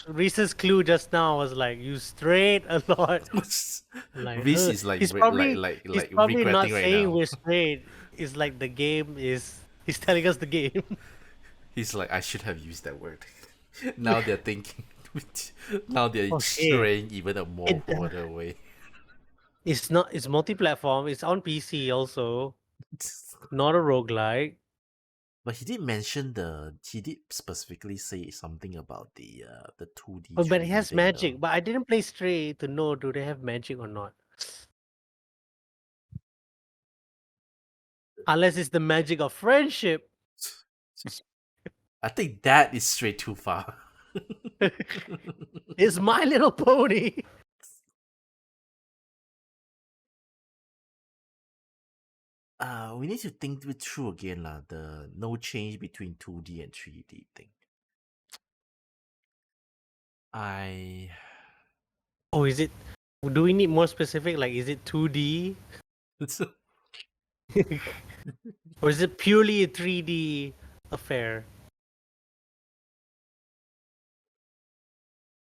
S2: Reese's clue just now was like you strayed a lot. Like
S1: Reese is like
S2: he's probably
S1: like
S2: not
S1: regretting right
S2: saying
S1: now.
S2: we're straight. It's like the game is he's telling us the game.
S1: He's like, I should have used that word. Now they're thinking. Now they're
S2: Oh shit.
S1: straying even a more
S2: It
S1: further away.
S2: it's multi-platform. It's on PC also. Not a roguelike.
S1: But he did mention he did specifically say something about the 2D
S2: Oh, but it
S1: 3D
S2: has
S1: thing
S2: magic.
S1: though.
S2: But I didn't play Stray to know do they have magic or not. Unless it's the magic of friendship.
S1: I think that is straight too far.
S2: It's My Little Pony.
S1: We need to think it through again lah. The no change between 2D and 3D thing. I
S2: Oh, is it? Do we need more specific? Like, is it 2D or is it purely a 3D affair?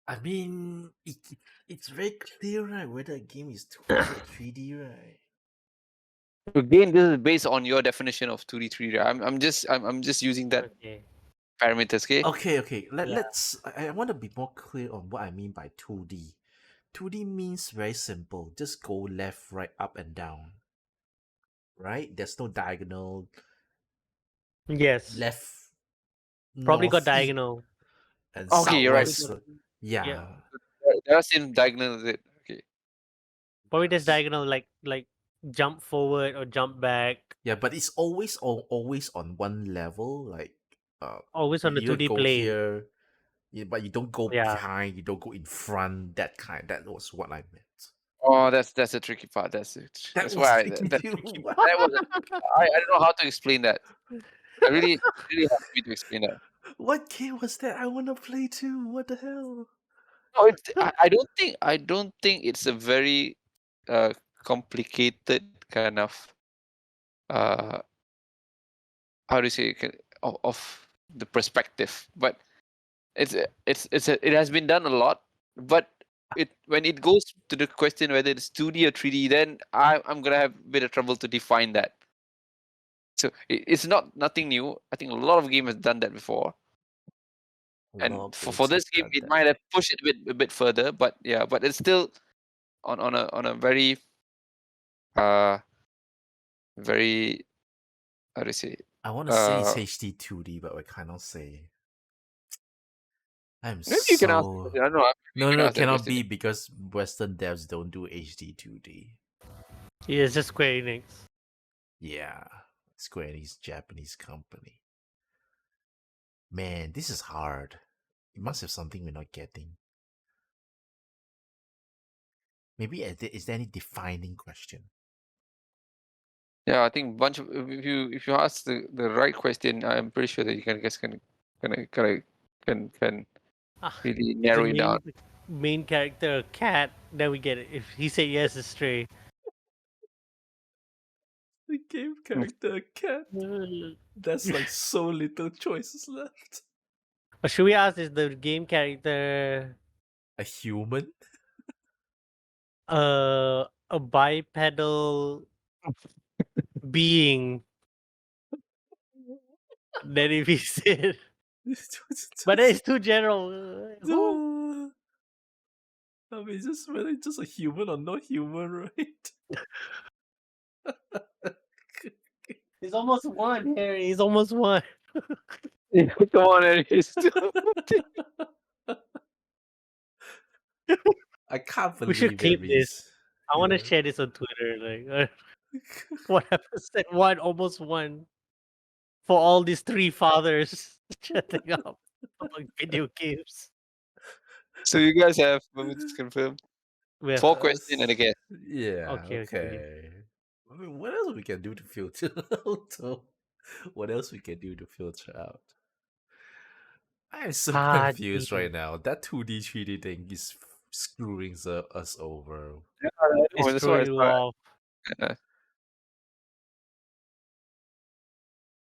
S1: I mean, it's very clear, right? Whether a game is 2D or 3D, right?
S3: again, this is based on your definition of 2D 3D. I'm just using that
S2: Okay.
S3: parameters. Okay.
S1: Okay.
S2: Yeah.
S1: Let's. I want to be more clear on what I mean by 2D. 2D means very simple. Just go left, right, up, and down. Right? There's no diagonal.
S2: Yes.
S1: Left,
S2: Probably got
S1: north, east,
S2: diagonal.
S1: and
S3: Okay, you're right.
S2: Probably
S1: southwest.
S2: got, yeah.
S1: Yeah.
S3: There are some diagonal. Okay.
S2: Probably there's diagonal like jump forward or jump back.
S1: Yeah, but it's always on one level. Like,
S2: Always on the
S1: you don't
S2: 2D
S1: go
S2: plane.
S1: here, but you don't go
S2: Yeah.
S1: behind. You don't go in front. That kind. That was what I meant.
S3: Oh, that's a tricky part. That's it.
S1: That
S3: That's
S1: was
S3: why
S1: tricky
S3: that
S1: too.
S3: tricky. That was. I don't know how to explain that. I really really hard for me to explain that.
S1: What game was that? I want to play too. What the hell?
S3: No, I don't think it's a very uh complicated kind of uh how do you say of the perspective, but it has been done a lot, but it when it goes to the question whether it's 2D or 3D, then I'm gonna have a bit of trouble to define that. So it's not nothing new. I think a lot of games have done that before,
S1: A
S3: and
S1: lot of
S3: for
S1: games have
S3: this game,
S1: done
S3: it
S1: that.
S3: might have pushed it a bit further. But yeah, but it's still on a very uh very how do you say
S1: I want to say it's
S3: uh
S1: HD 2D, but I cannot say. I'm
S3: maybe you can ask.
S1: so
S3: I don't know. You can
S1: no,
S3: ask that
S1: cannot
S3: question.
S1: be because Western devs don't do HD 2D.
S2: Yeah, it's just Square Enix.
S1: Yeah, Square Enix, Japanese company. Man, this is hard. It must have something we're not getting. Maybe is there any defining question?
S3: Yeah, I think bunch of if you ask the right question, I'm pretty sure that you guys can
S2: Ah,
S3: really
S2: is
S3: narrow
S2: the
S3: it down.
S2: main character a cat? Then we get it. If he said yes, it's Stray.
S1: The game character cat. That's like so little choices left.
S2: Or should we ask, is the game character
S1: A human?
S2: a bipedal being? Then if he said, but that is too general. Who?
S1: I mean, just whether it's just a human or not human, right?
S2: He's almost one, Harry. He's almost one.
S3: Come on, Aries.
S1: I can't
S2: We should
S1: believe
S2: clip this.
S1: Aries.
S2: I want to
S1: Yeah.
S2: share this on Twitter. Like, what happens at one, almost one, for all these three fathers chatting up about video games.
S3: So you guys have, let me just confirm,
S2: We have,
S3: 4 questions and a guess.
S1: Yeah,
S2: okay.
S1: okay. I mean, what else we can do to filter out? though? What else we can do to filter out? I am so confused right now. That 2D, 3D thing is screwing us over.
S3: Yeah, I know,
S2: It's
S3: that's
S2: throwing you off.
S3: yeah.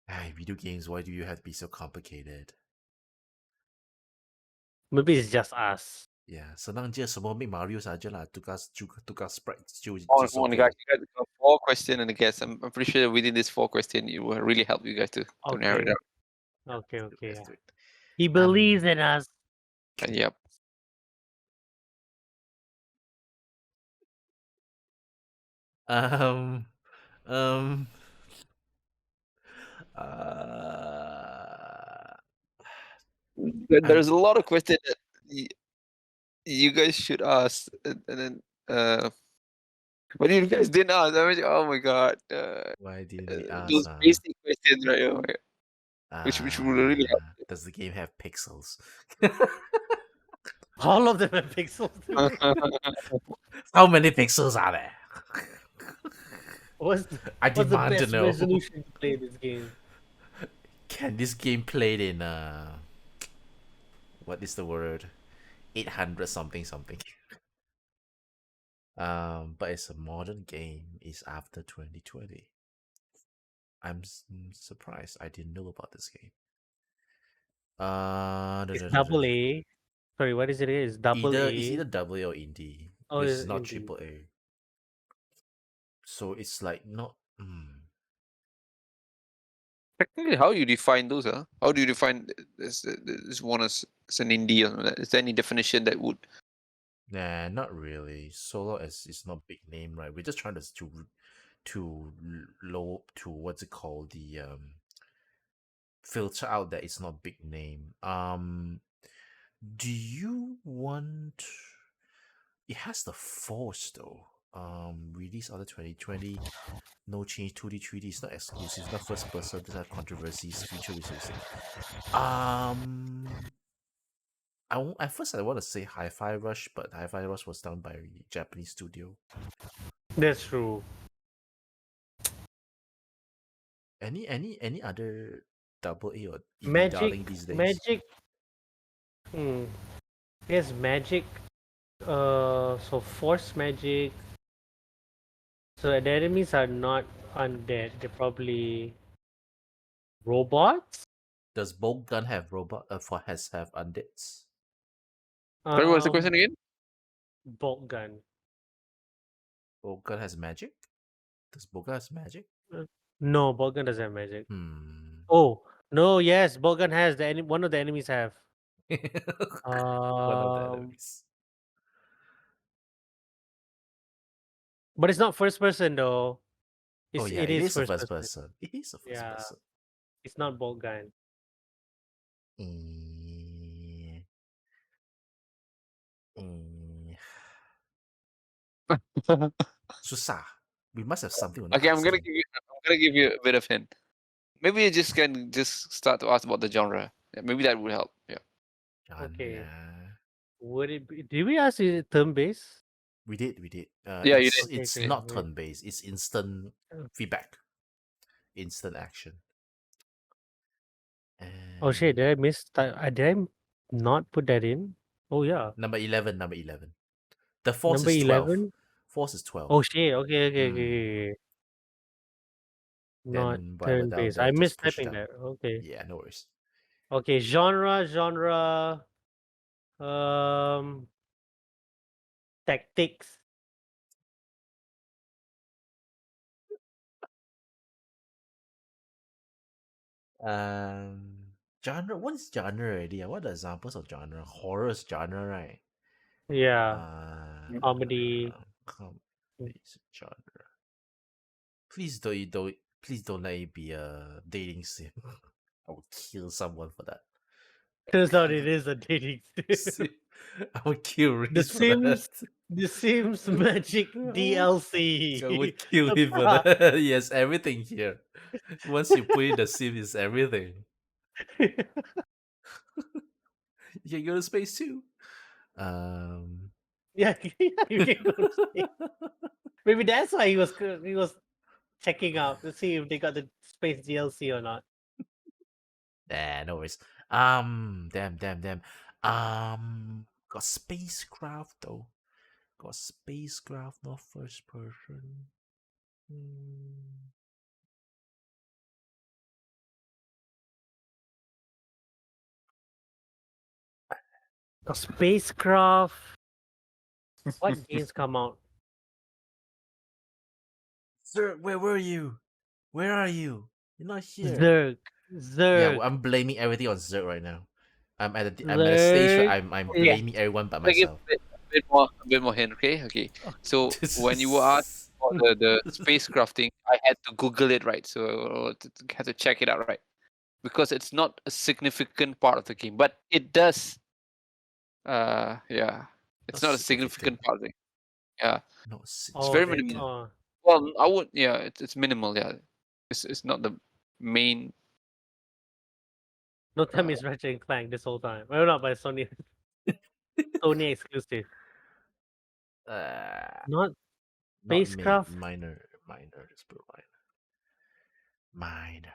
S1: Hey, video games, why do you have to be so complicated?
S2: Maybe it's just us.
S1: Yeah, senang je semua make Mario saja lah. Tukar sprite
S3: Come
S1: just
S3: on,
S1: okay.
S3: guys. You guys got 4 questions and a guess. I'm pretty sure within this 4 questions, it will really help you guys to narrow it
S2: Okay.
S3: down.
S2: Okay.
S1: Let's do it.
S2: He believes in us.
S3: Yep.
S1: Um, um,
S3: There's a lot of questions that you guys should ask, and then but you guys didn't ask. I mean, oh my god,
S1: why didn't we ask?
S3: those basic questions, right? Oh my god. Which would really help.
S1: Does the game have pixels?
S2: All of them have pixels.
S1: How many pixels are there?
S2: What's
S1: I
S2: the
S1: demand to
S2: best
S1: know.
S2: resolution to play this game?
S1: Can this game played in what is the word? 800 something something. But it's a modern game. It's after 2020. I'm surprised I didn't know about this game.
S2: It's double A. Sorry, what is it? It's double A.
S1: It's either double A or indie.
S2: Oh,
S1: It's
S2: it's
S1: not
S2: indie.
S1: triple A. So it's like not.
S3: Technically, how you define those? How do you define this one as an indie? Is there any definition that would?
S1: Nah, not really. Solo as it's not big name, right? We're just trying to low to what's it called, the filter out that it's not big name. Do you want? It has the force though. Release other 2020. No change. 2D 3D. It's not exclusive. It's not first person. Doesn't have controversies. Future resourcing. At first I want to say Hi-Fi Rush, but Hi-Fi Rush was done by a Japanese studio.
S2: That's true.
S1: Any other double A or indie
S2: Magic.
S1: darling these days?
S2: Magic. Yes, magic. So force magic. So the enemies are not undead. They're probably robots.
S1: Does bolt gun have have undeads?
S3: Sorry, what's the question again?
S2: Bolt gun.
S1: Bolt gun has magic? Does bolt gun has magic?
S2: No, bolt gun doesn't have magic.
S1: Hmm.
S2: Oh no, yes, bolt gun has one of the enemies have.
S1: One of the enemies.
S2: But it's not first person though.
S1: It is a first person. It is a first
S2: Yeah.
S1: person.
S2: It's not bolt gun.
S1: Susah. We must have something.
S3: Okay, I'm gonna give you a bit of hint. Maybe you just can start to ask about the genre. Yeah, maybe that would help. Yeah.
S2: Okay. Would it be? Did we ask is it turn based?
S1: We did.
S3: Yeah, you
S1: It's
S3: did.
S1: not turn based. It's instant feedback. instant action.
S2: Oh shit!
S1: And
S2: Did I miss? Did I not put that in? Oh yeah,
S1: number 11, number 11. The force
S2: number
S1: is 12.
S2: 11.
S1: Force is 12.
S2: Oh shit! Okay, okay, okay,
S1: Mm.
S2: okay. Not
S1: Then whatever,
S2: turn based. I
S1: they'll just
S2: missed
S1: push
S2: typing
S1: down.
S2: that. Okay.
S1: Yeah, no worries.
S2: Okay. Genre. Um. Tactics.
S1: Genre. What is genre already? What are examples of genre? Horror is genre, right?
S2: Yeah.
S1: Uh,
S2: Comedy.
S1: comedy genre. Please don't let it be a dating sim. I would kill someone for that.
S2: Turns out it is a dating sim.
S1: I would kill
S2: The
S1: Reese for that.
S2: Sims. The Sims Magic
S1: I would
S2: DLC.
S1: kill him for that. Yes, everything here. Once you put in the sim, is everything. You can go to space too. Um.
S2: Yeah, you can go to space. Maybe that's why he was checking out to see if they got the space DLC or not.
S1: Nah, no worries. Damn. Got spacecraft though. Got spacecraft, not first person. Hmm.
S2: A spacecraft. What games come out?
S1: Sir, where were you? Where are you? You're not here.
S2: Zerg.
S1: Yeah,
S2: Zerg.
S1: I'm blaming everything on Zerg right now. I'm at a stage where
S2: Zerg
S1: I'm
S3: Okay,
S1: blaming everyone but
S3: I give
S1: myself.
S3: a bit more hint. Okay. So when you were asked for the spacecraft thing, I had to Google it, right? So had to check it out, right? Because it's not a significant part of the game, but it does. Yeah, it's
S1: Not
S3: not a
S1: significant.
S3: significant part of the game. Yeah,
S1: Not
S3: it's
S2: Oh,
S3: very
S2: they,
S1: significant.
S3: minimal.
S2: oh.
S3: Well, I would. Yeah, it's minimal. Yeah, it's not the main.
S2: No time
S3: Uh,
S2: is Ratchet and Clank this whole time. Well, not by Sony exclusive.
S1: Uh,
S2: Not
S1: not
S2: spacecraft.
S1: minor. Just put minor.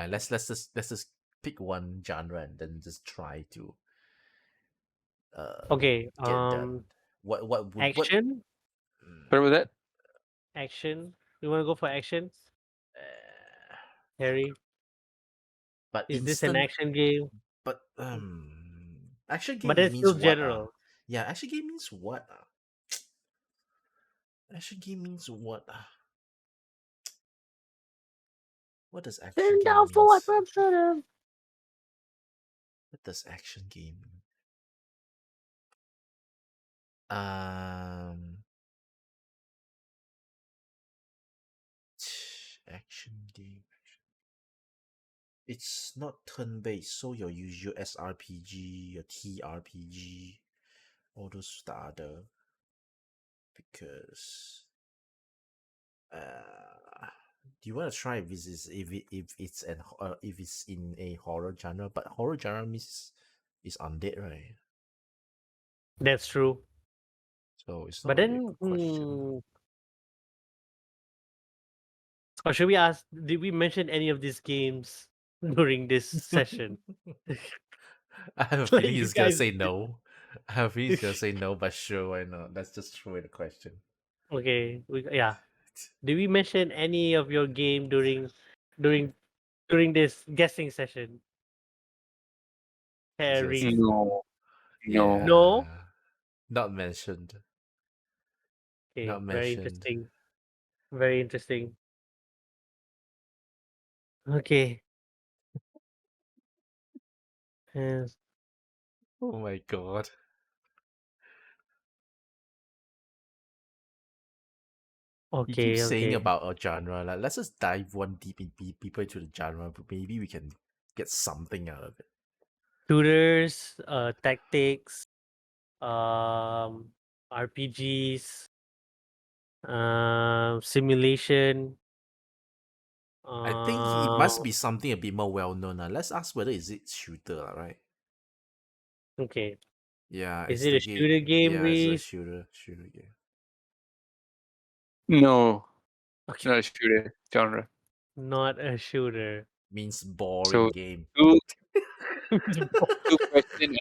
S1: Let's just pick one genre and then just try to uh
S2: Okay.
S1: get it done. What
S2: Action.
S1: mm,
S3: Remember that?
S2: Action. You want to go for action,
S1: uh,
S2: Harry?
S1: but
S2: Is this an
S1: instant
S2: action game?
S1: but action
S2: But
S1: game
S2: it's
S1: means
S2: still
S1: what
S2: general.
S1: yeah, action game means what action game means what does action
S2: Stand
S1: game
S2: down for what
S1: means
S2: I'm sort
S1: what does action game mean um action game. It's not turn-based, so your usual SRPG, your TRPG, all those the other because do you want to try if it's in a horror genre? But horror genre means is undead, right?
S2: That's true.
S1: So it's not
S2: But
S1: really a
S2: then,
S1: good question.
S2: or should we ask? Did we mention any of these games during this session?
S1: I have a
S2: Like
S1: feeling
S2: you
S1: he's gonna
S2: guys.
S1: say no. I have a feeling he's gonna say no, but sure, why not? Let's just throw in a question.
S2: Okay. Yeah. Did we mention any of your game during during this guessing session,
S1: Just
S2: Harry?
S3: No, no.
S2: No.
S1: yeah, not mentioned.
S2: Okay.
S1: Not
S2: Very
S1: mentioned.
S2: interesting. Very interesting. Okay. Yes.
S1: Oh my god. You keep
S2: Okay.
S1: saying
S2: Okay.
S1: about a genre, like let's just dive one deeper into the genre, but maybe we can get something out of it.
S2: Shooters, tactics, um, RPGs, simulation.
S1: I think it must
S2: Uh,
S1: be something a bit more well known. Let's ask whether is it shooter, right?
S2: okay.
S1: Yeah,
S2: Is
S1: it's
S2: it
S1: the
S2: a
S1: game.
S2: shooter game,
S1: Yeah, it's a
S2: Reese?
S1: shooter game.
S3: No,
S2: Okay,
S3: not a shooter genre.
S2: not a shooter.
S1: Means boring
S3: So
S1: game.
S3: two
S2: Two
S3: two questions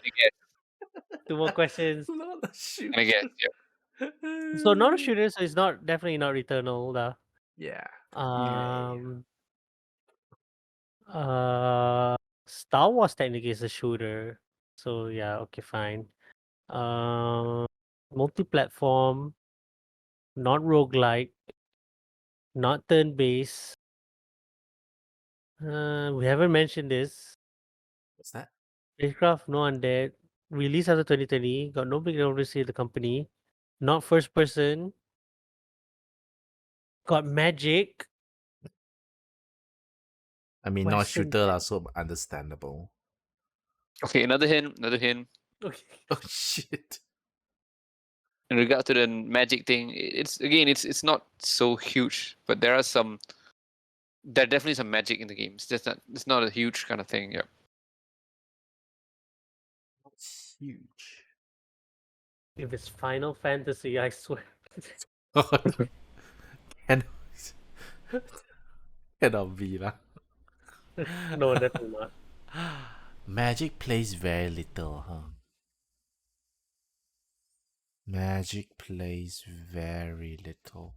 S2: more questions.
S1: Not a
S3: and I guess
S1: shooter.
S3: yeah.
S2: So not a shooter, so it's not definitely not Returnal.
S1: Yeah.
S3: Yeah.
S2: Um, uh, Star Wars technically is a shooter. So yeah, okay, fine. Uh, multi-platform, not roguelike, not turn-based. We haven't mentioned this.
S1: What's that?
S2: Spacecraft, no undead. Released after 2020. Got no big release in the company. Not first person. Got magic.
S1: I mean, not
S2: Western.
S1: shooter, lah, so understandable.
S3: Okay, another hint. Another hint.
S2: Okay.
S1: Oh shit.
S3: In regard to the magic thing, it's again, it's not so huge, but there are some. There definitely some magic in the game. It's just not. It's not a huge kind of thing. Yeah.
S1: It's huge.
S2: If it's Final Fantasy, I swear.
S1: Cannot, cannot be lah.
S2: No, definitely not.
S1: Magic plays very little, huh? Magic plays very little.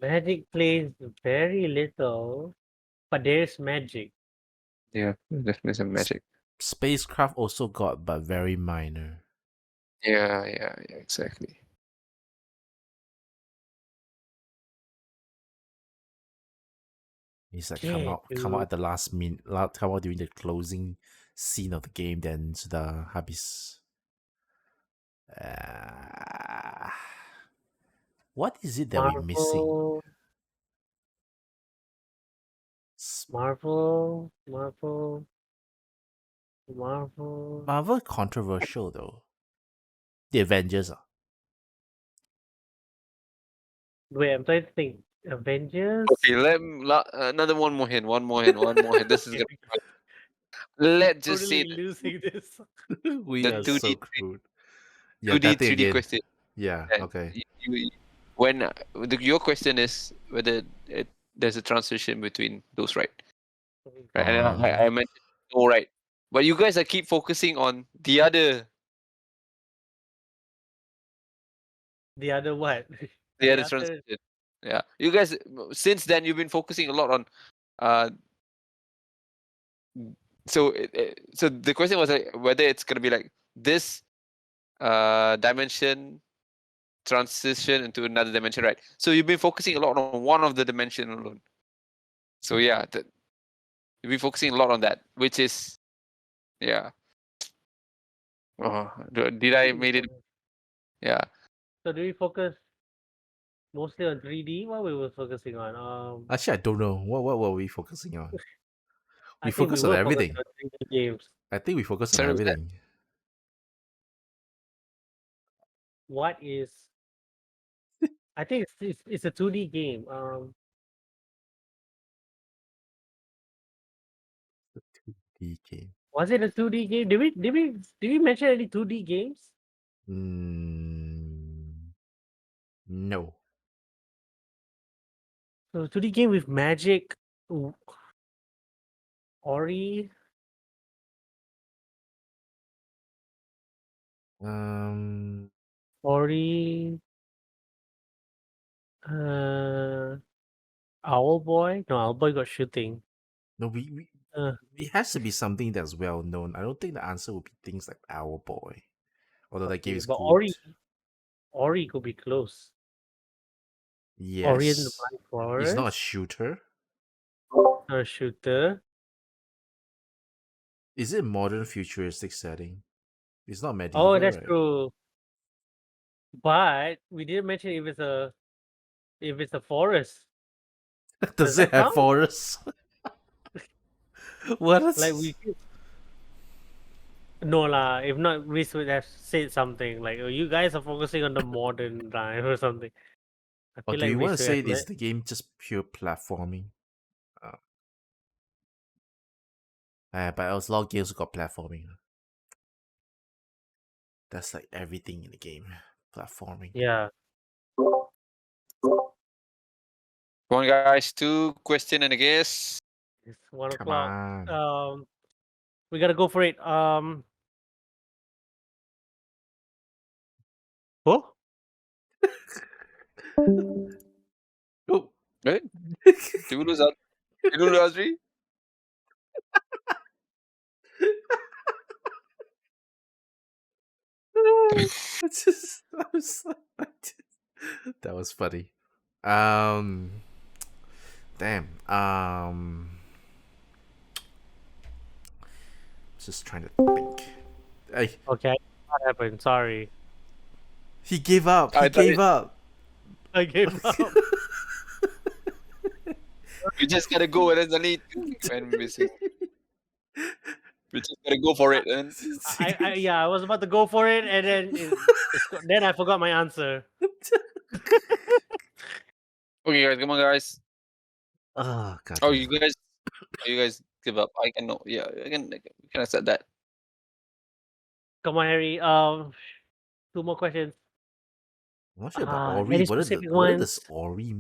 S2: Magic plays very little, but there's magic.
S3: Yeah, definitely some magic.
S1: Spacecraft also got, but very minor.
S3: Yeah, exactly.
S1: It's like
S2: Yeah,
S1: come out
S2: dude.
S1: at the last minute, come out during the closing scene of the game, then sudah habis. What is it that we're missing?
S2: Marvel,
S1: S-
S2: Marvel, Marvel, Marvel.
S1: Marvel controversial though. The Avengers.
S2: Wait, I'm trying to think. Avengers?
S3: Okay, another one more hint. One more hint. One more hint. This is
S2: Okay,
S3: gonna. Let's just say
S2: totally losing this.
S1: We
S3: the
S1: are
S3: two
S1: so
S3: D
S1: crude. Yeah,
S3: 2D
S1: that thing
S3: 3D
S1: again.
S3: question.
S1: Yeah,
S3: And
S1: okay.
S3: when your question is whether there's a transition between those, right? Right, and I mentioned no, right, but you guys are keep focusing on the other
S2: The other what?
S3: the
S2: The
S3: other
S2: other.
S3: transition. Yeah, you guys since then you've been focusing a lot on uh. So the question was like whether it's gonna be like this dimension transition into another dimension, right? So you've been focusing a lot on one of the dimension alone. So yeah, you've been focusing a lot on that, which is yeah. Did I made it? Yeah.
S2: So do we focus mostly on 3D? What we were focusing on?
S1: Actually, I don't know. What were we focusing on?
S2: I
S1: We
S2: think we
S1: focus on
S2: were focusing
S1: everything.
S2: on 3D games.
S1: I think we focus on
S3: Sorry, was that?
S1: everything.
S2: What is? I think it's a 2D game.
S1: DK.
S2: Was it a 2D game? Did we mention any 2D games?
S1: No.
S2: So 2D game with magic, Ori,
S1: Um.
S2: Ori, uh, Owl Boy. No, Owl Boy got shooting.
S1: No. We.
S2: Uh,
S1: It has to be something that's well known. I don't think the answer would be things like Our Boy, although that game
S2: okay,
S1: is
S2: but
S1: good.
S2: Ori could be close. Ori and the
S1: Yes.
S2: Blind
S1: It's not a
S2: Forest,
S1: shooter.
S2: not a shooter.
S1: Is it modern futuristic setting? It's not
S2: Oh,
S1: medieval,
S2: that's
S1: right?
S2: true. But we didn't mention if it's a forest. Does
S1: Does it
S2: that
S1: have
S2: count?
S1: forests? What
S2: Like
S1: is?
S2: we no lah. If not, we would have said something like, "Oh, you guys are focusing on the modern time or something." I
S1: Or
S2: feel
S1: do
S2: like
S1: you
S2: we
S1: want to
S2: should
S1: say
S2: have
S1: is the game just pure platforming? Uh, but a lot of games got platforming. That's like everything in the game. platforming.
S2: Yeah.
S3: Come on, guys. 2 question and a guess.
S2: It's 1
S1: Come
S2: o'clock.
S1: on.
S2: We gotta go for it. Oh,
S1: Oh.
S3: Right? Did we lose out? Did we lose Azri?
S1: That was funny. Damn. Just trying to think. Hey,
S2: okay. What happened? Sorry.
S1: he gave up.
S3: I
S1: He
S3: thought
S1: gave up.
S2: I gave up.
S3: we just gotta go and suddenly went missing. We just gotta go for it. And
S2: I was about to go for it, and then I forgot my answer.
S3: okay, guys, come on, guys.
S1: Oh god.
S3: Oh,
S1: damn.
S3: you guys give up. I can know. Yeah, I can accept that.
S2: Come on, Harry. 2 more questions.
S1: I'm not sure about Ori.
S2: Any
S1: What
S2: specific
S1: does
S2: ones?
S1: Ori?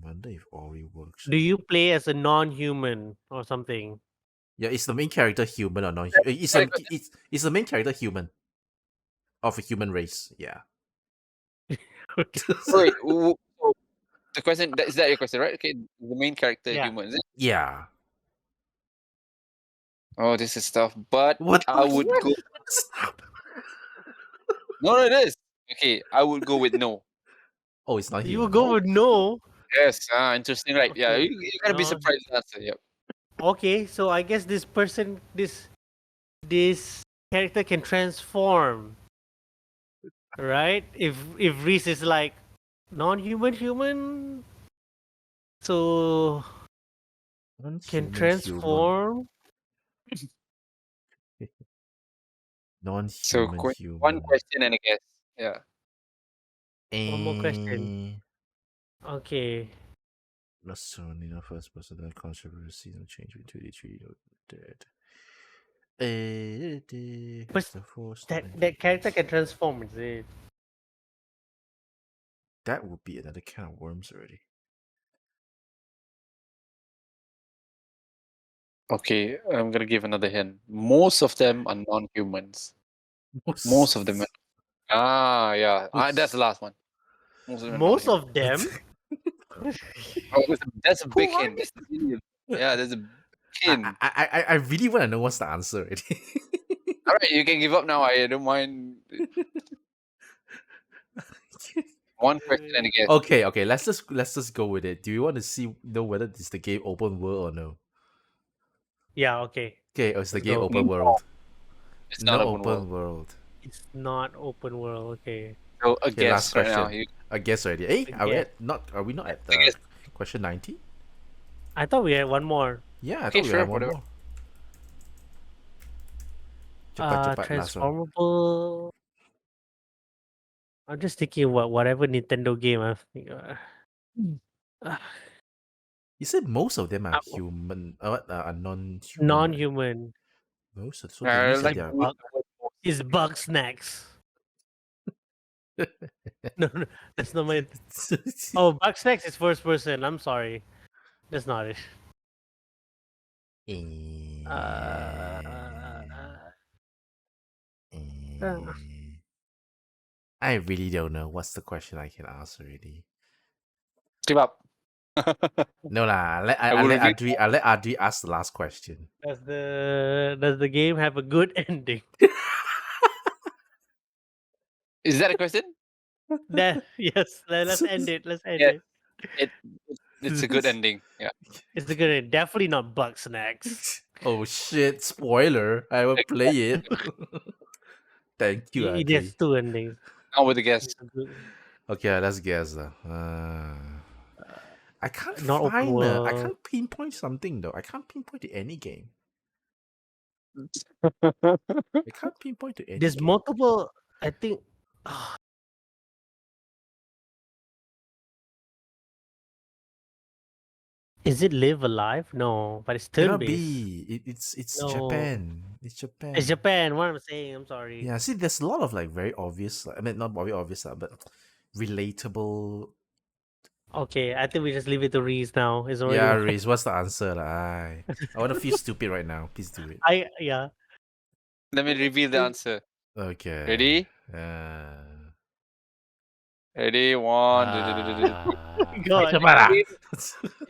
S1: Wonder if Ori works.
S2: Do you play as a non-human or something?
S1: Yeah, is the main character human or not? It's the main character human of a human race. Yeah.
S2: Okay.
S3: Wait, so the question is that your question, right? Okay, the main character
S2: Yeah.
S3: human. Is it?
S1: Yeah.
S3: Oh, this is tough. But
S1: What?
S3: I would go.
S1: Stop.
S3: No, it is. Okay, I would go with no.
S1: Oh, it's not
S2: You will
S1: human.
S2: go with no.
S3: Yes, interesting, right? Yeah,
S2: Okay.
S3: you gotta be
S2: No.
S3: surprised with the answer. Yep.
S2: Okay, so I guess this character can transform, right? If Reese is like non-human human, so can
S1: Non-human
S2: transform.
S3: So
S1: Non-human
S3: one
S1: human.
S3: question and a guess. Yeah.
S2: One more question.
S1: Eh,
S2: Okay.
S1: Plus soon enough first person that controversy no change between 2D 3D dead.
S2: But
S1: The force
S2: that character can transform, is it?
S1: that would be another can of worms already.
S3: Okay, I'm gonna give another hint. Most of them are non-humans. Most of them. Yeah. That's the last one. Most of them are
S2: Most
S3: non-human.
S2: of them.
S3: Oh, that's a
S2: Who
S3: big
S2: are
S3: hint. That's really yeah, there's a hint.
S1: I really want to know what's the answer already.
S3: All right, you can give up now. I don't mind. One question and a guess.
S1: Okay, let's just go with it. Do you want to know whether it's the game open world or no?
S2: Yeah. Okay.
S1: Okay, it's the
S2: Let's
S1: game
S2: go.
S1: open
S3: No,
S1: world.
S3: it's
S1: No
S3: not open
S1: open
S3: world.
S1: world.
S2: It's not open world. Okay.
S3: So a
S1: Okay, last
S3: guess right now.
S1: question. I guess already. Hey,
S2: A guess.
S1: are we not at
S3: I guess.
S1: question 90?
S2: I thought we had one more.
S1: Yeah, I
S3: Okay,
S1: thought we
S3: sure,
S1: had one
S3: whatever.
S1: more. Cepat, last one.
S2: Transformable. I'm just thinking whatever Nintendo game I think.
S1: You said most of them are
S2: Uh,
S1: human. Are non-human. Right?
S2: non-human
S1: Most of so that means that
S3: Like
S1: they are.
S2: is Bug Snacks. No, that's not my. Oh, Bug Snacks is first person. I'm sorry, that's not it.
S1: I really don't know what's the question I can ask already.
S3: give up.
S1: No lah.
S3: will reveal-
S1: I let Adri ask the last question.
S2: Does the game have a good ending?
S3: Is that a question?
S2: Yes. Let's end it. Let's end
S3: Yeah.
S2: it.
S3: It's a good ending. Yeah.
S2: It's a good ending. Definitely not Bug Snacks.
S1: Oh shit! Spoiler! I will play it. Thank you,
S2: It
S1: Adri.
S2: has two endings.
S3: Now with the guess.
S1: Okay, let's guess. I can't
S2: Not open
S1: find. I
S2: world.
S1: can't pinpoint something though. I can't pinpoint to any game. I can't pinpoint to any.
S2: There's
S1: game.
S2: multiple. I think. Is it Live Alive? No, but it's turn
S1: Cannot
S2: based.
S1: be. It's
S2: No,
S1: Japan. It's Japan.
S2: it's Japan. What I'm saying, I'm sorry.
S1: Yeah, see, there's a lot of like very obvious. I mean, not very obvious, but relatable.
S2: Okay, I think we just leave it to Reese now. It's already
S1: Yeah,
S2: one.
S1: Reese, what's the answer? Lah? I want to feel stupid right now. Please do it.
S2: Yeah.
S3: Let me reveal the answer.
S1: Okay.
S3: Ready?
S1: Uh,
S3: Ready? One.
S2: God.
S1: Macam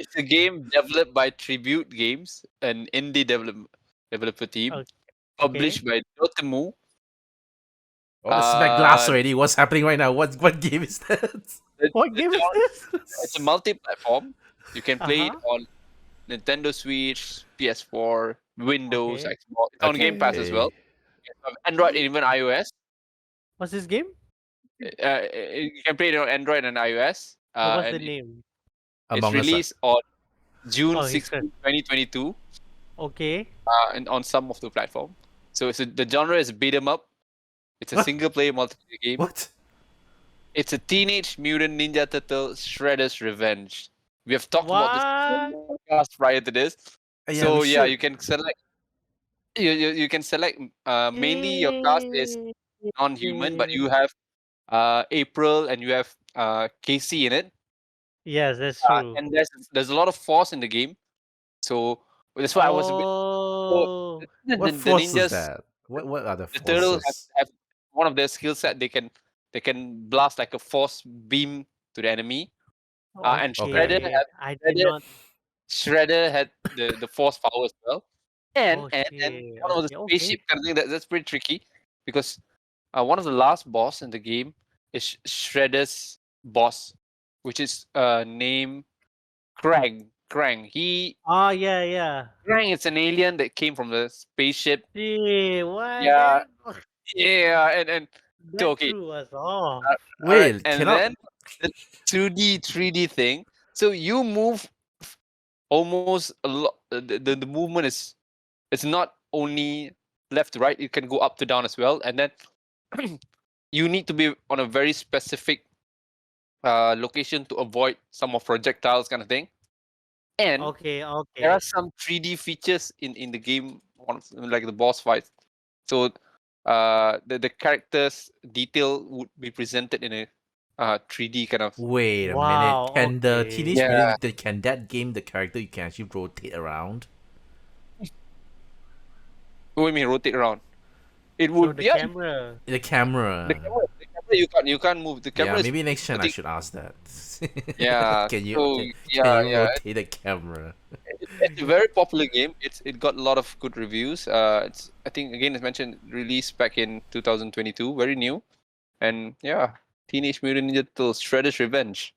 S3: It's a game developed by Tribute Games, an indie developer team,
S2: Okay.
S3: published by Dotemu.
S1: Oh, the smack glass
S3: Uh,
S1: already. What's happening right now? What game is that?
S2: What game is this?
S3: It's a multi-platform. You can play it
S2: Uh-huh.
S3: on Nintendo Switch, PS4, Windows,
S2: Okay.
S3: Xbox. It's on Game Pass as well. Android and even iOS.
S2: What's this game?
S3: You can play it on Android and iOS.
S2: What's the
S3: And
S2: name?
S3: it's
S1: Among Us.
S3: released on June
S2: Oh,
S3: 16, 2022,
S2: Okay.
S3: and on some of the platform. So the genre is beat 'em up. It's a
S1: What?
S3: single-player multiplayer game.
S1: What?
S3: It's a Teenage Mutant Ninja Turtle Shredder's Revenge. We have talked about this podcast prior to this. So
S1: we
S3: yeah,
S1: should.
S3: you can select. You can select. Mainly your cast is non-human, but you have April and you have Casey in it.
S2: Yes, that's true.
S3: And there's a lot of force in the game. So that's why I was a bit. So
S2: Oh,
S1: What
S3: the
S1: force is
S3: ninjas,
S1: that? What are the
S3: the turtle
S1: forces?
S3: have one of their skill set. They can blast like a force beam to the enemy. And
S1: Okay.
S2: I did
S3: Shredder
S2: not.
S3: Shredder had the force power as well. And
S2: Okay,
S3: one of the
S2: okay.
S3: spaceship kind of thing that's pretty tricky because one of the last boss in the game is Shredder's boss, which is named Krang.
S2: Yeah.
S3: Krang is an alien that came from the spaceship.
S2: See, what?
S3: Yeah, yeah, and so
S2: That
S3: okay,
S2: threw us off.
S3: all right,
S1: Wait,
S3: and
S1: cannot.
S3: then the 2D 3D thing. So you move almost a lot. The movement is it's not only left to right. You can go up to down as well, and then you need to be on a very specific location to avoid some of projectiles kind of thing. And
S2: Okay,
S3: there
S2: okay.
S3: are some 3D features in the game, like the boss fights. So the characters detail would be presented in a 3D kind of.
S1: Wait a minute.
S2: Wow,
S1: Can the
S2: okay.
S1: Teenage
S3: Yeah.
S1: Mutant can that game the character you can actually rotate around?
S3: What do you mean rotate around? It
S2: No,
S3: would
S2: the
S3: yeah.
S2: camera.
S1: The camera.
S3: The camera you can't move. The camera
S1: Yeah,
S3: is
S1: maybe next time I
S3: rotating.
S1: should ask that.
S3: Yeah.
S1: can you
S3: So
S1: can you
S3: yeah.
S1: rotate the camera?
S3: It's a very popular game. It got a lot of good reviews. It's I think again as mentioned released back in 2022, very new, and yeah, Teenage Mutant Ninja Turtles: Shredder's Revenge.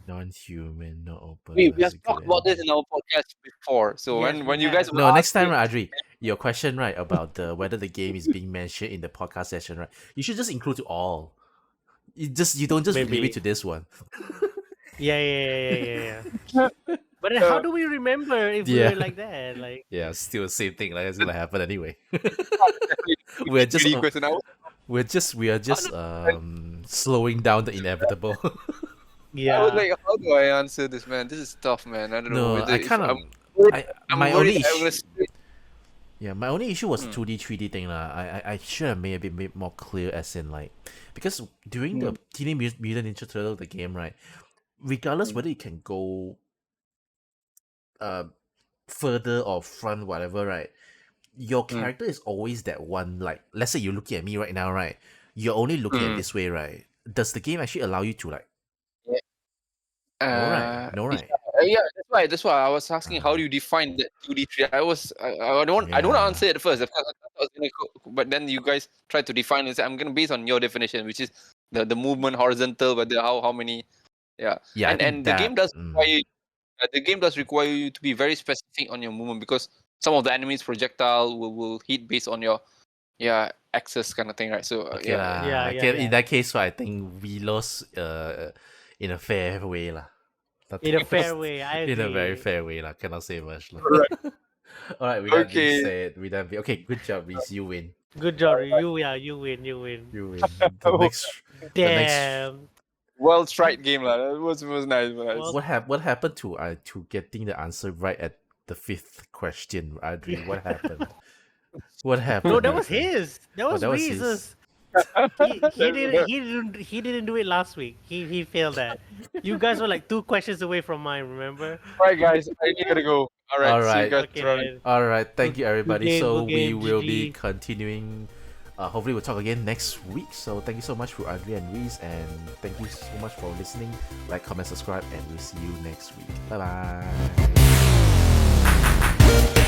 S1: Non-human, not open.
S3: We have
S1: that's a good
S3: talked about this
S1: ending.
S3: in our podcast before. So
S2: Yes,
S3: when
S2: we
S3: you guys
S2: have.
S3: will
S1: No, next
S3: ask
S1: time,
S3: me,
S1: right, Adri, your question, right, about the whether the game is being mentioned in the podcast session, right? You should just include it all. You don't just leave it
S2: Maybe.
S1: to this one.
S2: Yeah. But then how do we remember if we
S1: Yeah.
S2: were like that? Like,
S1: Yeah, still the same thing. Like it's gonna happen anyway.
S3: definitely
S1: we're just
S3: 3D question.
S1: we are just slowing down the inevitable.
S3: I was
S2: yeah.
S3: like, how do I answer this, man? This is tough, man. I don't know
S1: No,
S3: whether
S1: I
S3: if
S1: kind of
S3: I'm
S1: my
S3: worried
S1: only
S3: I'm gonna.
S1: issue. Yeah, my only issue was
S3: Hmm.
S1: 2D 3D thing lah. I should have made a bit more clear as in like because during the Teenage Mutant Ninja Turtle the game, right? Regardless whether you can go uh further or front, whatever, right? Your character is always that one. Like, let's say you're looking at me right now, right? You're only looking at this way, right? Does the game actually allow you to like? No, right? No, right?
S3: That's why I was asking how do you define that 2D 3D? I don't want to answer it first. Of course, I thought I was gonna but then you guys tried to define it. I'm gonna base on your definition, which is the movement horizontal, but how many
S1: Yeah, I think
S3: and the game
S1: that.
S3: does require the game does require you to be very specific on your movement because some of the enemies projectile will hit based on your axis kind of thing, right? So
S1: Okay lah.
S2: Yeah.
S1: In that case, so I think we lost in a fair way lah.
S2: In a fair way, I
S1: In a very
S2: agree.
S1: fair way lah. Cannot say much lah.
S3: Right.
S1: All right, with that being
S3: Okay.
S1: said, okay, good job, Reese. You win.
S2: Good job, you win.
S1: You win. The next
S2: Damn.
S3: Well tried game lah. That was nice.
S2: Well-
S1: What happened to getting the answer right at the fifth question, Adri? What happened? What happened?
S2: No, that was
S1: my friend?
S2: his. That was
S1: that was
S2: Reese's.
S1: his.
S2: He didn't do it last week. He failed that. You guys were like 2 questions away from mine, remember?
S3: All right, guys, I really gotta go. All right, see you
S1: Alright.
S3: guys
S2: Okay,
S3: tomorrow.
S2: man.
S1: All right, thank you everybody.
S2: game,
S1: So
S2: good
S1: we
S2: game,
S1: will be
S2: GG.
S1: continuing. Hopefully, we'll talk again next week. So thank you so much for Adri and Reese, and thank you so much for listening. Like, comment, subscribe, and we'll see you next week. Bye bye.